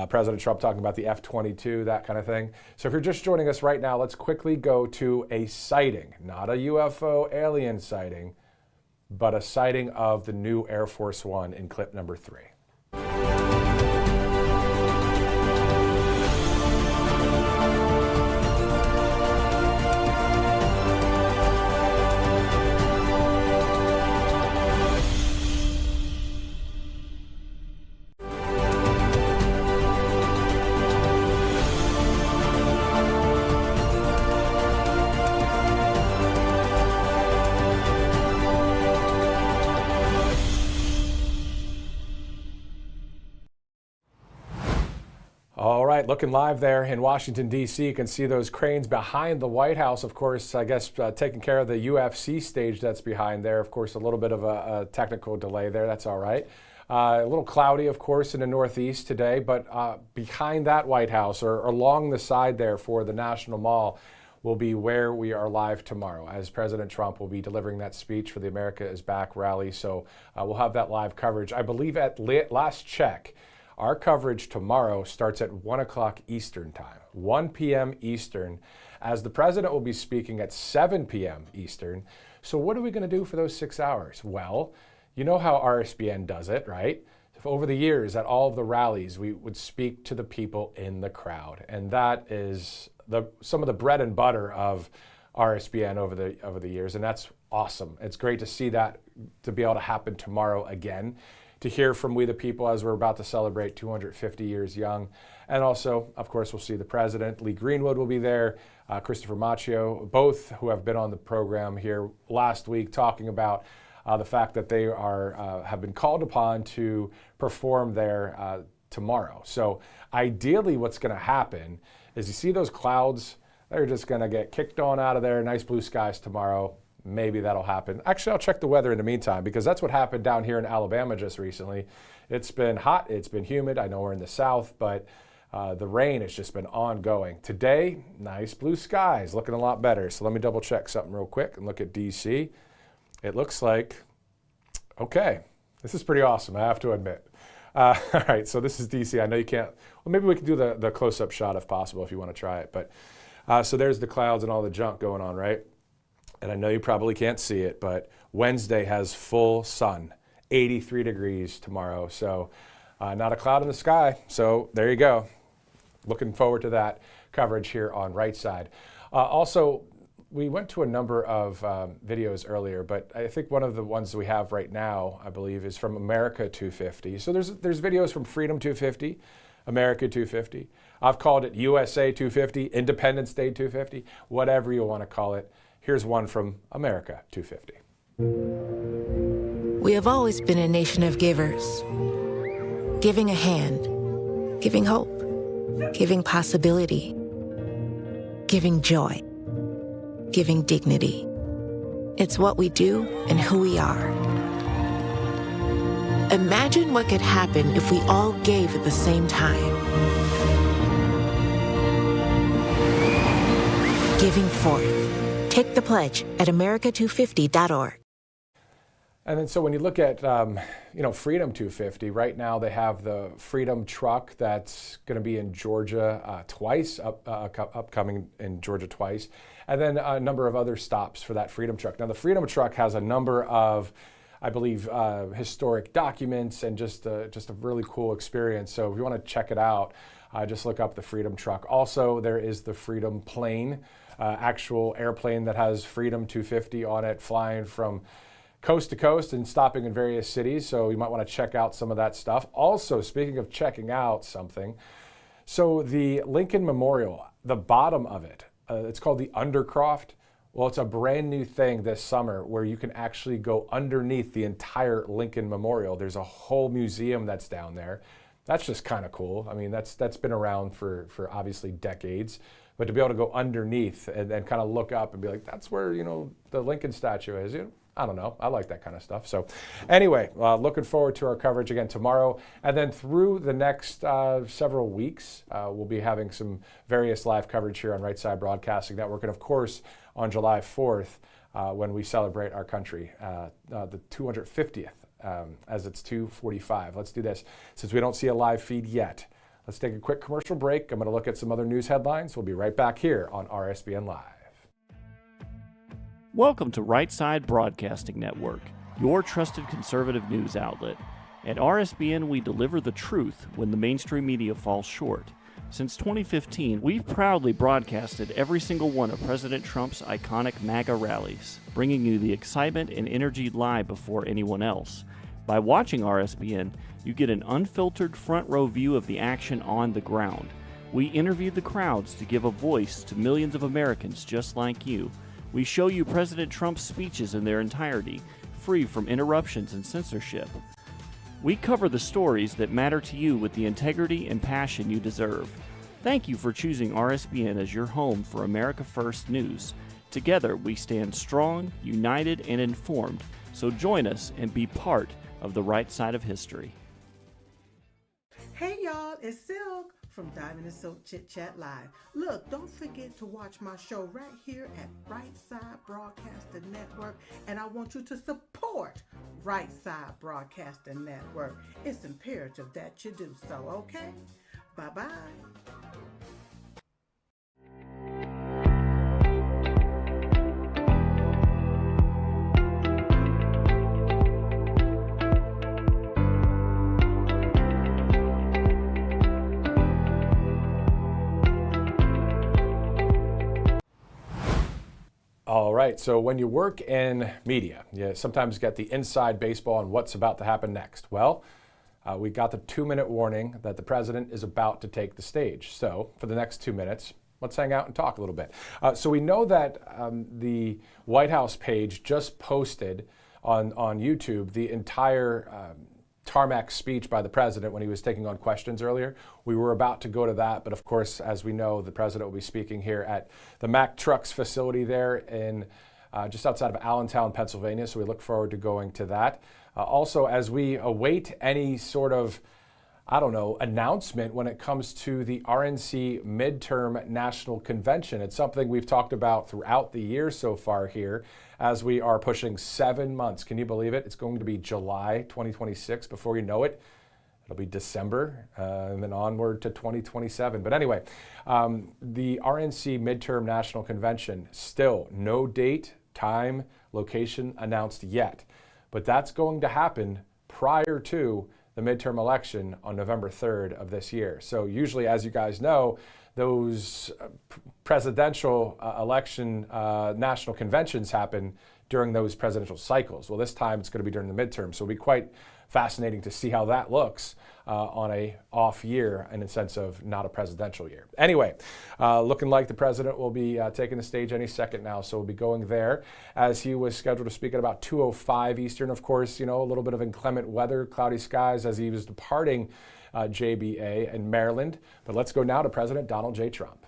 President Trump talking about the F-22, that kind of thing. So if you're just joining us right now, let's quickly go to a sighting, not a UFO alien sighting, but a sighting of the new Air Force One in clip number 3. All right, looking live there in Washington, D.C. You can see those cranes behind the White House, of course, I guess taking care of the UFC stage that's behind there. Of course, a little bit of a technical delay there. That's all right. A little cloudy, of course, in the Northeast today, but behind that White House or along the side there for the National Mall will be where we are live tomorrow, as President Trump will be delivering that speech for the America is Back rally. So we'll have that live coverage. I believe at last check, our coverage tomorrow starts at 1 o'clock Eastern time, 1 p.m. Eastern, as the president will be speaking at 7 p.m. Eastern. So what are we going to do for those 6 hours? Well, you know how RSBN does it, right? Over the years, at all of the rallies, we would speak to the people in the crowd. And that is some of the bread and butter of RSBN over the years. And that's awesome. It's great to see that to be able to happen tomorrow again, to hear from we the people as we're about to celebrate 250 years young. And also, of course, we'll see the president. Lee Greenwood will be there, Christopher Macchio, both who have been on the program here last week talking about the fact that they have been called upon to perform there tomorrow. So ideally what's going to happen is you see those clouds, they're just going to get kicked on out of there, nice blue skies tomorrow. Maybe that'll happen. Actually, I'll check the weather in the meantime, because that's what happened down here in Alabama just recently. It's been hot, it's been humid. I know we're in the South, but the rain has just been ongoing. Today, nice blue skies, looking a lot better. So let me double check something real quick and look at DC. It looks like, okay, this is pretty awesome, I have to admit. All right, so this is DC. I know you can't, well, maybe we can do the close-up shot if possible if you want to try it. But so there's the clouds and all the junk going on, right? And I know you probably can't see it, but Wednesday has full sun, 83 degrees tomorrow. So not a cloud in the sky. So there you go. Looking forward to that coverage here on Right Side. Also, we went to a number of videos earlier, but I think one of the ones we have right now, I believe, is from America 250. So there's videos from Freedom 250, America 250. I've called it USA 250, Independence Day 250, whatever you want to call it. Here's one from America 250. We have always been a nation of givers. Giving a hand, giving hope, giving possibility, giving joy, giving dignity. It's what we do and who we are. Imagine what could happen if we all gave at the same time. Giving forth. Take the pledge at america250.org. And then so when you look at, Freedom 250, right now they have the Freedom truck that's going to be in Georgia twice, upcoming in Georgia twice, and then a number of other stops for that Freedom truck. Now the Freedom truck has a number of, I believe, historic documents and just a really cool experience. So if you want to check it out, just look up the Freedom truck. Also, there is the Freedom plane, actual airplane that has Freedom 250 on it, flying from coast to coast and stopping in various cities. So you might want to check out some of that stuff. Also, speaking of checking out something, so the Lincoln Memorial, the bottom of it, it's called the Undercroft. Well, it's a brand new thing this summer where you can actually go underneath the entire Lincoln Memorial. There's a whole museum that's down there. That's just kind of cool. I mean, that's been around for obviously decades, but to be able to go underneath and then kind of look up and be like, that's where, the Lincoln statue is. I don't know. I like that kind of stuff. So anyway, looking forward to our coverage again tomorrow. And then through the next several weeks, we'll be having some various live coverage here on Right Side Broadcasting Network. And of course, on July 4th, when we celebrate our country, the 250th, as it's 2:45. Let's do this. Since we don't see a live feed yet, let's take a quick commercial break. I'm going to look at some other news headlines. We'll be right back here on RSBN Live. Welcome to Right Side Broadcasting Network, your trusted conservative news outlet. At RSBN, we deliver the truth when the mainstream media falls short. Since 2015, we've proudly broadcasted every single one of President Trump's iconic MAGA rallies, bringing you the excitement and energy live before anyone else. By watching RSBN, you get an unfiltered front row view of the action on the ground. We interview the crowds to give a voice to millions of Americans just like you. We show you President Trump's speeches in their entirety, free from interruptions and censorship. We cover the stories that matter to you with the integrity and passion you deserve. Thank you for choosing RSBN as your home for America First News. Together, we stand strong, united, and informed. So join us and be part of the right side of history. Hey y'all, it's Silk from Diamond and Silk Chit Chat Live. Look, don't forget to watch my show right here at Right Side Broadcasting Network, and I want you to support Right Side Broadcasting Network. It's imperative that you do so, okay? Bye-bye. All right, so when you work in media, you sometimes get the inside baseball on what's about to happen next. Well, we got the 2-minute warning that the president is about to take the stage. So for the next 2 minutes, let's hang out and talk a little bit. So we know that the White House page just posted on YouTube the entire tarmac speech by the president when he was taking on questions earlier. We were about to go to that, but of course, as we know, the president will be speaking here at the Mack Trucks facility there in just outside of Allentown, Pennsylvania, so we look forward to going to that. Also, as we await any sort of, announcement when it comes to the RNC midterm national convention. It's something we've talked about throughout the year so far here as we are pushing 7 months. Can you believe it? It's going to be July 2026. Before you know it, it'll be December and then onward to 2027. But anyway, the RNC midterm national convention, still no date, time, location announced yet. But that's going to happen prior to the midterm election on November 3rd of this year. So usually, as you guys know, those presidential election national conventions happen during those presidential cycles. Well, this time it's going to be during the midterm. So it'll be quite fascinating to see how that looks on a off year in a sense of not a presidential year. Anyway, looking like the president will be taking the stage any second now. So we'll be going there as he was scheduled to speak at about 2:05 Eastern. Of course, a little bit of inclement weather, cloudy skies as he was departing JBA in Maryland. But let's go now to President Donald J. Trump.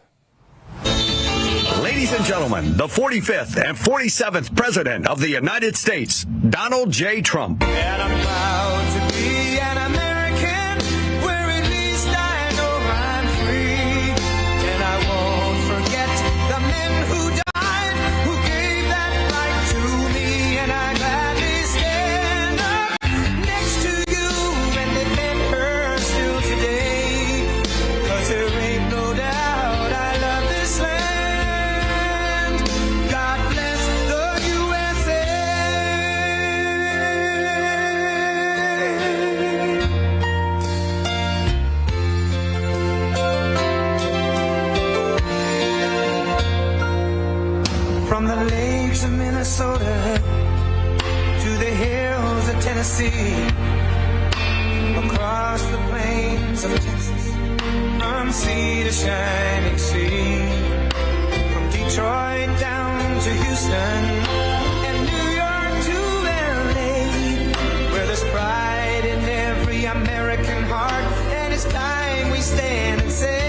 Ladies and gentlemen, the 45th and 47th President of the United States, Donald J. Trump. And I'm proud to be an American, where at least I know I'm free. And I won't forget the men who died, who gave that right to me. And I gladly stand up next to you and defend her still today. 'Cause there ain't no doubt I love this land. From the lakes of Minnesota to the hills of Tennessee, across the plains of Texas, from sea to shining sea, from Detroit down to Houston and New York to LA, where there's pride in every American heart, and it's time we stand and say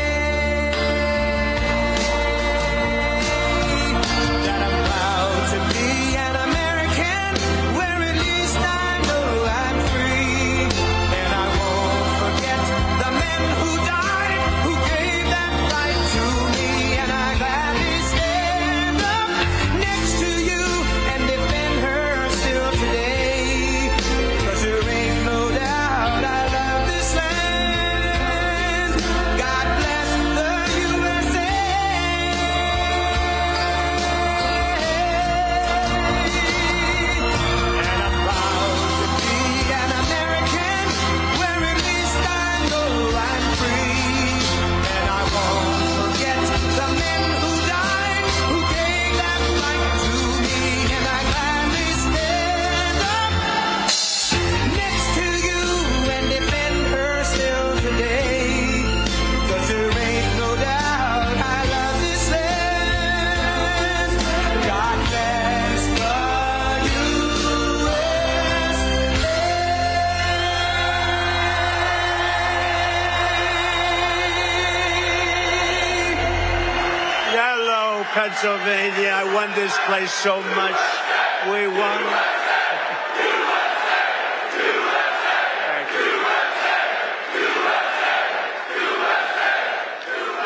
Pennsylvania. I won this place so much. We won.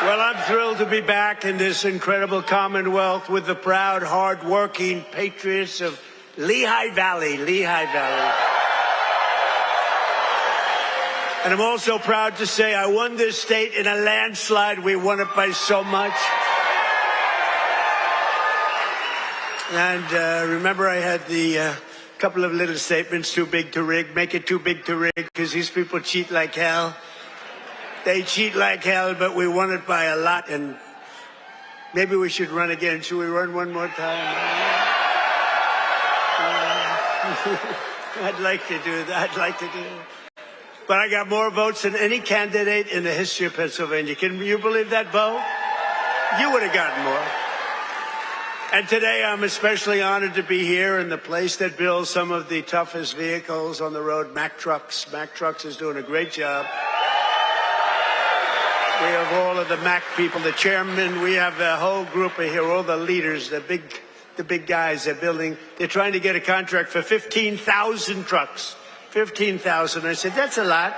Well, I'm thrilled to be back in this incredible Commonwealth with the proud, hard-working patriots of Lehigh Valley. And I'm also proud to say I won this state in a landslide. We won it by so much. And remember, I had the couple of little statements, too big to rig, make it too big to rig, because these people cheat like hell. They cheat like hell, but we won it by a lot, and maybe we should run again. Should we run one more time? I'd like to do that. But I got more votes than any candidate in the history of Pennsylvania. Can you believe that, Bo? You would have gotten more. And today I'm especially honored to be here in the place that builds some of the toughest vehicles on the road, Mack Trucks. Mack Trucks is doing a great job. We have all of the Mack people, the chairman. We have the whole group of here, all the leaders, the big guys. They're trying to get a contract for 15,000 trucks. 15,000. I said, that's a lot.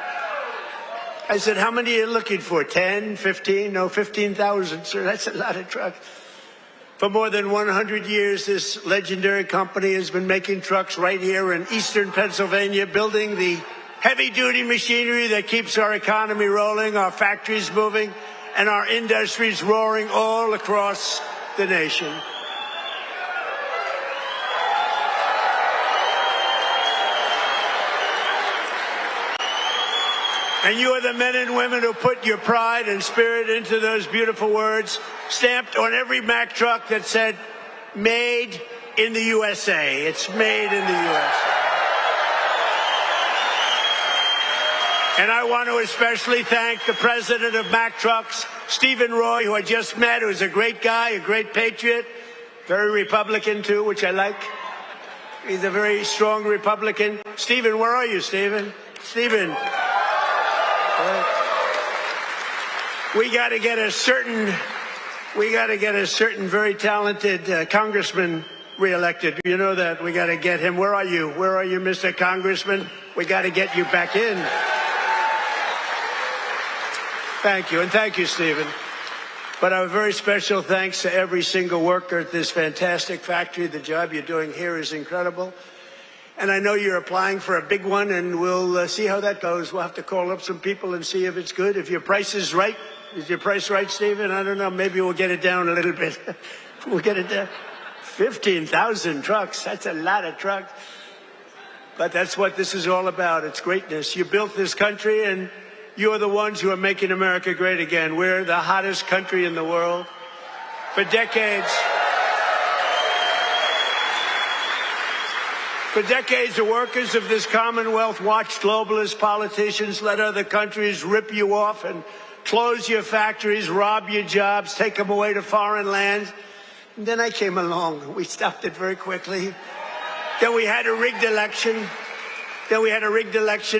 I said, how many are you looking for? 10, 15? No, 15,000, sir. That's a lot of trucks. For more than 100 years, this legendary company has been making trucks right here in eastern Pennsylvania, building the heavy-duty machinery that keeps our economy rolling, our factories moving, and our industries roaring all across the nation. And you are the men and women who put your pride and spirit into those beautiful words, stamped on every Mack truck that said, made in the USA. It's made in the USA. And I want to especially thank the president of Mack Trucks, Stephen Roy, who I just met, who's a great guy, a great patriot, very Republican too, which I like. He's a very strong Republican. Stephen, where are you, Stephen? Stephen. We got to get a certain very talented congressman reelected. You know that. We got to get him. Where are you? Where are you, Mr. Congressman? We got to get you back in. Thank you, and thank you, Stephen. But a very special thanks to every single worker at this fantastic factory. The job you're doing here is incredible. And I know you're applying for a big one, and we'll see how that goes. We'll have to call up some people and see if it's good. If your price is right. Is your price right, Stephen? I don't know. Maybe we'll get it down a little bit. We'll get it down. 15,000 trucks. That's a lot of trucks. But that's what this is all about. It's greatness. You built this country, and you're the ones who are making America great again. We're the hottest country in the world. For decades, the workers of this Commonwealth watched globalist politicians let other countries rip you off and close your factories, rob your jobs, take them away to foreign lands. And then I came along. We stopped it very quickly. Then we had a rigged election.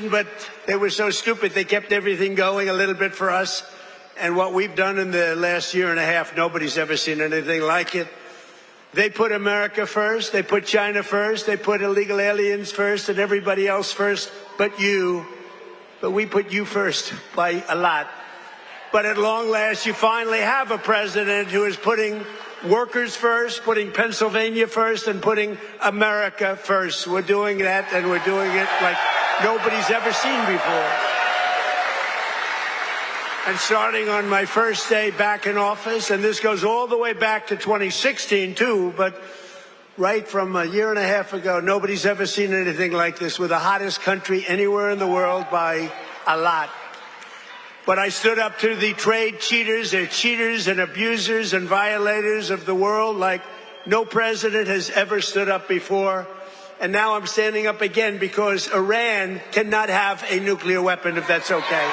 But they were so stupid, they kept everything going a little bit for us. And what we've done in the last year and a half, nobody's ever seen anything like it. They put America first, they put China first, they put illegal aliens first and everybody else first, but you. But we put you first by a lot. But at long last, you finally have a president who is putting workers first, putting Pennsylvania first, and putting America first. We're doing that, and we're doing it like nobody's ever seen before. And starting on my first day back in office, and this goes all the way back to 2016 too, but right from a year and a half ago, nobody's ever seen anything like this. We're the hottest country anywhere in the world by a lot. But I stood up to the trade cheaters. They're cheaters and abusers and violators of the world like no president has ever stood up before. And now I'm standing up again because Iran cannot have a nuclear weapon, if that's okay.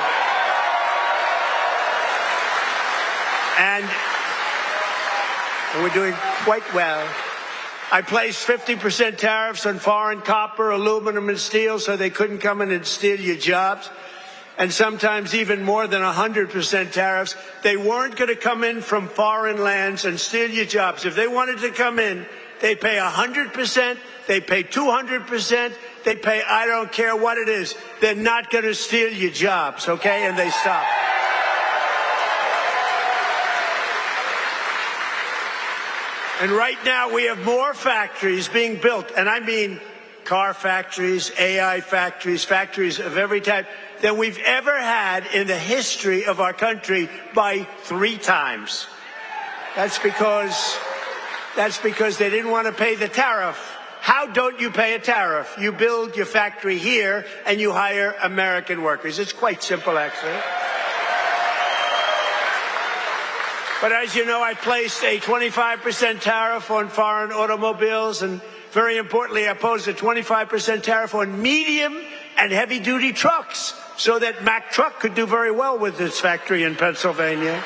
And we're doing quite well. I placed 50% tariffs on foreign copper, aluminum, and steel so they couldn't come in and steal your jobs. and sometimes even more than 100% tariffs. They weren't going to come in from foreign lands and steal your jobs. If they wanted to come in, they pay 100%, they pay 200%, they pay I don't care what it is. They're not going to steal your jobs, okay? And they stop. And right now we have more factories being built, and I mean car factories, AI factories, factories of every type, than we've ever had in the history of our country by 3 times. That's because they didn't want to pay the tariff. How don't you pay a tariff? You build your factory here and you hire American workers. It's quite simple, actually. But as you know, I placed a 25% tariff on foreign automobiles, and very importantly, I posed a 25% tariff on medium and heavy-duty trucks so that Mack Truck could do very well with its factory in Pennsylvania.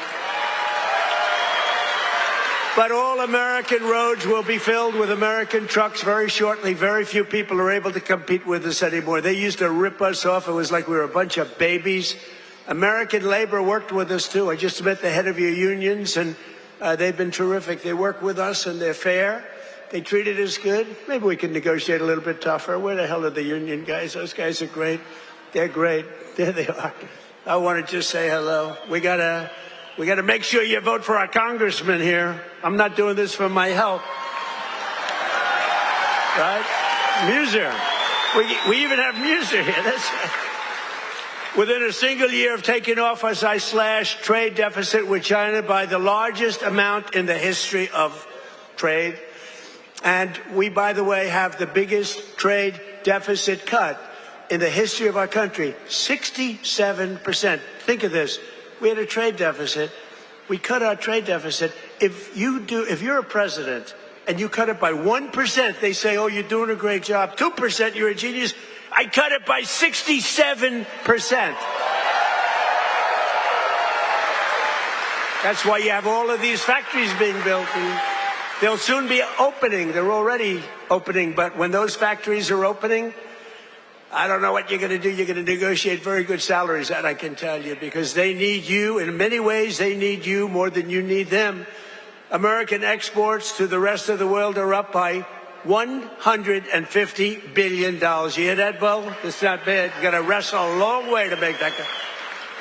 But all American roads will be filled with American trucks very shortly. Very few people are able to compete with us anymore. They used to rip us off. It was like we were a bunch of babies. American labor worked with us, too. I just met the head of your unions, and they've been terrific. They work with us, and they're fair. They treated us good. Maybe we can negotiate a little bit tougher. Where the hell are the union guys? Those guys are great. They're great. There they are. I want to just say hello. We gotta make sure you vote for our congressman here. I'm not doing this for my health. Right? Muser. We even have Muser here. That's right. Within a single year of taking office, I slashed trade deficit with China by the largest amount in the history of trade. And we, by the way, have the biggest trade deficit cut in the history of our country, 67%. Think of this. We had a trade deficit. We cut our trade deficit. If you're a president and you cut it by 1%, they say, oh, you're doing a great job. 2%, you're a genius. I cut it by 67%. That's why you have all of these factories being built. And they'll soon be opening. They're already opening. But when those factories are opening, I don't know what you're going to do. You're going to negotiate very good salaries, that I can tell you, because they need you. In many ways, they need you more than you need them. American exports to the rest of the world are up by $150 billion. You hear that, Bo? It's not bad. You've got to wrestle a long way to make that.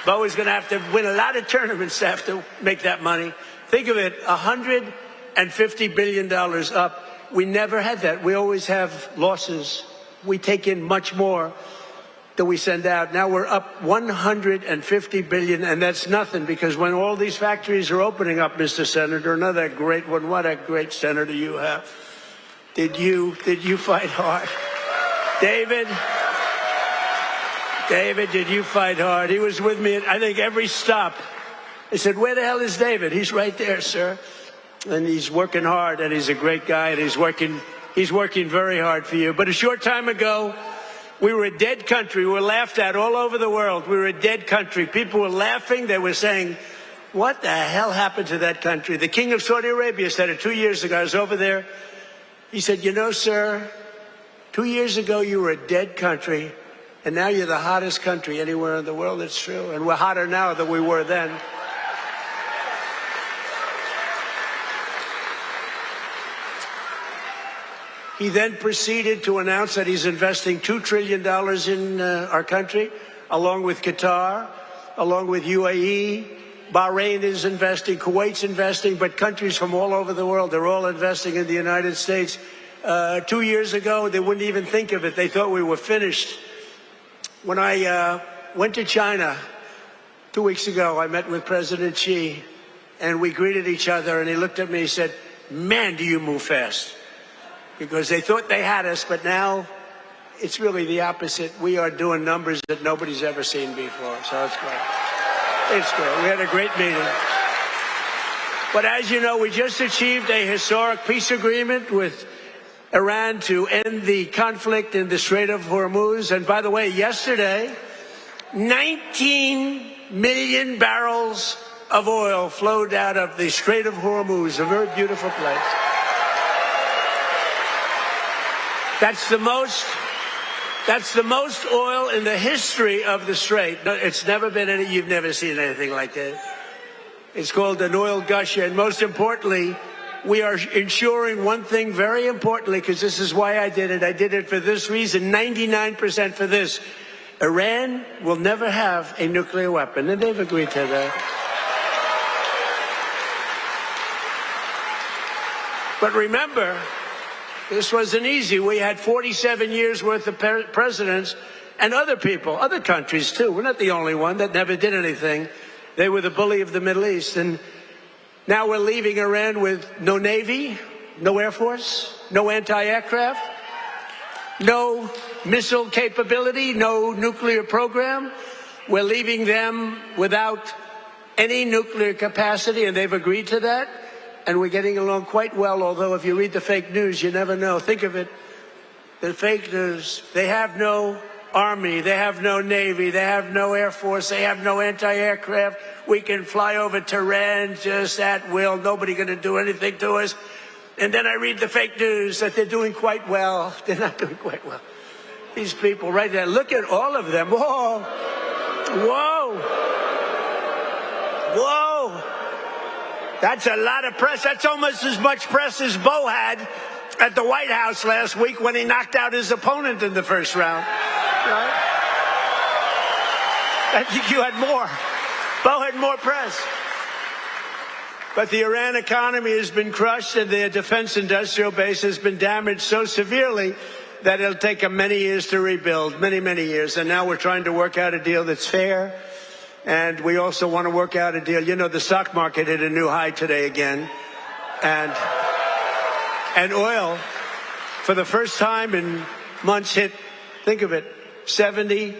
Bo is going to have to win a lot of tournaments to have to make that money. Think of it, $150 billion up. We never had that. We always have losses. We take in much more than we send out. Now we're up $150 billion, and that's nothing, because when all these factories are opening up, Mr. Senator, another great one, what a great senator you have. Did you fight hard? David, did you fight hard? He was with me at, I think, every stop. I said, where the hell is David? He's right there, sir. And he's working hard, and he's a great guy, and he's working very hard for you. But a short time ago, we were a dead country. We were laughed at all over the world. We were a dead country. People were laughing. They were saying, what the hell happened to that country? The king of Saudi Arabia said it 2 years ago. I was over there. He said, you know, sir, 2 years ago you were a dead country, and now you're the hottest country anywhere in the world. It's true. And we're hotter now than we were then. He then proceeded to announce that he's investing $2 trillion in our country, along with Qatar, along with UAE. Bahrain is investing, Kuwait's investing, but countries from all over the world, they're all investing in the United States. 2 years ago, they wouldn't even think of it. They thought we were finished. When I went to China 2 weeks ago, I met with President Xi, and we greeted each other, and he looked at me and said, man, do you move fast. Because they thought they had us, but now it's really the opposite. We are doing numbers that nobody's ever seen before, so it's great. It's great. We had a great meeting. But as you know, we just achieved a historic peace agreement with Iran to end the conflict in the Strait of Hormuz. And by the way, yesterday, 19 million barrels of oil flowed out of the Strait of Hormuz, a very beautiful place. That's the most That's the most oil in the history of the Strait. No, it's never been any, you've never seen anything like that. It's called an oil gusher. And most importantly, we are ensuring one thing very importantly, because this is why I did it. I did it for this reason, 99% for this. Iran will never have a nuclear weapon, and they've agreed to that. But remember, this wasn't easy. We had 47 years worth of presidents and other people, other countries too. We're not the only one that never did anything. They were the bully of the Middle East. And now we're leaving Iran with no Navy, no Air Force, no anti-aircraft, no missile capability, no nuclear program. We're leaving them without any nuclear capacity, and they've agreed to that. And we're getting along quite well, although if you read the fake news, you never know. Think of it, the fake news. They have no army, they have no navy, they have no air force, they have no anti-aircraft. We can fly over Tehran just at will. Nobody going to do anything to us. And then I read the fake news that they're doing quite well. They're not doing quite well. These people right there, look at all of them. Whoa, whoa, whoa. That's a lot of press. That's almost as much press as Bo had at the White House last week when he knocked out his opponent in the first round. Right? I think you had more. Bo had more press. But the Iran economy has been crushed, and their defense industrial base has been damaged so severely that it'll take them many years to rebuild, many, many years. And now we're trying to work out a deal that's fair. And we also want to work out a deal. You know, the stock market hit a new high today again. And oil, for the first time in months, hit, think of it, $70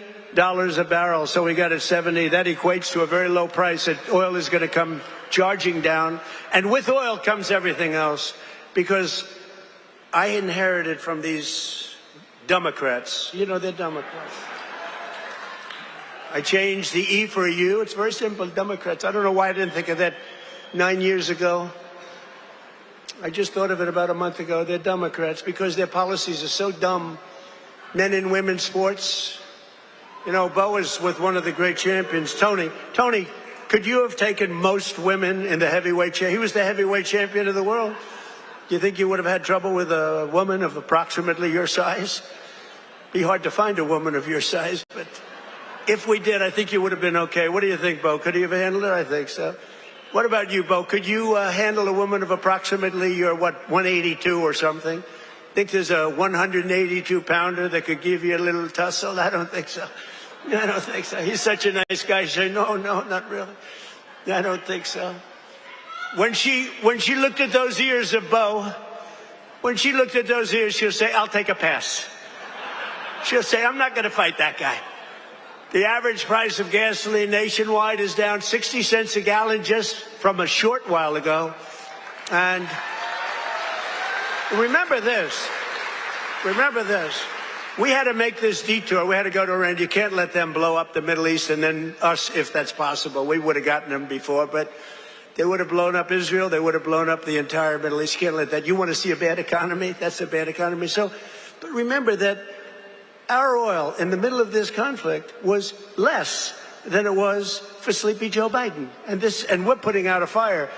a barrel. So we got at 70. That equates to a very low price. That oil is going to come charging down. And with oil comes everything else. Because I inherited from these Democrats. You know, they're Democrats. I changed the E for a U. It's very simple, Democrats. I don't know why I didn't think of that 9 years ago. I just thought of it about a month ago. They're Democrats because their policies are so dumb. Men and women's sports. You know, Bo was with one of the great champions, Tony. Tony, could you have taken most women in the heavyweight championship? He was the heavyweight champion of the world. Do you think you would have had trouble with a woman of approximately your size? Be hard to find a woman of your size, but if we did, I think you would have been okay. What do you think, Bo? Could you have handled it? I think so. What about you, Bo? Could you handle a woman of approximately your, 182 or something? Think there's a 182-pounder that could give you a little tussle? I don't think so. I don't think so. He's such a nice guy. You say, no, not really. I don't think so. When she looked at those ears of Bo, when she looked at those ears, she'll say, I'll take a pass. She'll say, I'm not going to fight that guy. The average price of gasoline nationwide is down 60 cents a gallon just from a short while ago. And remember this. We had to make this detour. We had to go to Iran. You can't let them blow up the Middle East and then us, if that's possible. We would have gotten them before, but they would have blown up Israel. They would have blown up the entire Middle East. You can't let that. You want to see a bad economy? That's a bad economy. So, but remember that our oil in the middle of this conflict was less than it was for sleepy Joe Biden. And we're putting out a fire.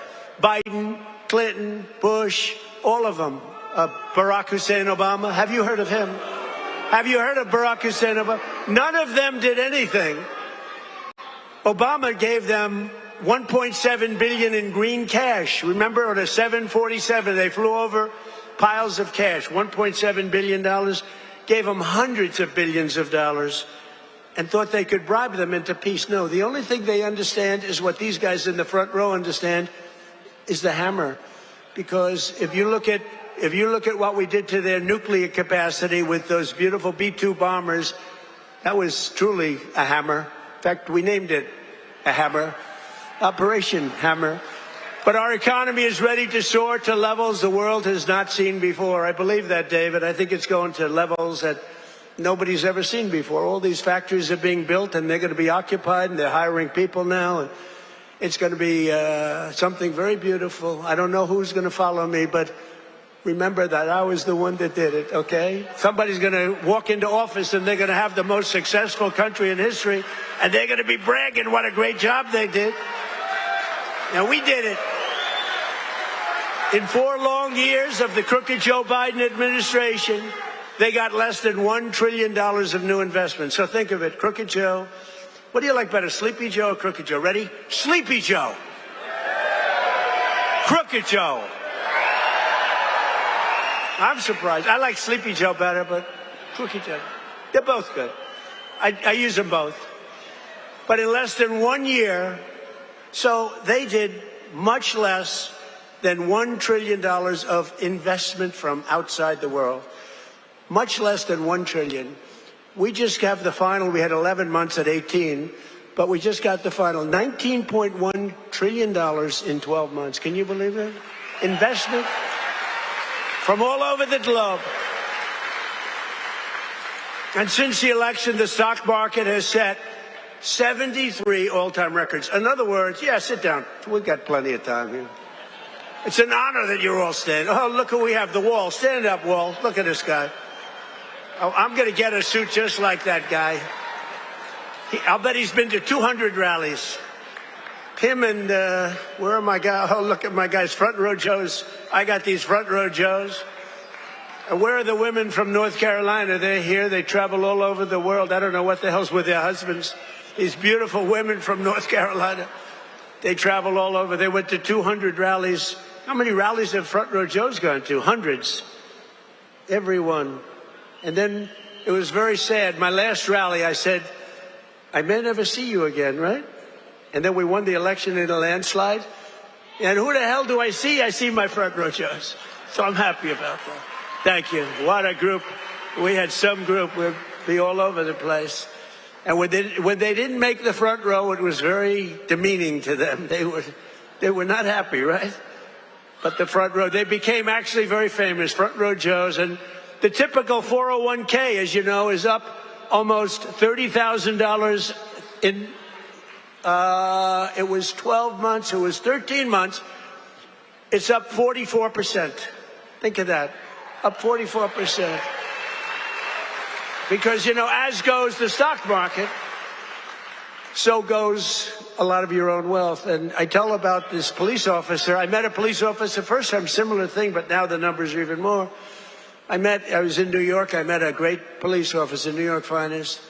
Biden, Clinton, Bush, all of them. Barack Hussein Obama. Have you heard of him? Have you heard of Barack Hussein Obama? None of them did anything. Obama gave them $1.7 billion in green cash. Remember, on a 747, they flew over piles of cash, $1.7 billion. Gave them hundreds of billions of dollars and thought they could bribe them into peace. No, the only thing they understand is what these guys in the front row understand is the hammer. Because if you look at what we did to their nuclear capacity with those beautiful B-2 bombers, that was truly a hammer. In fact, we named it a hammer, Operation Hammer. But our economy is ready to soar to levels the world has not seen before. I believe that, David. I think it's going to levels that nobody's ever seen before. All these factories are being built, and they're going to be occupied, and they're hiring people now. And it's going to be something very beautiful. I don't know who's going to follow me, but remember that I was the one that did it, okay? Somebody's going to walk into office and they're going to have the most successful country in history, and they're going to be bragging what a great job they did. Now, we did it. In 4 long years of the crooked Joe Biden administration, they got less than $1 trillion of new investment. So think of it, Crooked Joe. What do you like better, Sleepy Joe or Crooked Joe? Ready? Sleepy Joe. Crooked Joe. I'm surprised. I like Sleepy Joe better, but Crooked Joe. They're both good. I use them both. But in less than 1 year, so they did much less than $1 trillion of investment from outside the world. Much less than $1 trillion. We just have the final. We had 11 months at 18, but we just got the final. $19.1 trillion in 12 months. Can you believe it? Investment from all over the globe. And since the election, the stock market has set 73 all-time records. In other words, yeah, sit down. We've got plenty of time here. It's an honor that you're all standing. Oh, look who we have, the Wall. Stand up, Wall. Look at this guy. Oh, I'm going to get a suit just like that guy. I'll bet he's been to 200 rallies. Him and, where are my guys? Oh, look at my guys, front row Joes. I got these front row Joes. And where are the women from North Carolina? They're here. They travel all over the world. I don't know what the hell's with their husbands. These beautiful women from North Carolina. They travel all over. They went to 200 rallies. How many rallies have front row Joes gone to? Hundreds. Everyone. And then it was very sad. My last rally, I said, I may never see you again, right? And then we won the election in a landslide. And who the hell do I see? I see my front row Joes. So I'm happy about that. Thank you. What a group. We had some group. We'd be all over the place. And when they didn't make the front row, it was very demeaning to them. They were not happy, right? But the front row, they became actually very famous, front row Joes. And the typical 401k, as you know, is up almost $30,000 in, it was 12 months, it was 13 months. It's up 44%. Think of that, up 44%. Because, you know, as goes the stock market, so goes a lot of your own wealth. And I tell about this police officer. I met a police officer first time, similar thing, but now the numbers are even more. I was in New York. I met a great police officer, New York finest.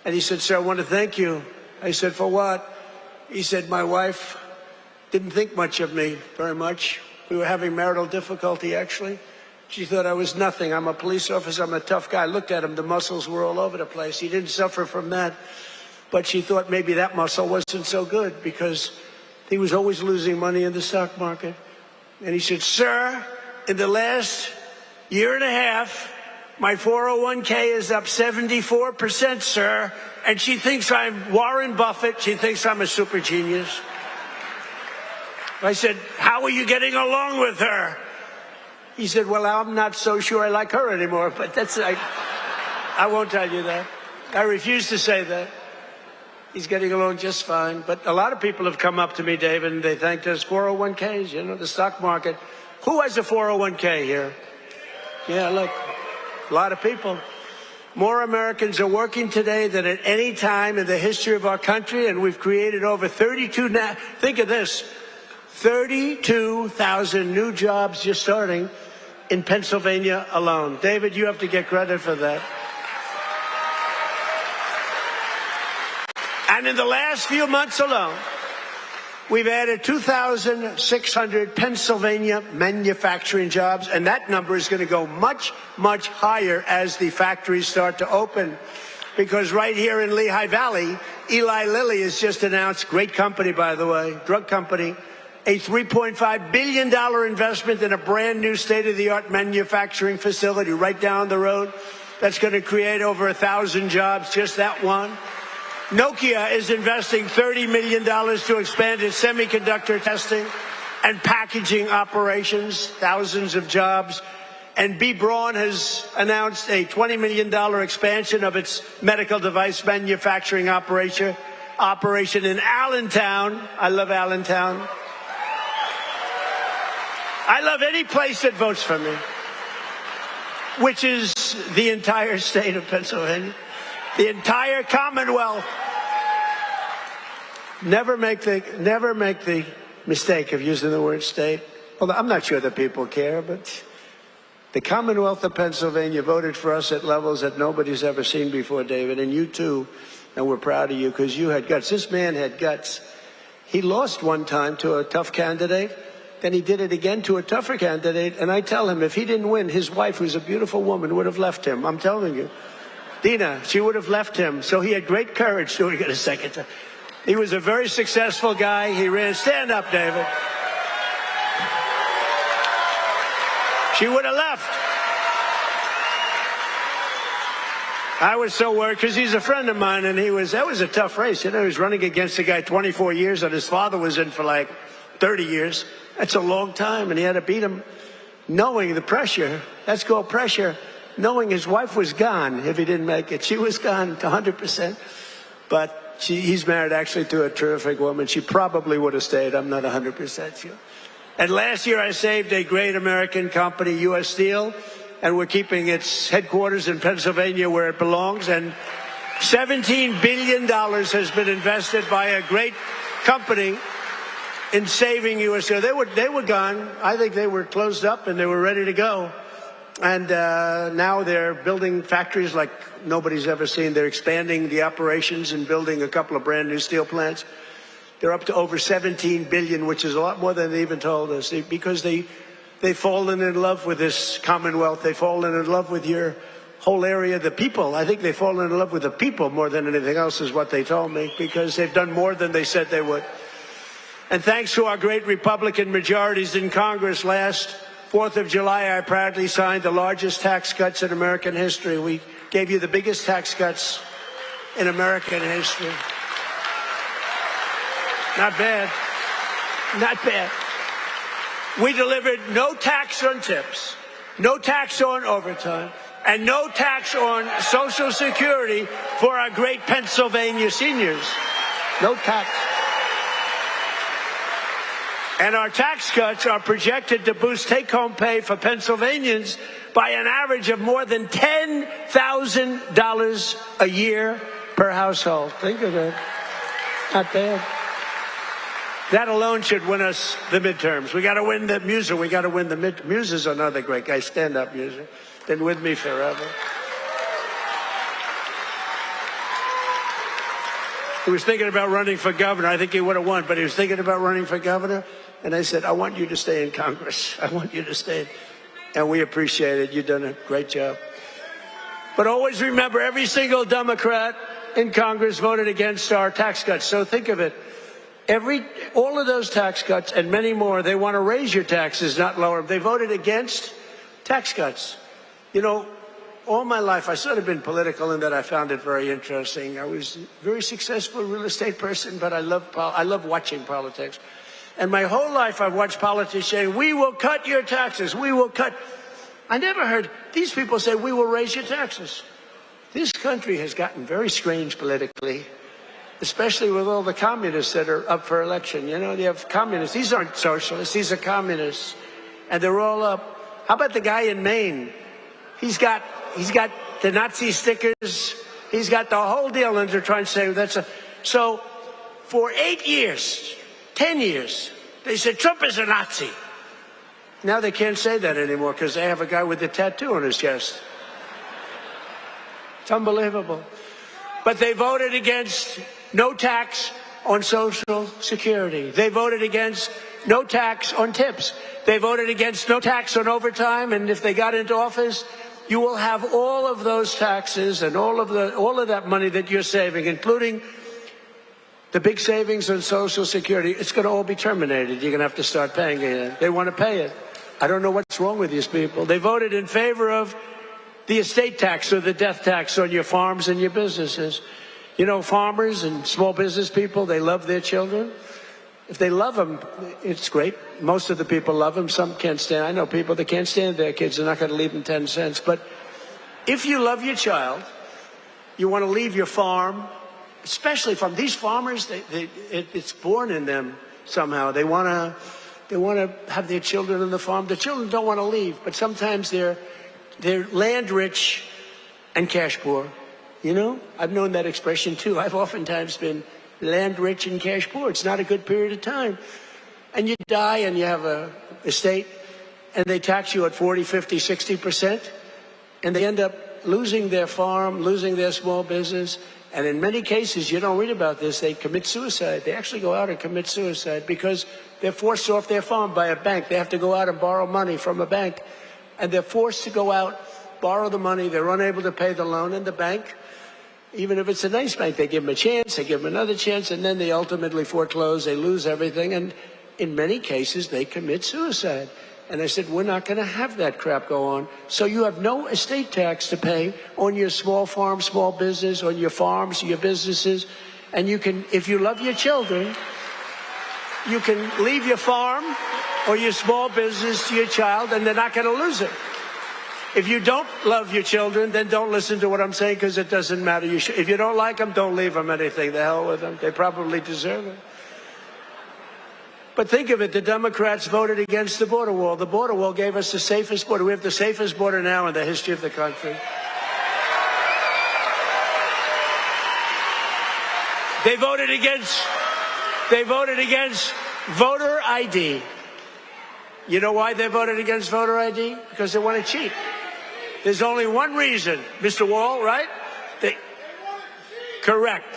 And he said, sir, I want to thank you. I said, for what? He said, my wife didn't think much of me, very much. We were having marital difficulty, actually. She thought I was nothing. I'm a police officer. I'm a tough guy. I looked at him. The muscles were all over the place. He didn't suffer from that. But she thought maybe that muscle wasn't so good because he was always losing money in the stock market. And he said, sir, in the last year and a half, my 401k is up 74%, sir. And she thinks I'm Warren Buffett. She thinks I'm a super genius. I said, how are you getting along with her? He said, well, I'm not so sure I like her anymore, but I won't tell you that. I refuse to say that. He's getting along just fine. But a lot of people have come up to me, David, and they thanked us. 401ks, you know, the stock market. Who has a 401k here? Yeah, look, a lot of people. More Americans are working today than at any time in the history of our country, and we've created over 32, think of this, 32,000 new jobs just starting in Pennsylvania alone. David, you have to get credit for that. And in the last few months alone, we've added 2,600 Pennsylvania manufacturing jobs, and that number is going to go much, much higher as the factories start to open. Because right here in Lehigh Valley, Eli Lilly has just announced, great company, by the way, drug company, a $3.5 billion investment in a brand new state-of-the-art manufacturing facility right down the road. That's going to create over 1,000 jobs, just that one. Nokia is investing $30 million to expand its semiconductor testing and packaging operations, thousands of jobs. And B. Braun has announced a $20 million expansion of its medical device manufacturing operation in Allentown. I love Allentown. I love any place that votes for me. which is the entire state of Pennsylvania, the entire Commonwealth. Never make the mistake of using the word state. Well, I'm not sure that people care, but the Commonwealth of Pennsylvania voted for us at levels that nobody's ever seen before, David, and you too. And we're proud of you because you had guts. This man had guts. He lost one time to a tough candidate. Then he did it again to a tougher candidate. And I tell him, if he didn't win, his wife, who's a beautiful woman, would have left him. I'm telling you. Dina, she would have left him. So he had great courage doing it a second time. He was a very successful guy. He ran. Stand up, David. She would have left. I was so worried because he's a friend of mine, and that was a tough race. You know, he was running against a guy 24 years, and his father was in for like 30 years. That's a long time, and he had to beat him knowing the pressure. That's called pressure. Knowing his wife was gone if he didn't make it. She was gone 100%. But he's married actually to a terrific woman. She probably would have stayed. I'm not 100% sure. And last year I saved a great American company, U.S. Steel, and we're keeping its headquarters in Pennsylvania where it belongs. And $17 billion has been invested by a great company in saving U.S. Steel. They were gone. I think they were closed up and they were ready to go. And now they're building factories like nobody's ever seen. They're expanding the operations and building a couple of brand new steel plants. They're up to over $17 billion, which is a lot more than they even told us, because they've fallen in love with this Commonwealth. They've fallen in love with your whole area, the people. I think they've fallen in love with the people more than anything else is what they told me, because they've done more than they said they would. And thanks to our great Republican majorities in Congress last 4th of July, I proudly signed the largest tax cuts in American history. We gave you the biggest tax cuts in American history. Not bad. Not bad. We delivered no tax on tips, no tax on overtime, and no tax on Social Security for our great Pennsylvania seniors. No tax. And our tax cuts are projected to boost take-home pay for Pennsylvanians by an average of more than $10,000 a year per household. Think of it. Not bad. That alone should win us the midterms. We got to win the Muser. We got to win the midterms. Muser's another great guy. Stand up, Muser. Been with me forever. He was thinking about running for governor. I think he would have won, but he was thinking about running for governor. And I said, I want you to stay in Congress. I want you to stay. And we appreciate it. You've done a great job. But always remember, every single Democrat in Congress voted against our tax cuts. So think of it. All of those tax cuts and many more, they want to raise your taxes, not lower them. They voted against tax cuts. You know, all my life, I sort of been political in that I found it very interesting. I was a very successful real estate person, but I love watching politics. And my whole life I've watched politicians say, we will cut your taxes, we will cut. I never heard these people say, we will raise your taxes. This country has gotten very strange politically, especially with all the communists that are up for election. You know, you have communists. These aren't socialists, these are communists. And they're all up. How about the guy in Maine? He's got the Nazi stickers. He's got the whole deal, and they're trying to say so for 8 years, 10 years, they said Trump is a Nazi. Now they can't say that anymore because they have a guy with a tattoo on his chest. It's unbelievable. But they voted against no tax on Social Security. They voted against no tax on tips. They voted against no tax on overtime. And if they got into office, you will have all of those taxes and all of that money that you're saving, including the big savings on Social Security. It's going to all be terminated. You're going to have to start paying it. They want to pay it. I don't know what's wrong with these people. They voted in favor of the estate tax or the death tax on your farms and your businesses. You know, farmers and small business people, they love their children. If they love them, it's great. Most of the people love them. Some can't stand. I know people that can't stand their kids. They're not going to leave them 10 cents. But if you love your child, you want to leave your farm, especially from these farmers, it's born in them somehow. They want to have their children on the farm. The children don't want to leave, but sometimes they're they're land rich and cash poor. You know, I've known that expression too. I've oftentimes been land rich and cash poor. It's not a good period of time. And you die and you have a estate and they tax you at 40, 50, 60%, and they end up losing their farm, losing their small business. And in many cases, you don't read about this, they commit suicide. They actually go out and commit suicide because they're forced off their farm by a bank. They have to go out and borrow money from a bank. And they're forced to go out, borrow the money. They're unable to pay the loan. And the bank, even if it's a nice bank, they give them a chance, they give them another chance, and then they ultimately foreclose. They lose everything. And in many cases, they commit suicide. And I said, we're not going to have that crap go on. So you have no estate tax to pay on your small farm, small business, on your farms, your businesses. And you can, if you love your children, you can leave your farm or your small business to your child and they're not going to lose it. If you don't love your children, then don't listen to what I'm saying because it doesn't matter. If you don't like them, don't leave them anything. The hell with them. They probably deserve it. But think of it, the Democrats voted against the border wall. The border wall gave us the safest border. We have the safest border now in the history of the country. They voted against voter ID. You know why they voted against voter ID? Because they want to cheat. There's only one reason, Mr. Wall, right? Correct.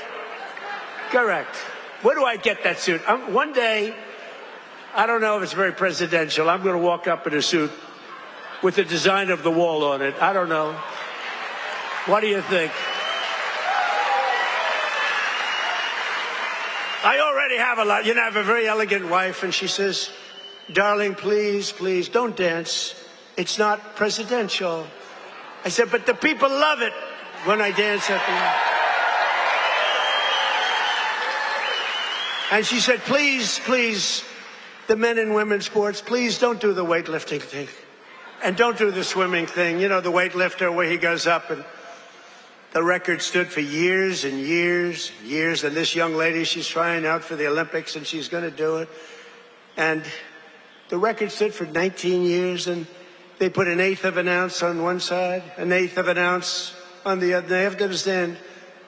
Where do I get that suit? One day, I don't know if it's very presidential. I'm going to walk up in a suit with the design of the wall on it. I don't know. What do you think? I already have a lot. You know, I have a very elegant wife, and she says, darling, please, please, don't dance. It's not presidential. I said, but the people love it when I dance at the... And she said, please, please, the men and women's sports, please don't do the weightlifting thing. And don't do the swimming thing. You know, the weightlifter where he goes up and the record stood for years and years and years. And this young lady, she's trying out for the Olympics and she's going to do it. And the record stood for 19 years and they put 1/8 of an ounce on one side, 1/8 of an ounce on the other. They have to understand,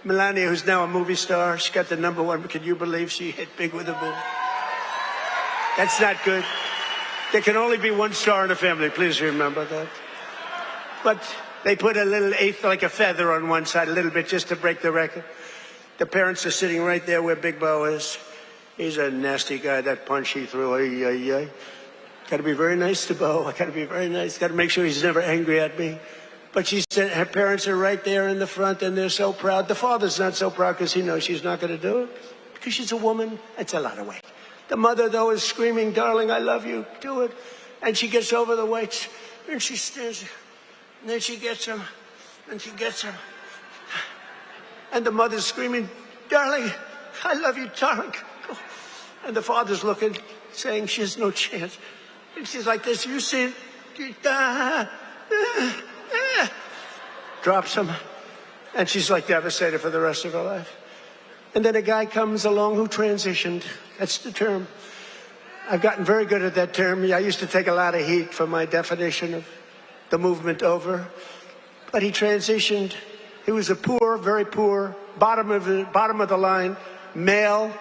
Melania, who's now a movie star, she got the #1. Can you believe she hit big with a boom? That's not good. There can only be one star in a family. Please remember that. But they put a little 1/8, like a feather on one side, a little bit, just to break the record. The parents are sitting right there where Big Bo is. He's a nasty guy. That punch he threw, got to be very nice to Bo. I got to be very nice. Got to make sure he's never angry at me. But she said her parents are right there in the front, and they're so proud. The father's not so proud because he knows she's not going to do it. Because she's a woman. It's a lot of weight. The mother, though, is screaming, darling, I love you. Do it. And she gets over the weights, and she stands there. And then she gets him, and she gets him. And the mother's screaming, darling, I love you, darling. And the father's looking, saying she has no chance. And she's like this, you see, drops him. And she's like devastated for the rest of her life. And then a guy comes along who transitioned. That's the term. I've gotten very good at that term. I used to take a lot of heat for my definition of the movement over. But he transitioned. He was a poor, very poor, bottom of the line, male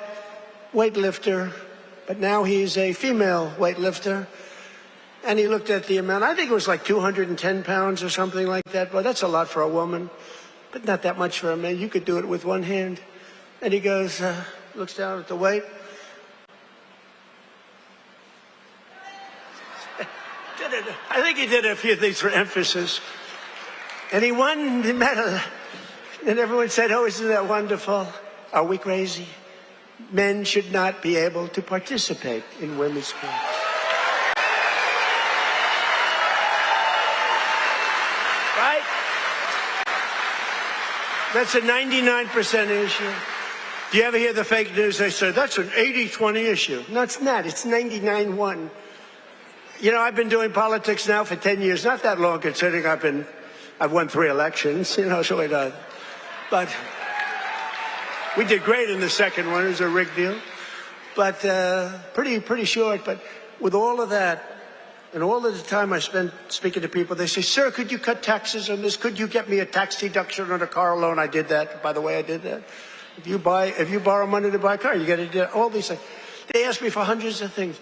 weightlifter. But now he's a female weightlifter. And he looked at the amount. I think it was like 210 pounds or something like that. But that's a lot for a woman. But not that much for a man. You could do it with one hand. And he goes, looks down at the weight. I think he did a few things for emphasis. And he won the medal. And everyone said, oh, isn't that wonderful? Are we crazy? Men should not be able to participate in women's sports. Right? That's a 99% issue. Do you ever hear the fake news? They say, that's an 80-20 issue. No, it's not. It's 99-1. You know, I've been doing politics now for 10 years. Not that long, considering I've won 3 elections. You know, so it does. But we did great in the second one. It was a rigged deal. But pretty short. But with all of that, And all of the time I spend speaking to people, they say, sir, could you cut taxes on this? Could you get me a tax deduction on a car loan? I did that. By the way, I did that. If you borrow money to buy a car, you got to do all these things. They ask me for hundreds of things.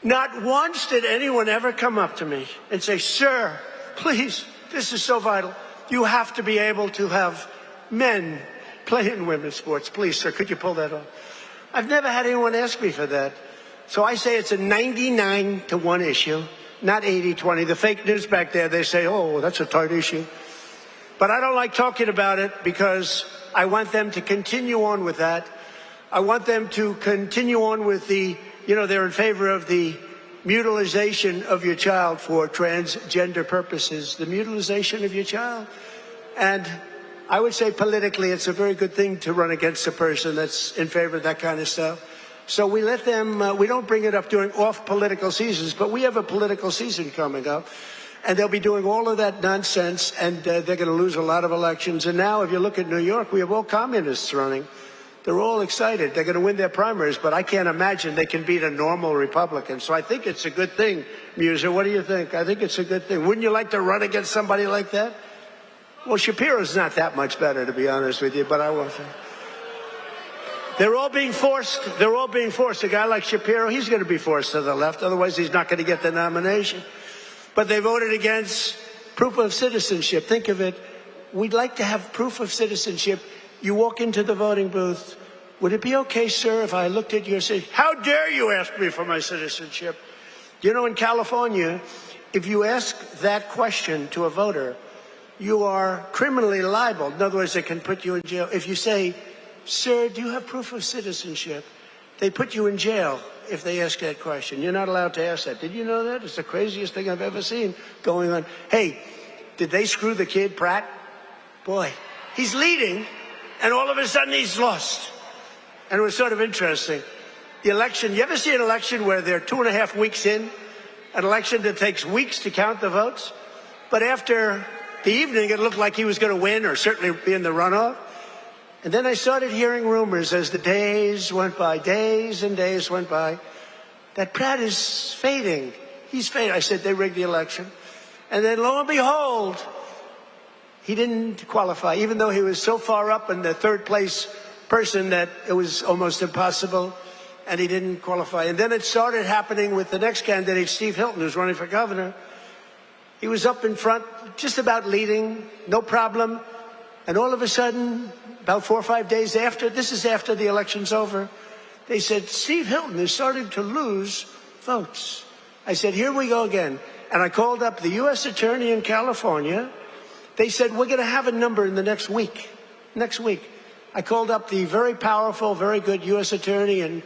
Not once did anyone ever come up to me and say, sir, please, this is so vital. You have to be able to have men play in women's sports. Please, sir, could you pull that off? I've never had anyone ask me for that. So I say it's a 99-1 issue, not 80-20. The fake news back there, they say, oh, that's a tight issue. But I don't like talking about it because I want them to continue on with that. I want them to continue on with the, they're in favor of the mutilization of your child for transgender purposes, the mutilization of your child. And I would say politically, it's a very good thing to run against a person that's in favor of that kind of stuff. So we let them, we don't bring it up during off-political seasons, but we have a political season coming up. And they'll be doing all of that nonsense, and they're going to lose a lot of elections. And now, if you look at New York, we have all communists running. They're all excited. They're going to win their primaries, but I can't imagine they can beat a normal Republican. So I think it's a good thing, Muser. What do you think? I think it's a good thing. Wouldn't you like to run against somebody like that? Well, Shapiro's not that much better, to be honest with you, but I won't say. They're all being forced. They're all being forced. A guy like Shapiro, he's going to be forced to the left. Otherwise, he's not going to get the nomination. But they voted against proof of citizenship. Think of it. We'd like to have proof of citizenship. You walk into the voting booth. Would it be okay, sir, if I looked at your citizenship? How dare you ask me for my citizenship? In California, if you ask that question to a voter, you are criminally liable. In other words, they can put you in jail. If you say, sir, do you have proof of citizenship? They put you in jail if they ask that question. You're not allowed to ask that. Did you know that? It's the craziest thing I've ever seen going on. Hey, did they screw the kid, Pratt? Boy, he's leading, and all of a sudden he's lost. And it was sort of interesting. The election, you ever see an election where they're 2.5 weeks in? An election that takes weeks to count the votes? But after the evening, it looked like he was going to win or certainly be in the runoff. And then I started hearing rumors as the days went by, days and days went by, that Pratt is fading. He's fading. I said, they rigged the election. And then lo and behold, he didn't qualify, even though he was so far up in the third place person that it was almost impossible, and he didn't qualify. And then it started happening with the next candidate, Steve Hilton, who's running for governor. He was up in front, just about leading, no problem. And all of a sudden, about 4 or 5 days after, this is after the election's over, they said, Steve Hilton is starting to lose votes. I said, here we go again. And I called up the U.S. Attorney in California. They said, we're going to have a number in the next week. Next week. I called up the very powerful, very good U.S. Attorney in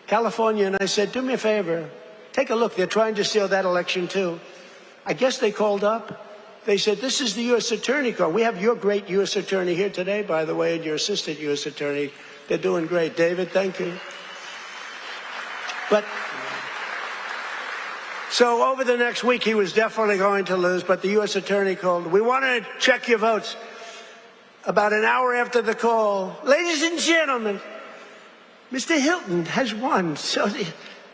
California, and I said, do me a favor. Take a look. They're trying to steal that election, too. I guess they called up. They said, this is the U.S. Attorney call. We have your great U.S. Attorney here today, by the way, and your assistant U.S. Attorney. They're doing great. David, thank you. But so over the next week, he was definitely going to lose, but the U.S. Attorney called. We want to check your votes. About an hour after the call, ladies and gentlemen, Mr. Hilton has won. So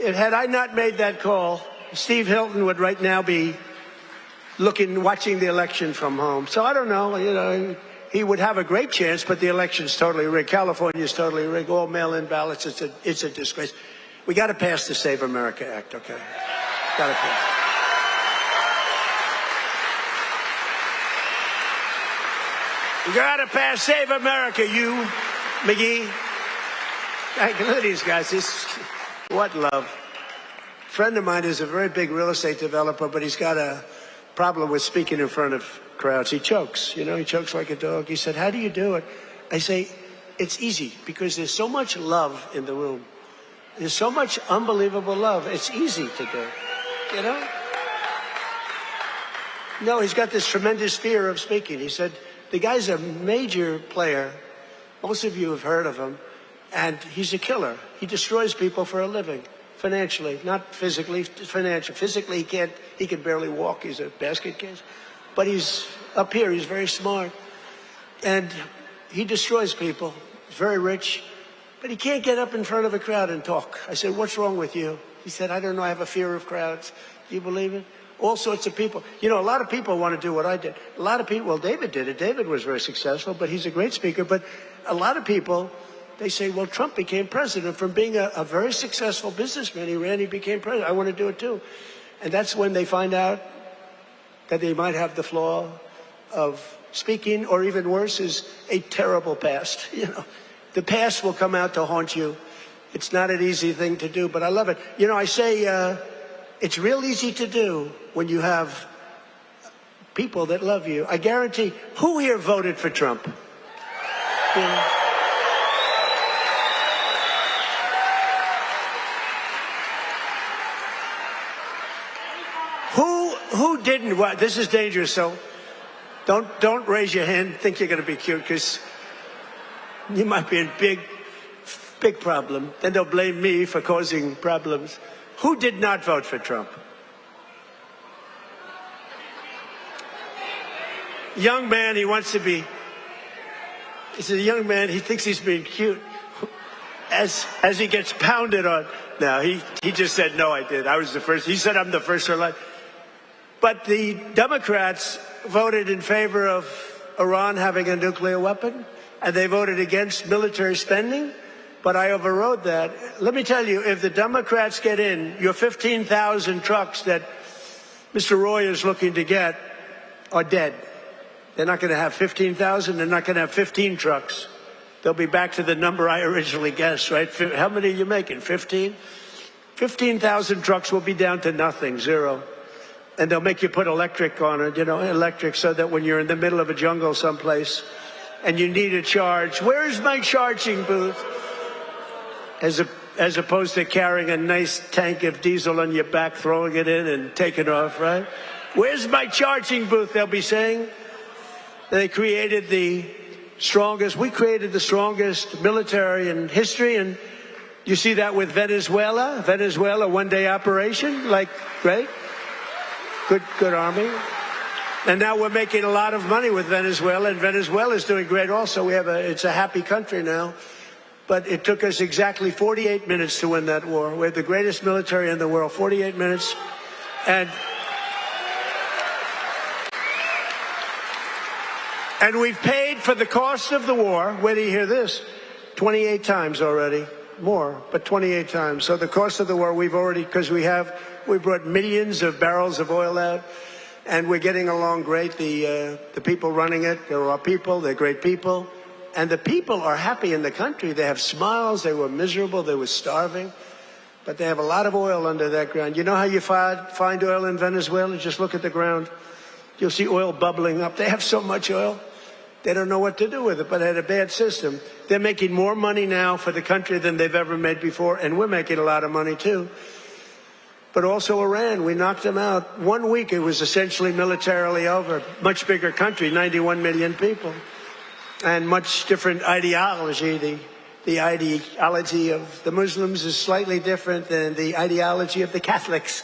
had I not made that call, Steve Hilton would right now be watching the election from home. So I don't know, he would have a great chance, but the election's totally rigged. California's totally rigged. All mail-in ballots. It's a disgrace. We got to pass the Save America Act, okay? Got to pass. You got to pass Save America, you, McGee. Look at these guys. What love. A friend of mine is a very big real estate developer, but he's got a problem with speaking in front of crowds. He chokes, he chokes like a dog. He said, how do you do it? I say, it's easy because there's so much love in the room. There's so much unbelievable love. It's easy to do, No, he's got this tremendous fear of speaking. He said, the guy's a major player. Most of you have heard of him. And he's a killer. He destroys people for a living. Financially, not physically, financially. Physically, he can barely walk. He's a basket case. But he's up here. He's very smart. And he destroys people. He's very rich. but he can't get up in front of a crowd and talk. I said, what's wrong with you? He said, I don't know, I have a fear of crowds. Do you believe it? All sorts of people. You know, a lot of people want to do what I did. A lot of people, well, David did it. David was very successful, but he's a great speaker. But a lot of people, they say, well, Trump became president from being a very successful businessman. He became president. I want to do it too. And that's when they find out that they might have the flaw of speaking, or even worse, is a terrible past. You know, the past will come out to haunt you. It's not an easy thing to do, but I love it. You know, I say it's real easy to do when you have people that love you. I guarantee, who here voted for Trump? Yeah. Who didn't? Well, this is dangerous, so don't raise your hand. Think you're going to be cute, because you might be in big problem. Then they'll blame me for causing problems. Who did not vote for Trump? Young man, he wants to be. He's a young man. He thinks he's being cute. As he gets pounded on. No, he just said, no, I did. I was the first. He said, I'm the first to elect. But the Democrats voted in favor of Iran having a nuclear weapon, and they voted against military spending, but I overrode that. Let me tell you, if the Democrats get in, your 15,000 trucks that Mr. Roy is looking to get are dead. They're not going to have 15,000. They're not going to have 15 trucks. They'll be back to the number I originally guessed, right? How many are you making? 15? 15,000 trucks will be down to nothing, zero. And they'll make you put electric on it, you know, electric, so that when you're in the middle of a jungle someplace and you need a charge, where's my charging booth? As opposed to carrying a nice tank of diesel on your back, throwing it in and taking off, right? Where's my charging booth, they'll be saying. They created we created the strongest military in history, and you see that with Venezuela, one-day operation, like, great. Good army. And now we're making a lot of money with Venezuela, and Venezuela is doing great also. It's a happy country now. But it took us exactly 48 minutes to win that war. We have the greatest military in the world, 48 minutes. And we've paid for the cost of the war, where do you hear this? 28 times already. More, but 28 times. So the cost of the war, we've already, because we brought millions of barrels of oil out, and we're getting along great. The people running it, they're our people, they're great people, and the people are happy in the country. They have smiles. They were miserable. They were starving, but they have a lot of oil under that ground. You know how you find oil in Venezuela? Just look at the ground. You'll see oil bubbling up. They have so much oil. They don't know what to do with it, but they had a bad system. They're making more money now for the country than they've ever made before, and we're making a lot of money too. But also Iran, we knocked them out. 1 week, it was essentially militarily over. Much bigger country, 91 million people, and much different ideology. The ideology of the Muslims is slightly different than the ideology of the Catholics.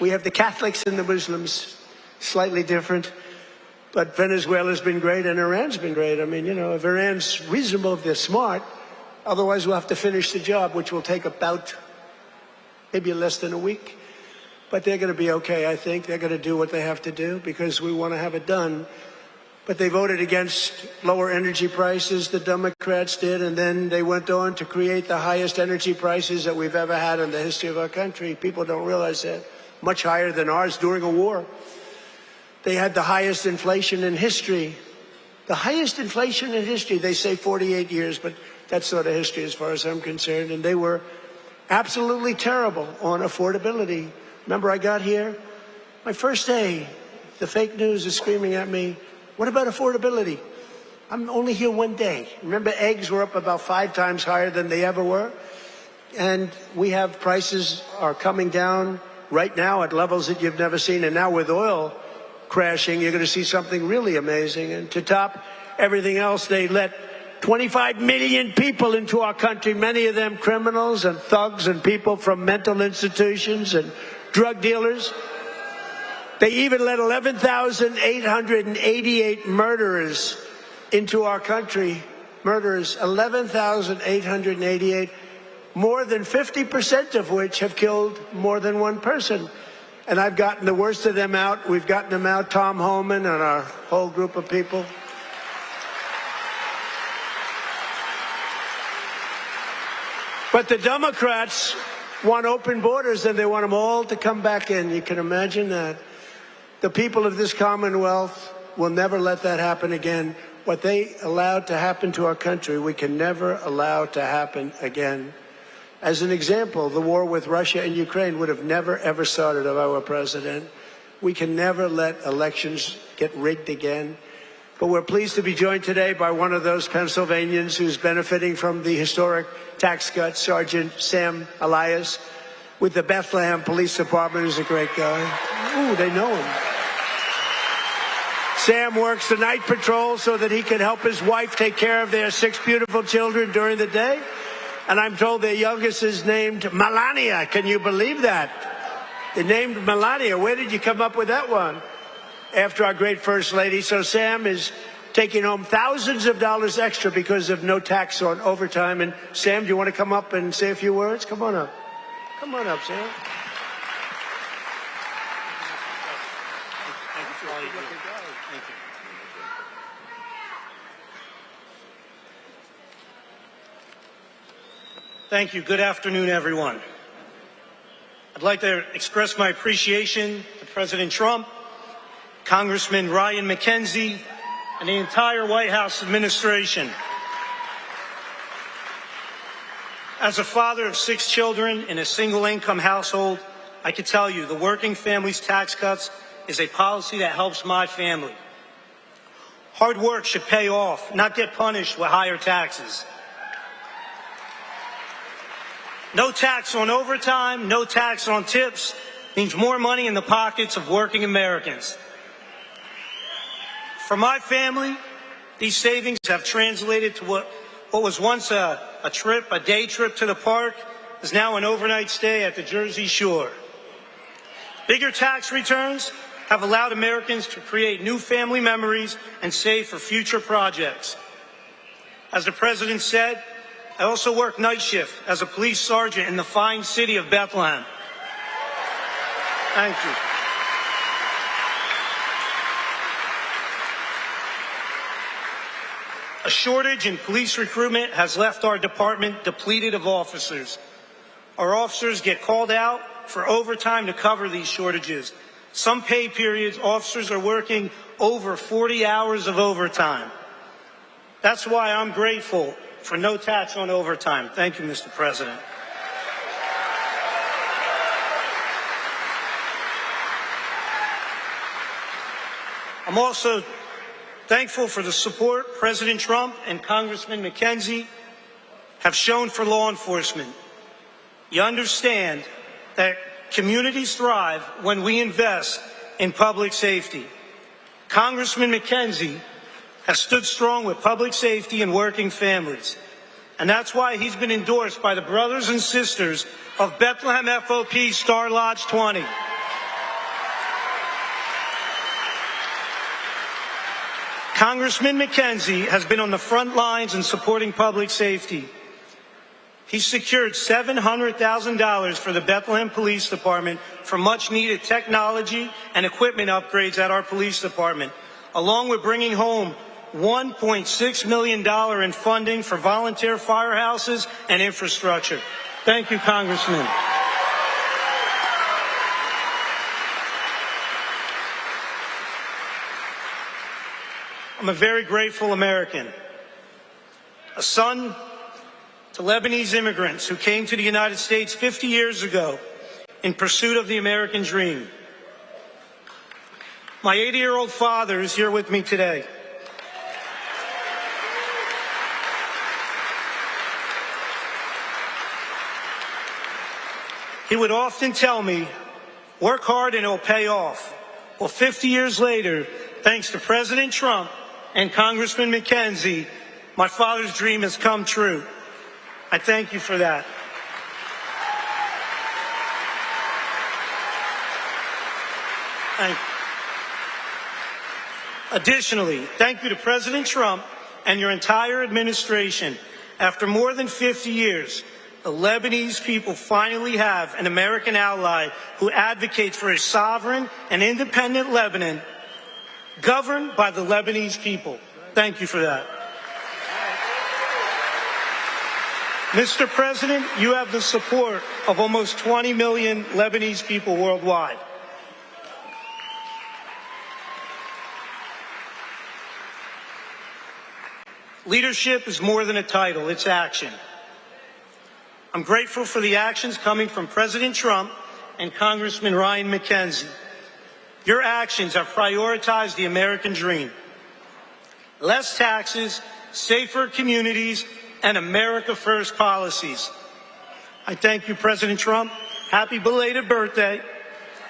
We have the Catholics and the Muslims, slightly different. But Venezuela's been great, and Iran's been great. I mean, you know, if Iran's reasonable, if they're smart, otherwise we'll have to finish the job, which will take about maybe less than a week. But they're going to be okay, I think. They're going to do what they have to do because we want to have it done. But they voted against lower energy prices, the Democrats did, and then they went on to create the highest energy prices that we've ever had in the history of our country. People don't realize that. Much higher than ours during a war. They had the highest inflation in history. The highest inflation in history. They say 48 years, but that's sort of history as far as I'm concerned. And they were absolutely terrible on affordability. Remember, I got here, my first day, the fake news is screaming at me, what about affordability? I'm only here 1 day. Remember, eggs were up about 5 times higher than they ever were. And we have prices are coming down right now at levels that you've never seen. And now with oil crashing, you're going to see something really amazing. And to top everything else, they let 25 million people into our country, many of them criminals and thugs and people from mental institutions and drug dealers. They even let 11,888 murderers into our country. murders, 11,888, more than 50% of which have killed more than one person. And I've gotten the worst of them out. We've gotten them out, Tom Homan and our whole group of people. But the Democrats want open borders, and they want them all to come back in. You can imagine that. The people of this Commonwealth will never let that happen again. What they allowed to happen to our country, we can never allow to happen again. As an example, the war with Russia and Ukraine would have never, ever started if I were president. We can never let elections get rigged again. But we're pleased to be joined today by one of those Pennsylvanians who's benefiting from the historic tax cuts, Sergeant Sam Elias, with the Bethlehem Police Department, who's a great guy. Ooh, they know him. Sam works the night patrol so that he can help his wife take care of their 6 beautiful children during the day. And I'm told their youngest is named Melania. Can you believe that? They named Melania. Where did you come up with that one? After our great First Lady. So Sam is taking home thousands of dollars extra because of no tax on overtime. And Sam, do you want to come up and say a few words? Come on up. Come on up, Sam. Thank you for all you do. Thank you. Thank you. Good afternoon, everyone. I'd like to express my appreciation to President Trump, Congressman Ryan Macungie, and the entire White House administration. As a father of 6 children in a single-income household, I can tell you the Working Families Tax Cuts is a policy that helps my family. Hard work should pay off, not get punished with higher taxes. No tax on overtime, no tax on tips means more money in the pockets of working Americans. For my family, these savings have translated to what was once a day trip to the park is now an overnight stay at the Jersey Shore. Bigger tax returns have allowed Americans to create new family memories and save for future projects. As the President said, I also work night shift as a police sergeant in the fine city of Bethlehem. Thank you. A shortage in police recruitment has left our department depleted of officers. Our officers get called out for overtime to cover these shortages. Some pay periods, officers are working over 40 hours of overtime. That's why I'm grateful for no tax on overtime. Thank you, Mr. President. I'm also thankful for the support President Trump and Congressman Macungie have shown for law enforcement. You understand that communities thrive when we invest in public safety. Congressman Macungie has stood strong with public safety and working families. And that's why he's been endorsed by the brothers and sisters of Bethlehem FOP Star Lodge 20. Congressman Macungie has been on the front lines in supporting public safety. He secured $700,000 for the Bethlehem Police Department for much-needed technology and equipment upgrades at our police department, along with bringing home $1.6 million in funding for volunteer firehouses and infrastructure. Thank you, Congressman. I'm a very grateful American, a son to Lebanese immigrants who came to the United States 50 years ago in pursuit of the American dream. My 80-year-old father is here with me today. He would often tell me, work hard and it'll pay off. Well, 50 years later, thanks to President Trump and Congressman Macungie, my father's dream has come true. I thank you for that. Thank you. Additionally, thank you to President Trump and your entire administration, after more than 50 years, the Lebanese people finally have an American ally who advocates for a sovereign and independent Lebanon governed by the Lebanese people. Thank you for that. Mr. President, you have the support of almost 20 million Lebanese people worldwide. Leadership is more than a title, it's action. I'm grateful for the actions coming from President Trump and Congressman Ryan Macungie. Your actions have prioritized the American dream. Less taxes, safer communities, and America First policies. I thank you, President Trump. Happy belated birthday,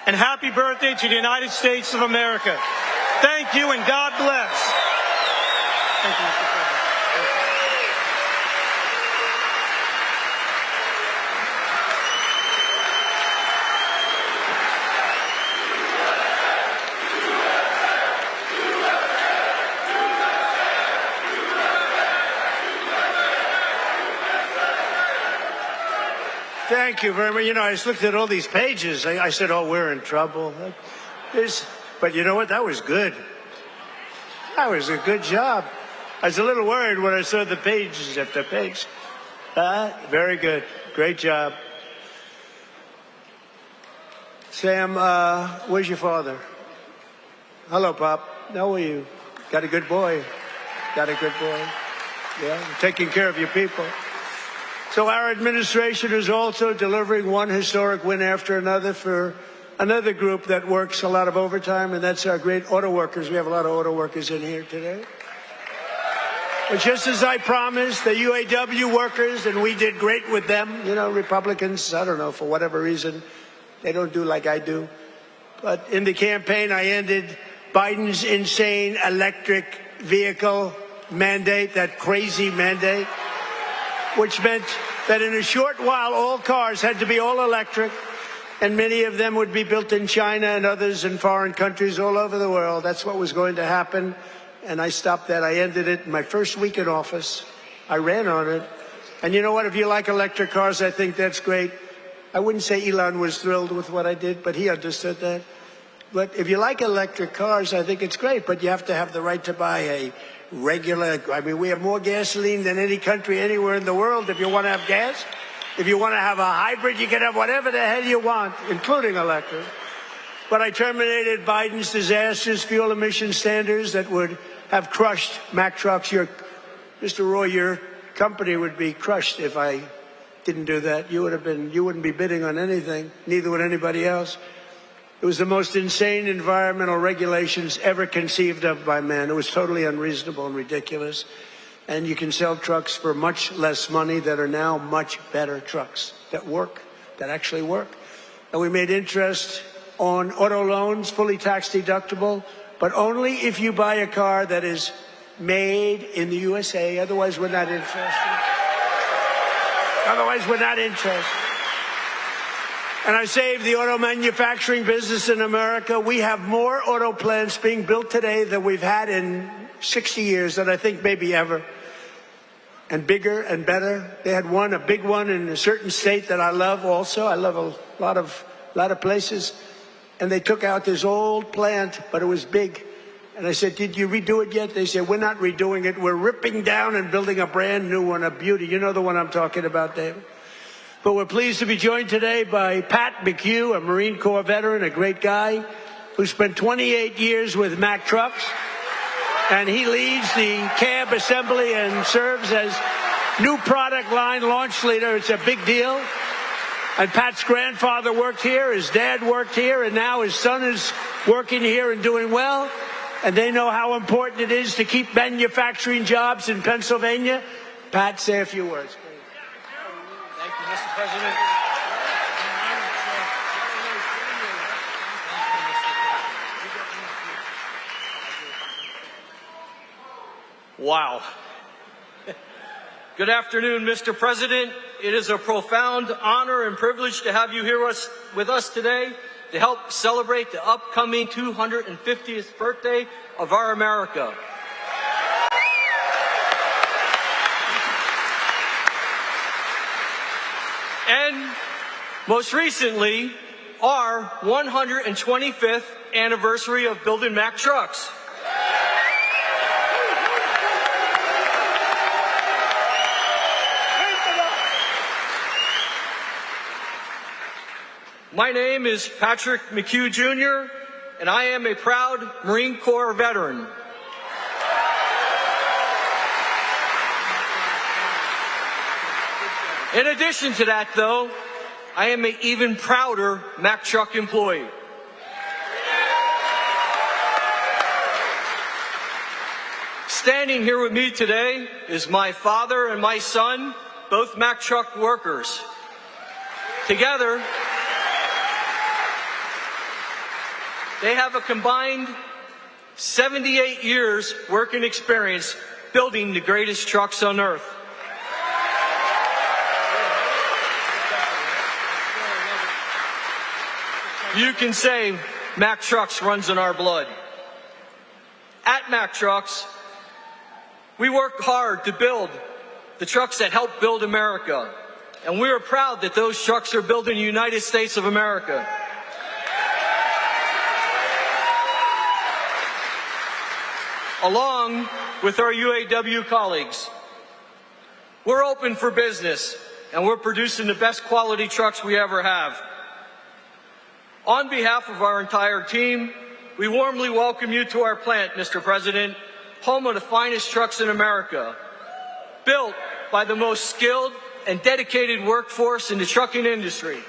and happy birthday to the United States of America. Thank you, and God bless. Thank you, Mr. President. Thank you very much. You know, I just looked at all these pages. I said, oh, we're in trouble. But you know what? That was good. That was a good job. I was a little worried when I saw the pages after page. Very good. Great job. Sam, where's your father? Hello, Pop. How are you? Got a good boy. Got a good boy. Yeah, taking care of your people. So our administration is also delivering one historic win after another for another group that works a lot of overtime, and that's our great auto workers. We have a lot of auto workers in here today. But just as I promised, the UAW workers, and we did great with them, you know, Republicans, I don't know, for whatever reason, they don't do like I do. But in the campaign, I ended Biden's insane electric vehicle mandate, that crazy mandate, which meant that in a short while, all cars had to be all electric, and many of them would be built in China and others in foreign countries all over the world. That's what was going to happen, and I stopped that. I ended it in my first week in office. I ran on it. And you know what? If you like electric cars, I think that's great. I wouldn't say Elon was thrilled with what I did, but he understood that. But if you like electric cars, I think it's great, but you have to have the right to buy a regular, I mean, we have more gasoline than any country anywhere in the world. If you want to have gas, if you want to have a hybrid, you can have whatever the hell you want, including electric. But I terminated Biden's disastrous fuel emission standards that would have crushed Mack Trucks. Mr. Roy, your company would be crushed if I didn't do that. You wouldn't be bidding on anything, neither would anybody else. It was the most insane environmental regulations ever conceived of by man. It was totally unreasonable and ridiculous. And you can sell trucks for much less money that are now much better trucks that work, that actually work. And we made interest on auto loans, fully tax deductible, but only if you buy a car that is made in the USA. Otherwise, we're not interested. Otherwise, we're not interested. And I saved the auto manufacturing business in America. We have more auto plants being built today than we've had in 60 years, and I think maybe ever. And bigger and better. They had a big one in a certain state that I love also. I love a lot of places. And they took out this old plant, but it was big. And I said, did you redo it yet? They said, we're not redoing it. We're ripping down and building a brand new one, a beauty. You know the one I'm talking about, David. But we're pleased to be joined today by Pat McHugh, a Marine Corps veteran, a great guy, who spent 28 years with Mack Trucks. And he leads the cab assembly and serves as new product line launch leader. It's a big deal. And Pat's grandfather worked here, his dad worked here, and now his son is working here and doing well. And they know how important it is to keep manufacturing jobs in Pennsylvania. Pat, say a few words. Thank you, Mr. President. Wow. Good afternoon, Mr. President. It is a profound honor and privilege to have you here with us today to help celebrate the upcoming 250th birthday of our America. and most recently, our 125th anniversary of building Mack Trucks. My name is Patrick McHugh Jr., and I am a proud Marine Corps veteran. In addition to that, though, I am an even prouder Mack Truck employee. Standing here with me today is my father and my son, both Mack Truck workers. Together, they have a combined 78 years working experience building the greatest trucks on earth. You can say Mack Trucks runs in our blood. At Mack Trucks, we work hard to build the trucks that help build America. And we are proud that those trucks are built in the United States of America. Along with our UAW colleagues, we're open for business and we're producing the best quality trucks we ever have. On behalf of our entire team, we warmly welcome you to our plant, Mr. President, home of the finest trucks in America, built by the most skilled and dedicated workforce in the trucking industry.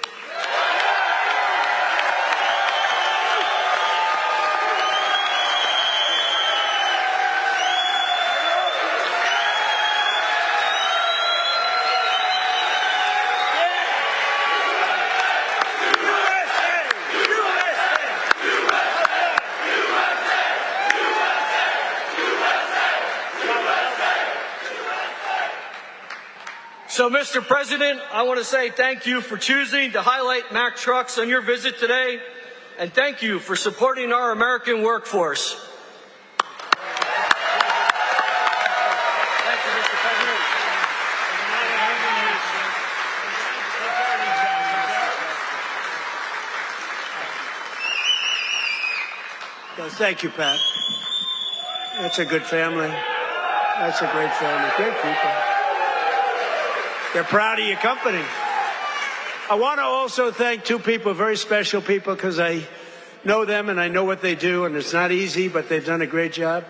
So, Mr. President, I want to say thank you for choosing to highlight Mack Trucks on your visit today, and thank you for supporting our American workforce. Thank you, Mr. President. Well, thank you, Pat. That's a good family. That's a great family. Great people. They're proud of your company. I want to also thank two people, very special people, because I know them and I know what they do, and it's not easy, but they've done a great job.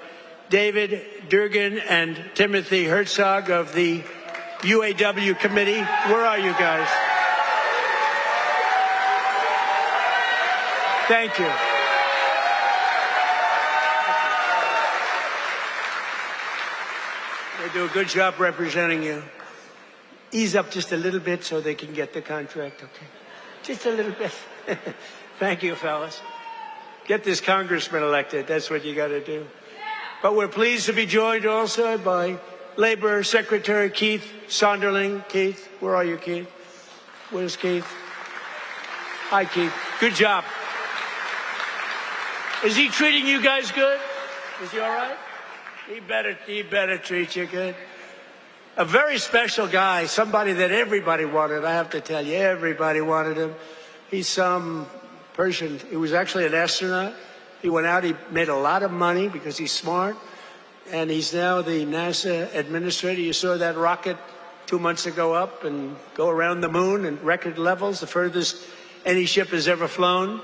David Durgan and Timothy Herzog of the UAW committee. Where are you guys? Thank you. They do a good job representing you. Ease up just a little bit so they can get the contract, okay? Just a little bit. Thank you, fellas. Get this congressman elected. That's what you got to do. But we're pleased to be joined also by Labor Secretary Keith Sonderling. Keith, where are you, Keith? Where's Keith? Hi, Keith. Good job. Is he treating you guys good? Is he all right? He better treat you good. A very special guy, somebody that everybody wanted. I have to tell you, everybody wanted him. He's some person. He was actually an astronaut. He went out, he made a lot of money because he's smart. And he's now the NASA administrator. You saw that rocket 2 months ago up and go around the moon in record levels, the furthest any ship has ever flown,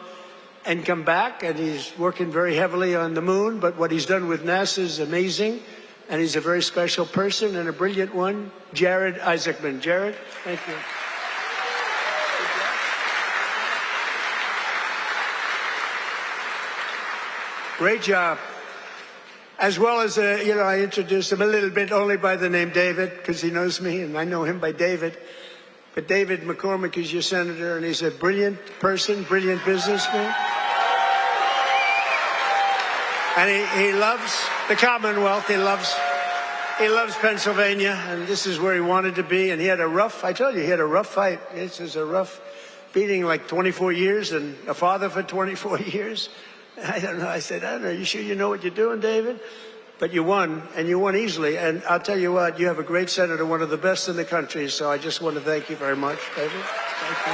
and come back. And he's working very heavily on the moon. But what he's done with NASA is amazing. And he's a very special person and a brilliant one, Jared Isaacman. Jared, thank you. Great job. As well as, I introduced him a little bit only by the name David, because he knows me, and I know him by David. But David McCormick is your senator, and he's a brilliant person, brilliant businessman. And he loves the Commonwealth. He loves Pennsylvania, and this is where he wanted to be. And he had a rough fight. This is a rough beating, like 24 years, and a father for 24 years. I don't know. I said, I don't know. You sure you know what you're doing, David? but you won, and you won easily. And I'll tell you what, you have a great senator, one of the best in the country. So I just want to thank you very much, David. Thank you.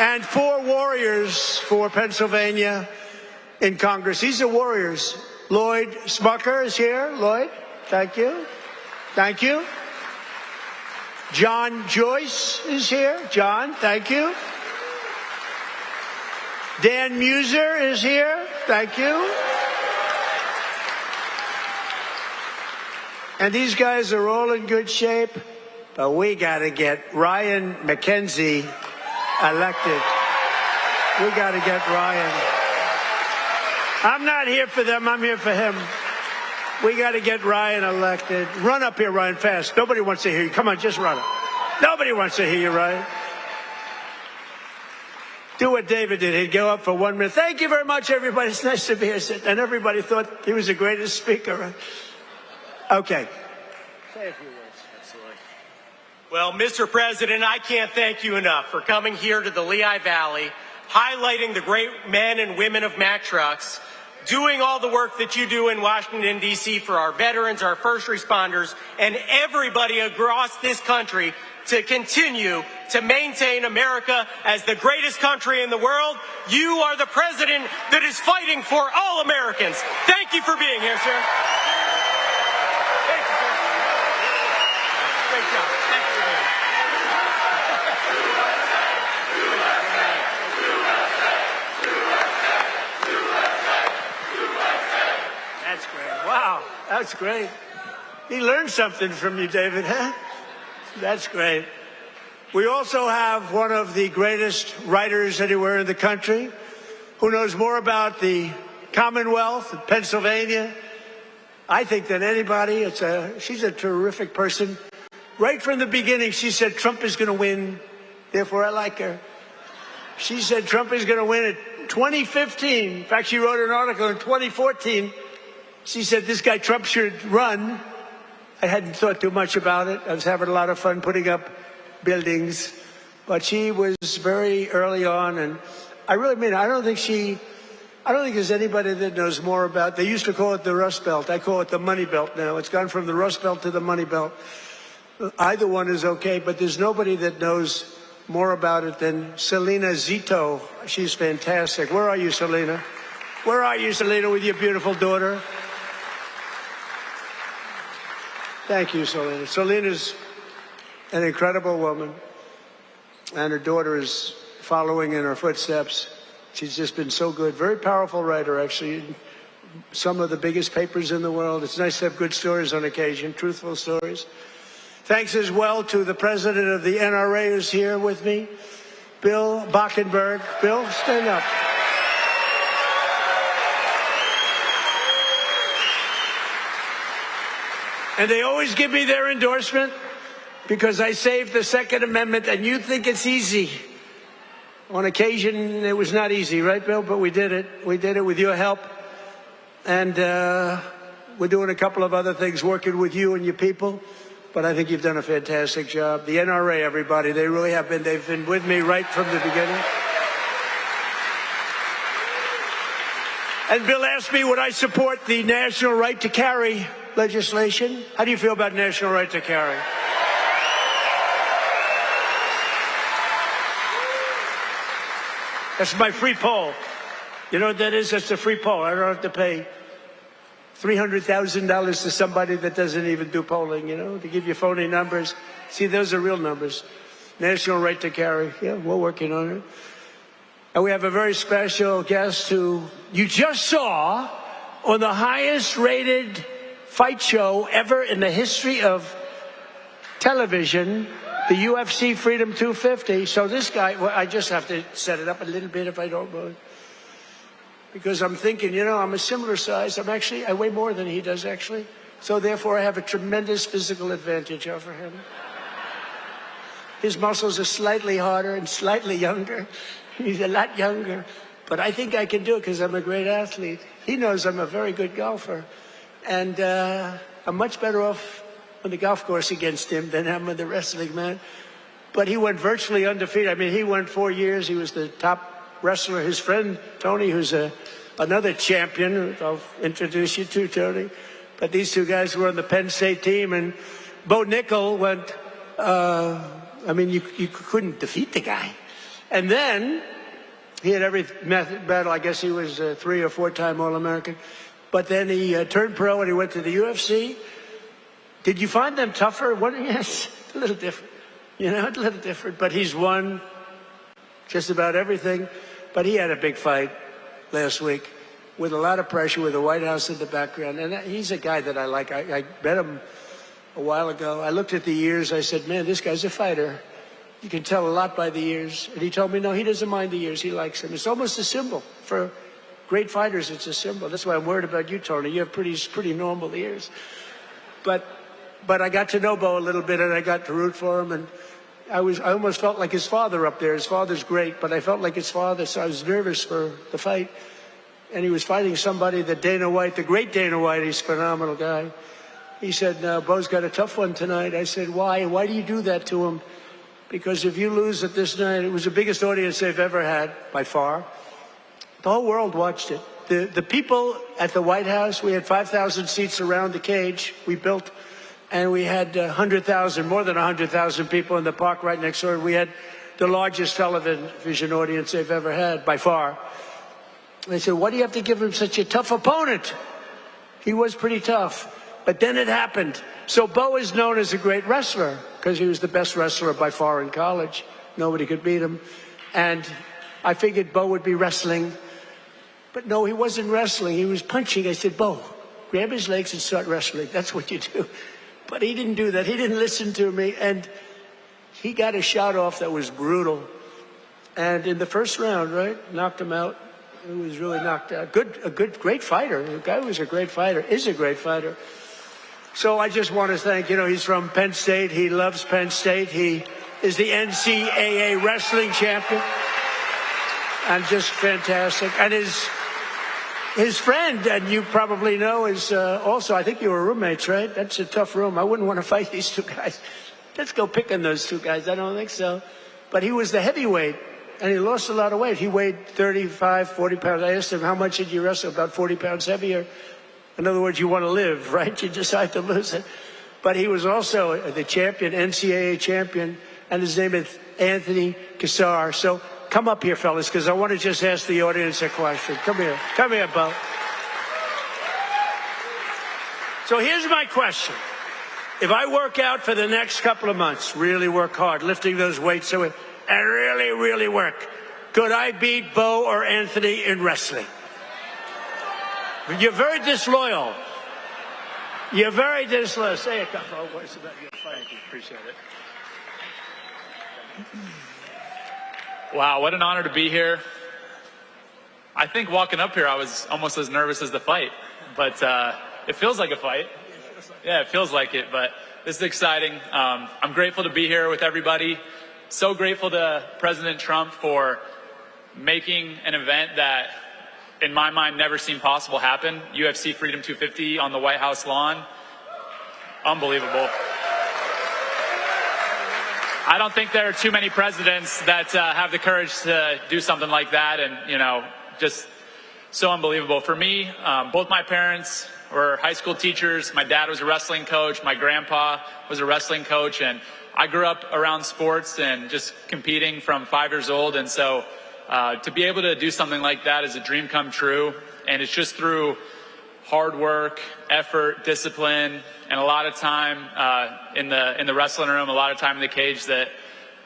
And 4 warriors for Pennsylvania in Congress. These are warriors. Lloyd Smucker is here. Lloyd, thank you. Thank you. John Joyce is here. John, thank you. Dan Muser is here. Thank you. And these guys are all in good shape, but we got to get Ryan McKenzie elected. We got to get Ryan. I'm not here for them. I'm here for him. We got to get Ryan elected. Run up here, Ryan, fast. Nobody wants to hear you. Come on, just run up. Nobody wants to hear you, Ryan. Do what David did. He'd go up for 1 minute. Thank you very much, everybody. It's nice to be here. And everybody thought he was the greatest speaker. Okay. Say a few words. Absolutely. Well, Mr. President, I can't thank you enough for coming here to the Lehigh Valley, highlighting the great men and women of Mack Trucks, doing all the work that you do in Washington, D.C. for our veterans, our first responders, and everybody across this country to continue to maintain America as the greatest country in the world. You are the president that is fighting for all Americans. Thank you for being here, sir. Thank you, sir. Great job. Thank you for being here. That's great. Wow, that's great. He learned something from you, David, huh? That's great. We also have one of the greatest writers anywhere in the country who knows more about the Commonwealth of Pennsylvania, I think, than anybody. She's a terrific person. Right from the beginning, she said Trump is going to win, therefore I like her. She said Trump is going to win in 2015. In fact, she wrote an article in 2014. She said this guy Trump should run. I hadn't thought too much about it. I was having a lot of fun putting up buildings. But she was very early on, and I really mean it. I don't think there's anybody that knows more about, they used to call it the Rust Belt. I call it the Money Belt now. It's gone from the Rust Belt to the Money Belt. Either one is okay, but there's nobody that knows more about it than Selena Zito. She's fantastic. Where are you, Selena? Where are you, Selena, with your beautiful daughter? Thank you, Selena. Selena's an incredible woman, and her daughter is following in her footsteps. She's just been so good. Very powerful writer, actually. Some of the biggest papers in the world. It's nice to have good stories on occasion, truthful stories. Thanks as well to the president of the NRA who's here with me, Bill Bockenberg. Bill, stand up. And they always give me their endorsement because I saved the Second Amendment, and you think it's easy. On occasion, it was not easy, right, Bill? But we did it. We did it with your help. And we're doing a couple of other things, working with you and your people. But I think you've done a fantastic job. The NRA, everybody, they really have been. They've been with me right from the beginning. And Bill asked me, would I support the national right to carry legislation? How do you feel about national right to carry? That's my free poll. You know what that is? That's a free poll. I don't have to pay $300,000 to somebody that doesn't even do polling, you know, to give you phony numbers. See, those are real numbers. National right to carry. Yeah, we're working on it. And we have a very special guest who you just saw on the highest rated fight show ever in the history of television, the UFC Freedom 250. So this guy, well, I just have to set it up a little bit if I don't mind. Because I'm thinking, you know, I'm a similar size. I weigh more than he does, actually. So therefore, I have a tremendous physical advantage over him. His muscles are slightly harder and slightly younger. He's a lot younger. But I think I can do it because I'm a great athlete. He knows I'm a very good golfer. And I'm much better off on the golf course against him than I'm with the wrestling, man. But he went virtually undefeated. I mean, he went 4 years. He was the top wrestler. His friend, Tony, who's a another champion I'll introduce you to, Tony. But these two guys were on the Penn State team, and Bo Nickel went, you couldn't defeat the guy. And then he had every battle. I guess he was a 3 or 4-time All-American. But then he turned pro and he went to the UFC. Did you find them tougher? Yes, a little different. A little different. But he's won just about everything. But he had a big fight last week with a lot of pressure, with the White House in the background. And he's a guy that I like. I met him a while ago. I looked at the years. I said, man, this guy's a fighter. You can tell a lot by the years. And he told me, no, he doesn't mind the years. He likes them. It's almost a symbol. For great fighters, it's a symbol. That's why I'm worried about you, Tony. You have pretty normal ears. But I got to know Bo a little bit, and I got to root for him. And I almost felt like his father up there. His father's great, but I felt like his father, so I was nervous for the fight. And he was fighting somebody that Dana White, the great Dana White, he's a phenomenal guy. He said, no, Bo's got a tough one tonight. I said, why? Why do you do that to him? Because if you lose it this night, it was the biggest audience they've ever had, by far. The whole world watched it. The people at the White House, we had 5,000 seats around the cage we built, and we had 100,000, more than 100,000 people in the park right next door. We had the largest television audience they've ever had, by far. They said, why do you have to give him such a tough opponent? He was pretty tough. But then it happened. So Bo is known as a great wrestler because he was the best wrestler by far in college. Nobody could beat him. And I figured Bo would be wrestling. But no, he wasn't wrestling. He was punching. I said, Bo, grab his legs and start wrestling. That's what you do. But he didn't do that. He didn't listen to me. And he got a shot off that was brutal. And in the first round, right, knocked him out. He was really knocked out. Great fighter. The guy was a great fighter, is a great fighter. So I just want to thank, he's from Penn State. He loves Penn State. He is the NCAA wrestling champion. And just fantastic. And his friend, and you probably know, is also, I think you were roommates, right? That's a tough room. I wouldn't want to fight these two guys. Let's go pick on those two guys. I don't think so. But he was the heavyweight, and he lost a lot of weight. He weighed 35, 40 pounds. I asked him, how much did you wrestle? About 40 pounds heavier. In other words, you want to live, right? You decide to lose it. But he was also the champion, NCAA champion, and his name is Anthony Cassar. So come up here, fellas, because I want to just ask the audience a question. Come here. Come here, Bo. So here's my question. If I work out for the next couple of months, really work hard, lifting those weights, and really, really work, could I beat Bo or Anthony in wrestling? You're very disloyal. You're very disloyal. Say a couple of words about your fight. Appreciate it. Wow, what an honor to be here. I think walking up here, I was almost as nervous as the fight, but it feels like a fight. Yeah, it feels like it, but this is exciting. I'm grateful to be here with everybody. So grateful to President Trump for making an event that, in my mind, never seemed possible happen. UFC Freedom 250 on the White House lawn. Unbelievable. I don't think there are too many presidents that have the courage to do something like that, and, just so unbelievable. For me, both my parents were high school teachers. My dad was a wrestling coach. My grandpa was a wrestling coach, and I grew up around sports and just competing from 5 years old, and so to be able to do something like that is a dream come true, and it's just through hard work, effort, discipline, and a lot of time in the wrestling room, a lot of time in the cage that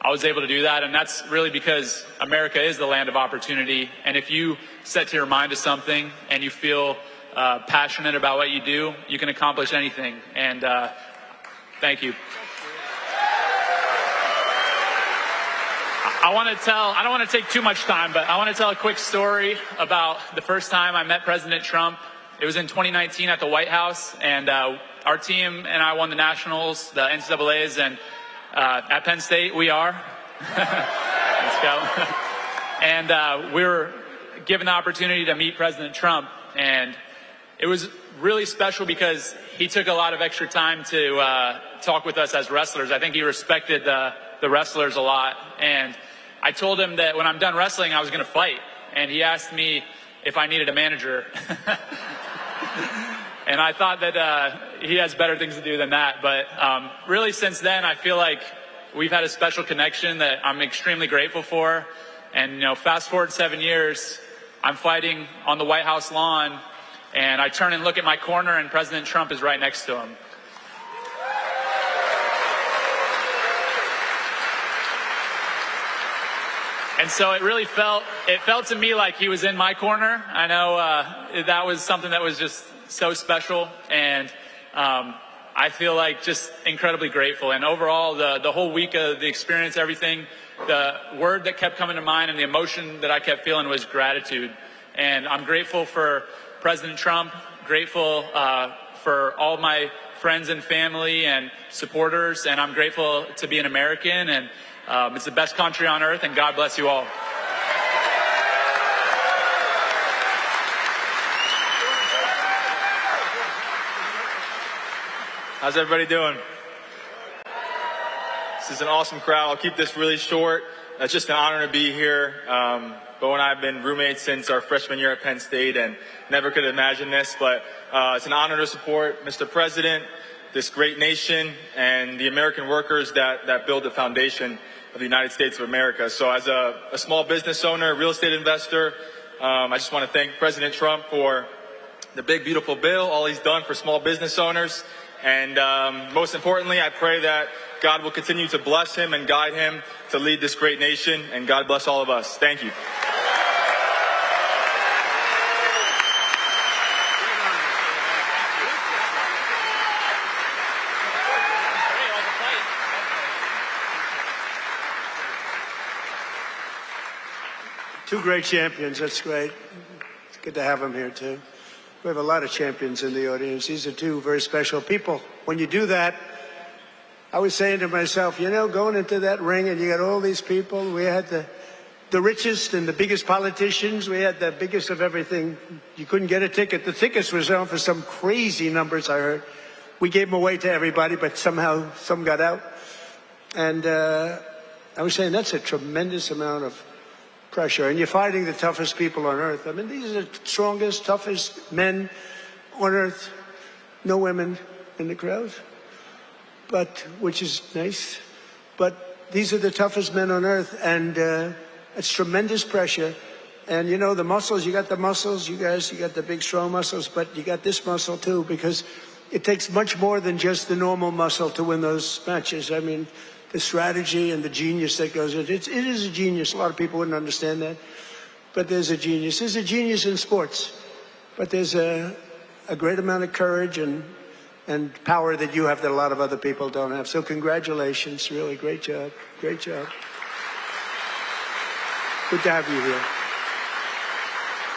I was able to do that. And that's really because America is the land of opportunity. And if you set to your mind to something and you feel passionate about what you do, you can accomplish anything. And thank you. I don't want to take too much time, but I want to tell a quick story about the first time I met President Trump. It was in 2019 at the White House, and our team and I won the Nationals, the NCAAs, and at Penn State we are. Let's go. And we were given the opportunity to meet President Trump, and it was really special because he took a lot of extra time to talk with us as wrestlers. I think he respected the wrestlers a lot, and I told him that when I'm done wrestling, I was going to fight. And he asked me if I needed a manager. And I thought that he has better things to do than that. But really since then, I feel like we've had a special connection that I'm extremely grateful for. And, fast forward 7 years, I'm fighting on the White House lawn, and I turn and look at my corner, and President Trump is right next to him. And so it felt to me like he was in my corner. I know that was something that was just so special, and I feel like just incredibly grateful. And overall, the whole week of the experience, everything, the word that kept coming to mind and the emotion that I kept feeling was gratitude. And I'm grateful for President Trump, grateful for all my friends and family and supporters, and I'm grateful to be an American, and it's the best country on earth, and God bless you all. How's everybody doing? This is an awesome crowd. I'll keep this really short. It's just an honor to be here. Bo and I have been roommates since our freshman year at Penn State and never could have imagined this, but it's an honor to support Mr. President, this great nation, and the American workers that build the foundation of the United States of America. So as a small business owner, real estate investor, I just want to thank President Trump for the big, beautiful bill, all he's done for small business owners. And most importantly, I pray that God will continue to bless him and guide him to lead this great nation. And God bless all of us. Thank you. Two great champions. That's great. It's good to have them here, too. We have a lot of champions in the audience. These are two very special people. When you do that, I was saying to myself, going into that ring and you got all these people, we had the richest and the biggest politicians. We had the biggest of everything. You couldn't get a ticket. The tickets were selling for some crazy numbers, I heard. We gave them away to everybody, but somehow some got out. And I was saying that's a tremendous amount of pressure, and you're fighting the toughest people on earth. I mean, these are the strongest, toughest men on earth. No women in the crowd, which is nice. But these are the toughest men on earth, and it's tremendous pressure. And the muscles, you got the muscles, you guys, you got the big strong muscles, but you got this muscle too, because it takes much more than just the normal muscle to win those matches. I mean, the strategy and the genius that goes into it. It is a genius. A lot of people wouldn't understand that. But there's a genius. There's a genius in sports. But there's a great amount of courage and power that you have that a lot of other people don't have. So congratulations. Really, great job. Great job. Good to have you here.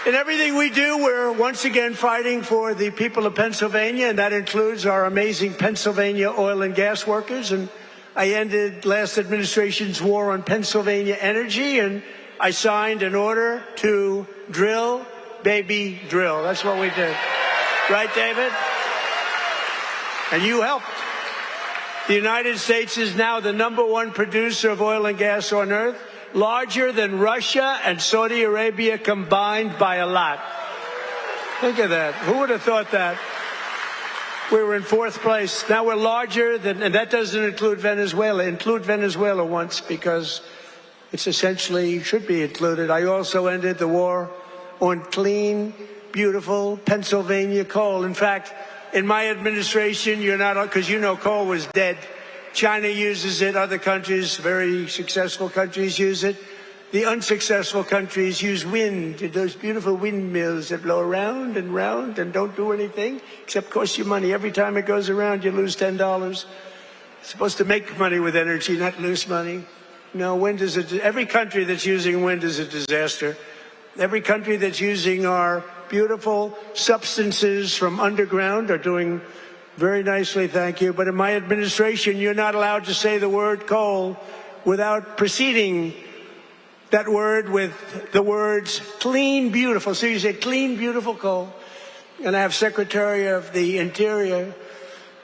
In everything we do, we're once again fighting for the people of Pennsylvania, and that includes our amazing Pennsylvania oil and gas workers. And I ended last administration's war on Pennsylvania energy, and I signed an order to drill, baby, drill. That's what we did. Right, David? And you helped. The United States is now the #1 producer of oil and gas on earth, larger than Russia and Saudi Arabia combined by a lot. Think of that. Who would have thought that? We were in 4th place. Now we're larger than, and that doesn't include Venezuela. Include Venezuela once, because it's essentially should be included. I also ended the war on clean, beautiful Pennsylvania coal. In fact, in my administration, you're not, because coal was dead. China uses it. Other countries, very successful countries, use it. The unsuccessful countries use wind, those beautiful windmills that blow around and round and don't do anything except cost you money. Every time it goes around, you lose $10. It's supposed to make money with energy, not lose money. No, wind is every country that's using wind is a disaster. Every country that's using our beautiful substances from underground are doing very nicely, thank you. But in my administration, you're not allowed to say the word coal without preceding that word with the words clean, beautiful. So you say clean, beautiful coal. And I have Secretary of the Interior,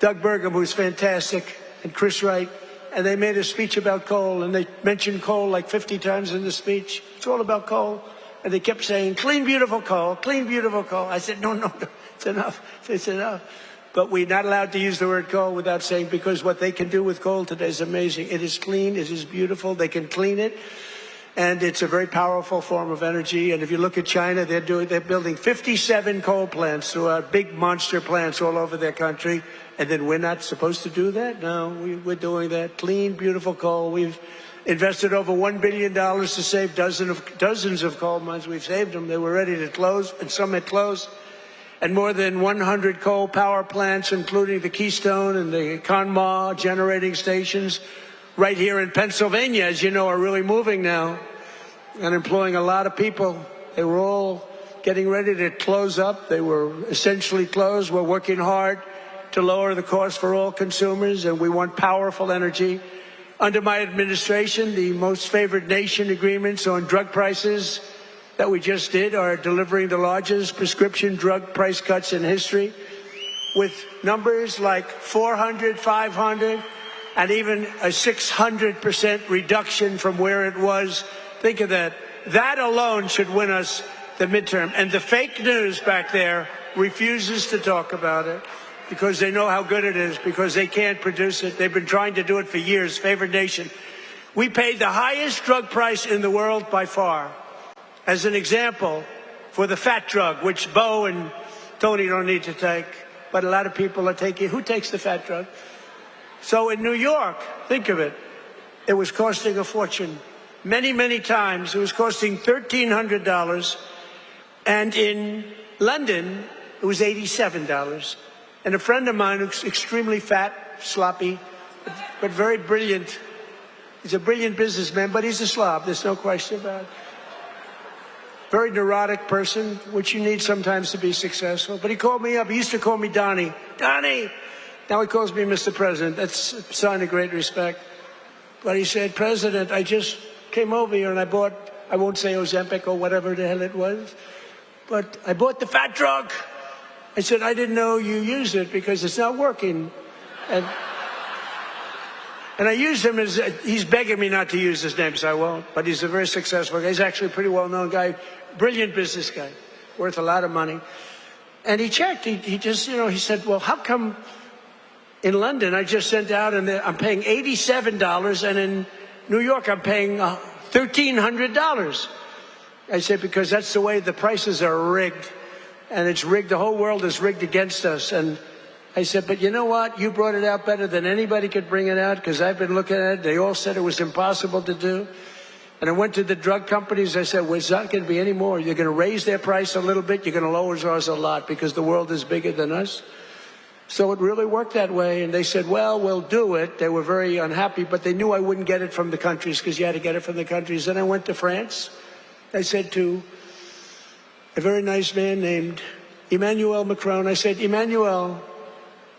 Doug Burgum, who's fantastic, and Chris Wright. And they made a speech about coal, and they mentioned coal like 50 times in the speech. It's all about coal. And they kept saying, clean, beautiful coal, clean, beautiful coal. I said, no, it's enough. It's enough. But we're not allowed to use the word coal without saying, because what they can do with coal today is amazing. It is clean. It is beautiful. They can clean it. And it's a very powerful form of energy. And if you look at China, they're building 57 coal plants throughout, big monster plants all over their country. And then we're not supposed to do that? No, we're doing that. Clean, beautiful coal. We've invested over $1 billion to save dozens of coal mines. We've saved them. They were ready to close, and some had closed. And more than 100 coal power plants, including the Keystone and the Conemaugh generating stations, right here in Pennsylvania, as you know, are really moving now and employing a lot of people. They were all getting ready to close up. They were essentially closed. We're working hard to lower the cost for all consumers, and we want powerful energy. Under my administration, the most favored nation agreements on drug prices that we just did are delivering the largest prescription drug price cuts in history, with numbers like 400, 500, and even a 600% reduction from where it was. Think of that. That alone should win us the midterm. And the fake news back there refuses to talk about it because they know how good it is, because they can't produce it. They've been trying to do it for years. Favored nation. We paid the highest drug price in the world by far. As an example, for the fat drug, which Bo and Tony don't need to take, but a lot of people are taking. Who takes the fat drug? So in New York, think of it, it was costing a fortune. Many, many times it was costing $1,300. And in London, it was $87. And a friend of mine who's extremely fat, sloppy, but very brilliant. He's a brilliant businessman, but he's a slob. There's no question about it. Very neurotic person, which you need sometimes to be successful. But he called me up. He used to call me Donnie. Donnie! Now he calls me Mr. President. That's a sign of great respect. But he said, President, I just came over here and I bought, I won't say Ozempic or whatever the hell it was, but I bought the fat drug. I said, I didn't know you used it because it's not working. And I used him as, he's begging me not to use his name, so I won't. But he's a very successful guy. He's actually a pretty well-known guy, brilliant business guy, worth a lot of money. And he checked. He just, he said, well, how come in London I just sent out and I'm paying $87, and in New York I'm paying $1,300? I said, because that's the way the prices are rigged. And it's rigged. The whole world is rigged against us. And I said, but you know what? You brought it out better than anybody could bring it out, because I've been looking at it. They all said it was impossible to do. And I went to the drug companies. I said, well, it's not going to be any more. You're going to raise their price a little bit. You're going to lower ours a lot, because the world is bigger than us. So it really worked that way. And they said, well, we'll do it. They were very unhappy, but they knew I wouldn't get it from the countries, because you had to get it from the countries. Then I went to France. I said to a very nice man named Emmanuel Macron, I said, Emmanuel,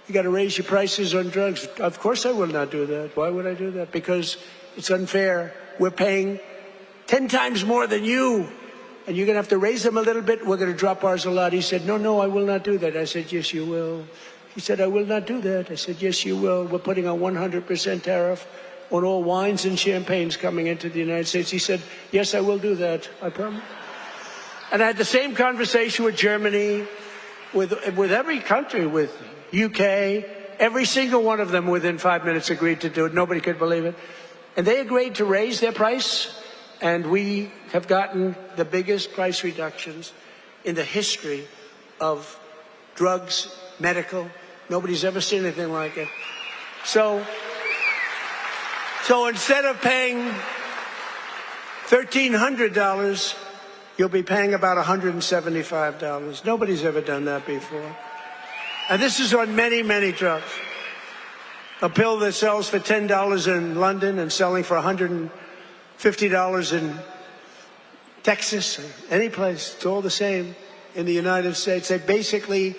you got to raise your prices on drugs. Of course I will not do that. Why would I do that? Because it's unfair. We're paying 10 times more than you, and you're going to have to raise them a little bit. We're going to drop ours a lot. He said, no, I will not do that. I said, yes, you will. He said, I will not do that. I said, yes, you will. We're putting a 100% tariff on all wines and champagnes coming into the United States. He said, yes, I will do that. I promise. And I had the same conversation with Germany, with every country, with UK. Every single one of them within 5 minutes agreed to do it. Nobody could believe it. And they agreed to raise their price, and we have gotten the biggest price reductions in the history of drugs, medical. Nobody's ever seen anything like it. So instead of paying $1,300, you'll be paying about $175. Nobody's ever done that before. And this is on many, many drugs. A pill that sells for $10 in London and selling for $150 in Texas, or any place, it's all the same in the United States. They basically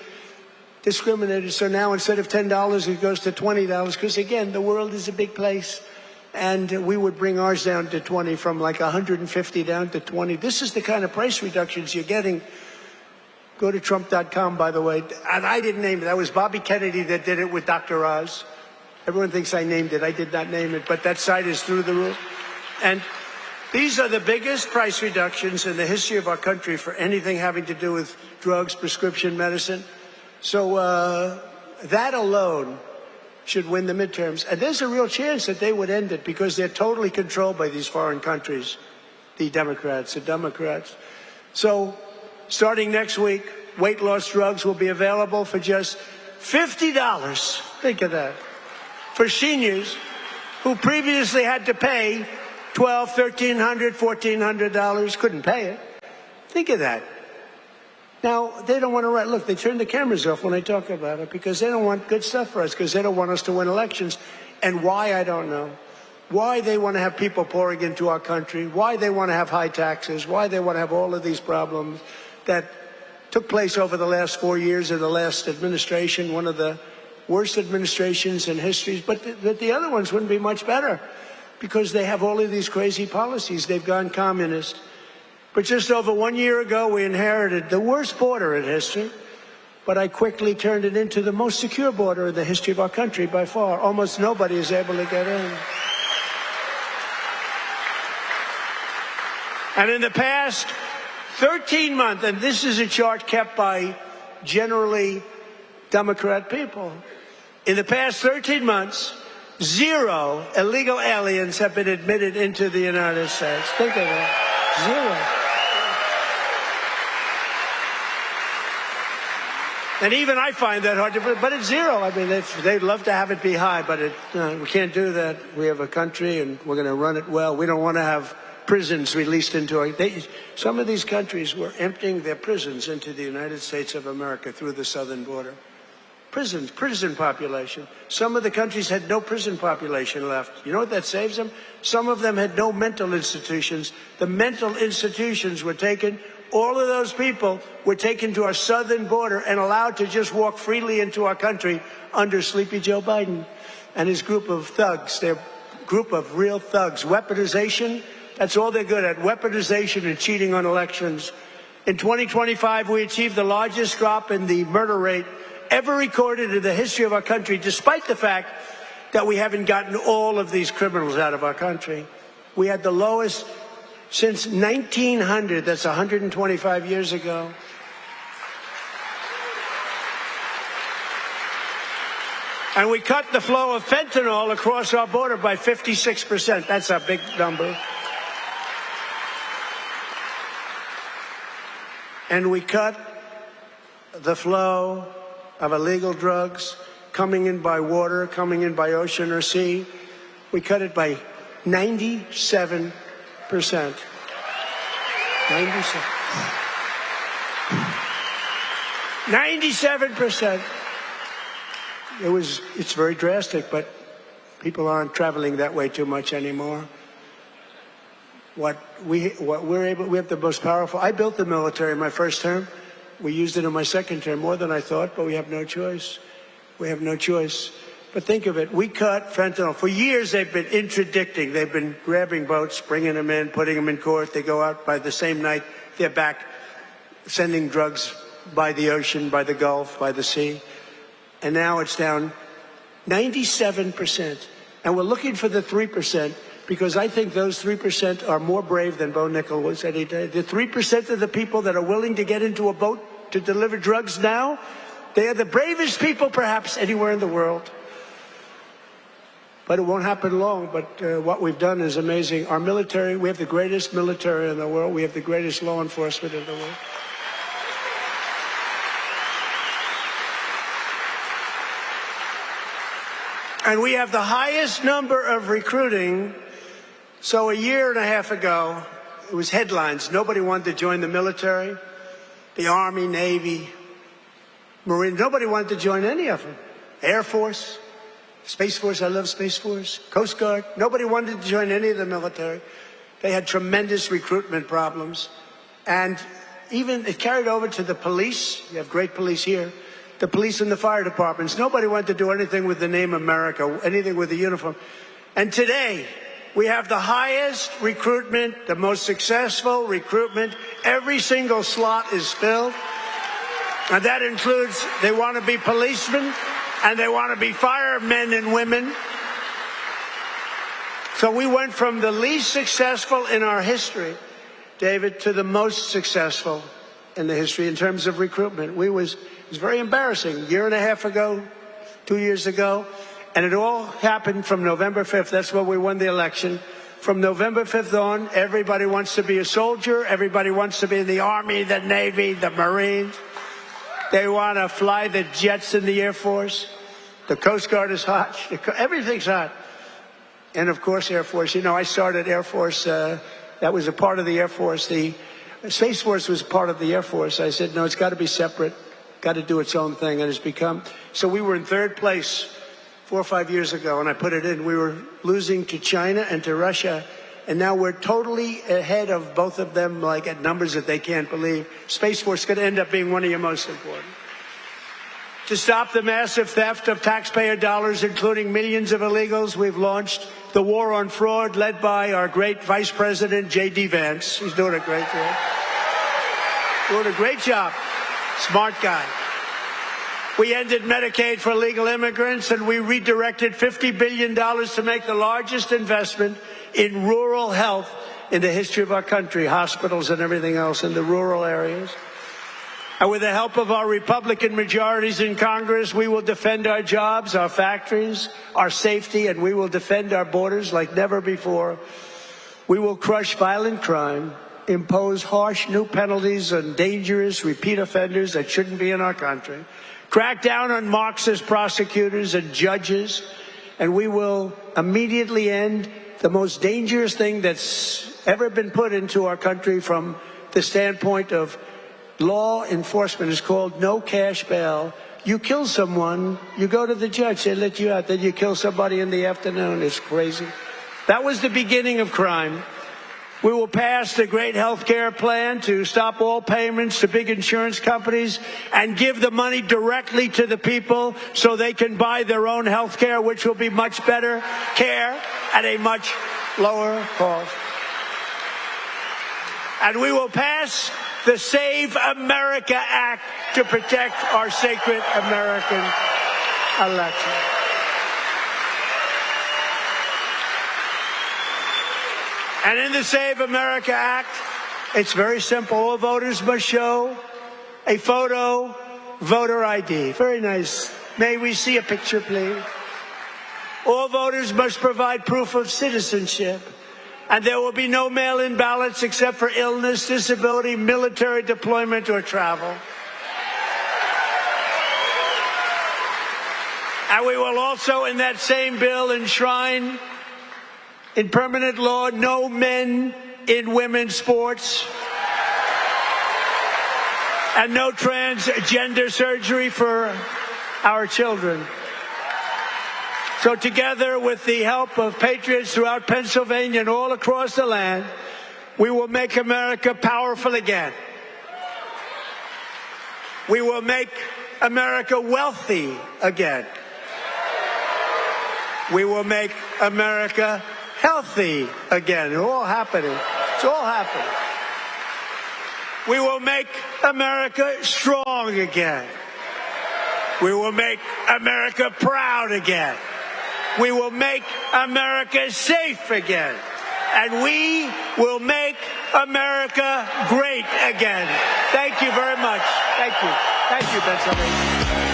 discriminated. So now instead of $10, it goes to $20, because again, the world is a big place. And we would bring ours down to 20, from like 150 down to 20. This is the kind of price reductions you're getting. Go to Trump.com, by the way. And I didn't name it. That was Bobby Kennedy that did it with Dr. Oz. Everyone thinks I named it. I did not name it, but that site is through the roof. And These are the biggest price reductions in the history of our country for anything having to do with drugs, prescription medicine. So that alone should win the midterms. And there's a real chance that they would end it because they're totally controlled by these foreign countries, the Democrats. So starting next week, weight loss drugs will be available for just $50. Think of that. For seniors who previously had to pay $1,200, $1,300, $1,400, couldn't pay it. Think of that. Now, they don't want to write. Look, they turn the cameras off when I talk about it because they don't want good stuff for us, because they don't want us to win elections. And why, I don't know. Why they want to have people pouring into our country, why they want to have high taxes, why they want to have all of these problems that took place over the last 4 years of the last administration, one of the worst administrations in history. But the other ones wouldn't be much better because they have all of these crazy policies. They've gone communist. But just over 1 year ago, we inherited the worst border in history, but I quickly turned it into the most secure border in the history of our country by far. Almost nobody is able to get in. And in the past 13 months, and this is a chart kept by generally Democrat people, in the past 13 months, 0 illegal aliens have been admitted into the United States. Think of that. 0. And even I find that hard to believe, but it's 0. I mean, they'd love to have it be high, but we can't do that. We have a country, and we're going to run it well. We don't want to have prisons released into our... Some of these countries were emptying their prisons into the United States of America through the southern border. Prison population. Some of the countries had no prison population left. You know what that saves them? Some of them had no mental institutions. The mental institutions were taken. All of those people were taken to our southern border and allowed to just walk freely into our country under Sleepy Joe Biden and his group of thugs, their group of real thugs. Weaponization, that's all they're good at, weaponization and cheating on elections. In 2025, we achieved the largest drop in the murder rate ever recorded in the history of our country, despite the fact that we haven't gotten all of these criminals out of our country. We had the lowest since 1900, that's 125 years ago. And we cut the flow of fentanyl across our border by 56%. That's a big number. And we cut the flow of illegal drugs coming in by water, coming in by ocean or sea. We cut it by 97%. 97%. It's very drastic, but people aren't traveling that way too much anymore. We have the most powerful. I built the military in my first term. We used it in my second term, more than I thought, but we have no choice. We have no choice. But think of it. We cut fentanyl. For years, they've been interdicting. They've been grabbing boats, bringing them in, putting them in court. They go out by the same night. They're back sending drugs by the ocean, by the Gulf, by the sea. And now it's down 97%. And we're looking for the 3%, because I think those 3% are more brave than Bo Nickel was any day. The 3% of the people that are willing to get into a boat to deliver drugs now, they are the bravest people perhaps anywhere in the world. But it won't happen long. But what we've done is amazing. Our military, we have the greatest military in the world. We have the greatest law enforcement in the world. And we have the highest number of recruiting. So a year and a half ago, it was headlines. Nobody wanted to join the military, the Army, Navy, Marine. Nobody wanted to join any of them. Air Force, Space Force. I love Space Force. Coast Guard. Nobody wanted to join any of the military. They had tremendous recruitment problems. And even it carried over to the police. You have great police here. The police and the fire departments. Nobody wanted to do anything with the name America, anything with the uniform. And today, we have the highest recruitment, the most successful recruitment. Every single slot is filled. And that includes, they want to be policemen and they want to be firemen and women. So we went from the least successful in our history, David, to the most successful in the history in terms of recruitment. It was very embarrassing. A year and a half ago, 2 years ago, and it all happened from November 5th. That's when we won the election. From November 5th on, everybody wants to be a soldier. Everybody wants to be in the Army, the Navy, the Marines. They want to fly the jets in the Air Force. The Coast Guard is hot. Everything's hot. And, of course, Air Force. You know, I started Air Force. That was a part of the Air Force. The Space Force was part of the Air Force. I said, no, it's got to be separate. Got to do its own thing. And it's become. So we were in third place 4 or 5 years ago, and I put it in. We were losing to China and to Russia. And now we're totally ahead of both of them, like at numbers that they can't believe. Space Force is going to end up being one of your most important. To stop the massive theft of taxpayer dollars, including millions of illegals, we've launched the war on fraud led by our great Vice President, J.D. Vance. He's doing a great job. Doing a great job. Smart guy. We ended Medicaid for illegal immigrants, and we redirected $50 billion to make the largest investment in rural health in the history of our country, hospitals and everything else in the rural areas. And with the help of our Republican majorities in Congress, we will defend our jobs, our factories, our safety, and we will defend our borders like never before. We will crush violent crime, impose harsh new penalties on dangerous repeat offenders that shouldn't be in our country, crack down on Marxist prosecutors and judges, and we will immediately end the most dangerous thing that's ever been put into our country from the standpoint of law enforcement. Is called no cash bail. You kill someone, you go to the judge, they let you out, then you kill somebody in the afternoon. It's crazy. That was the beginning of crime. We will pass the great health care plan to stop all payments to big insurance companies and give the money directly to the people so they can buy their own health care, which will be much better care at a much lower cost. And we will pass the Save America Act to protect our sacred American election. And in the Save America Act, it's very simple. All voters must show a photo, voter ID. Very nice. May we see a picture, please? All voters must provide proof of citizenship. And there will be no mail-in ballots except for illness, disability, military deployment, or travel. And we will also, in that same bill, enshrine in permanent law no men in women's sports and no transgender surgery for our children. So together with the help of patriots throughout Pennsylvania and all across the land, we will make America powerful again. We will make America wealthy again. We will make America healthy again. It's all happening. It's all happening. We will make America strong again. We will make America proud again. We will make America safe again. And we will make America great again. Thank you very much. Thank you. Thank you, Pennsylvania.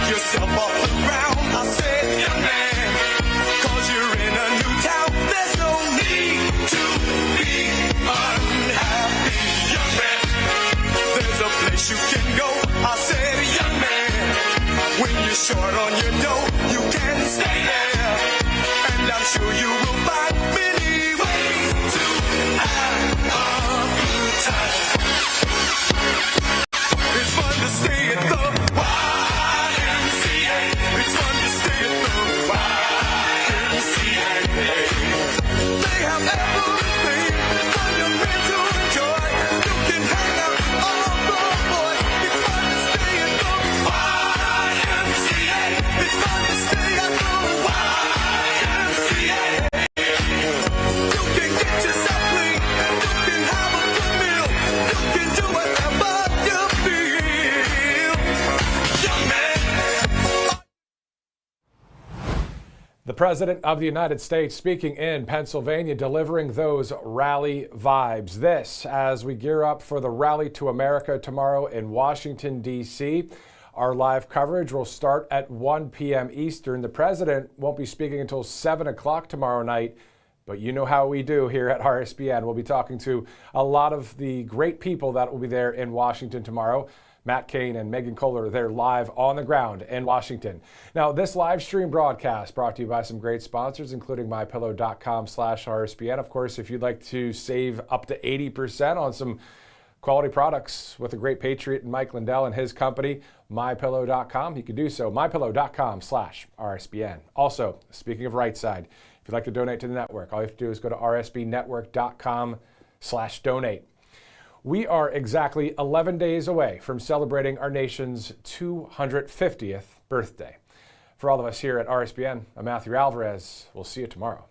Yourself off the ground, I said, young man, 'cause you're in a new town. There's no need to be unhappy, young man. There's a place you can go. I said, young man, when you're short on your dough, you can stay there, and I'm sure you will find many ways to have a good time. It's fun to stay at the YMCA. It's fun to stay at the YMCA. The President of the United States speaking in Pennsylvania, delivering those rally vibes. This as we gear up for the Rally to America tomorrow in Washington, D.C. Our live coverage will start at 1 p.m. Eastern. The President won't be speaking until 7 o'clock tomorrow night, but you know how we do here at RSBN. We'll be talking to a lot of the great people that will be there in Washington tomorrow. Matt Cain and Megan Kohler, they're live on the ground in Washington. Now, this live stream broadcast brought to you by some great sponsors, including mypillow.com/RSBN. Of course, if you'd like to save up to 80% on some quality products with a great patriot and Mike Lindell and his company, mypillow.com, you can do so. mypillow.com/RSBN. Also, speaking of Right Side, if you'd like to donate to the network, all you have to do is go to rsbnetwork.com/donate. We are exactly 11 days away from celebrating our nation's 250th birthday. For all of us here at RSBN, I'm Matthew Alvarez. We'll see you tomorrow.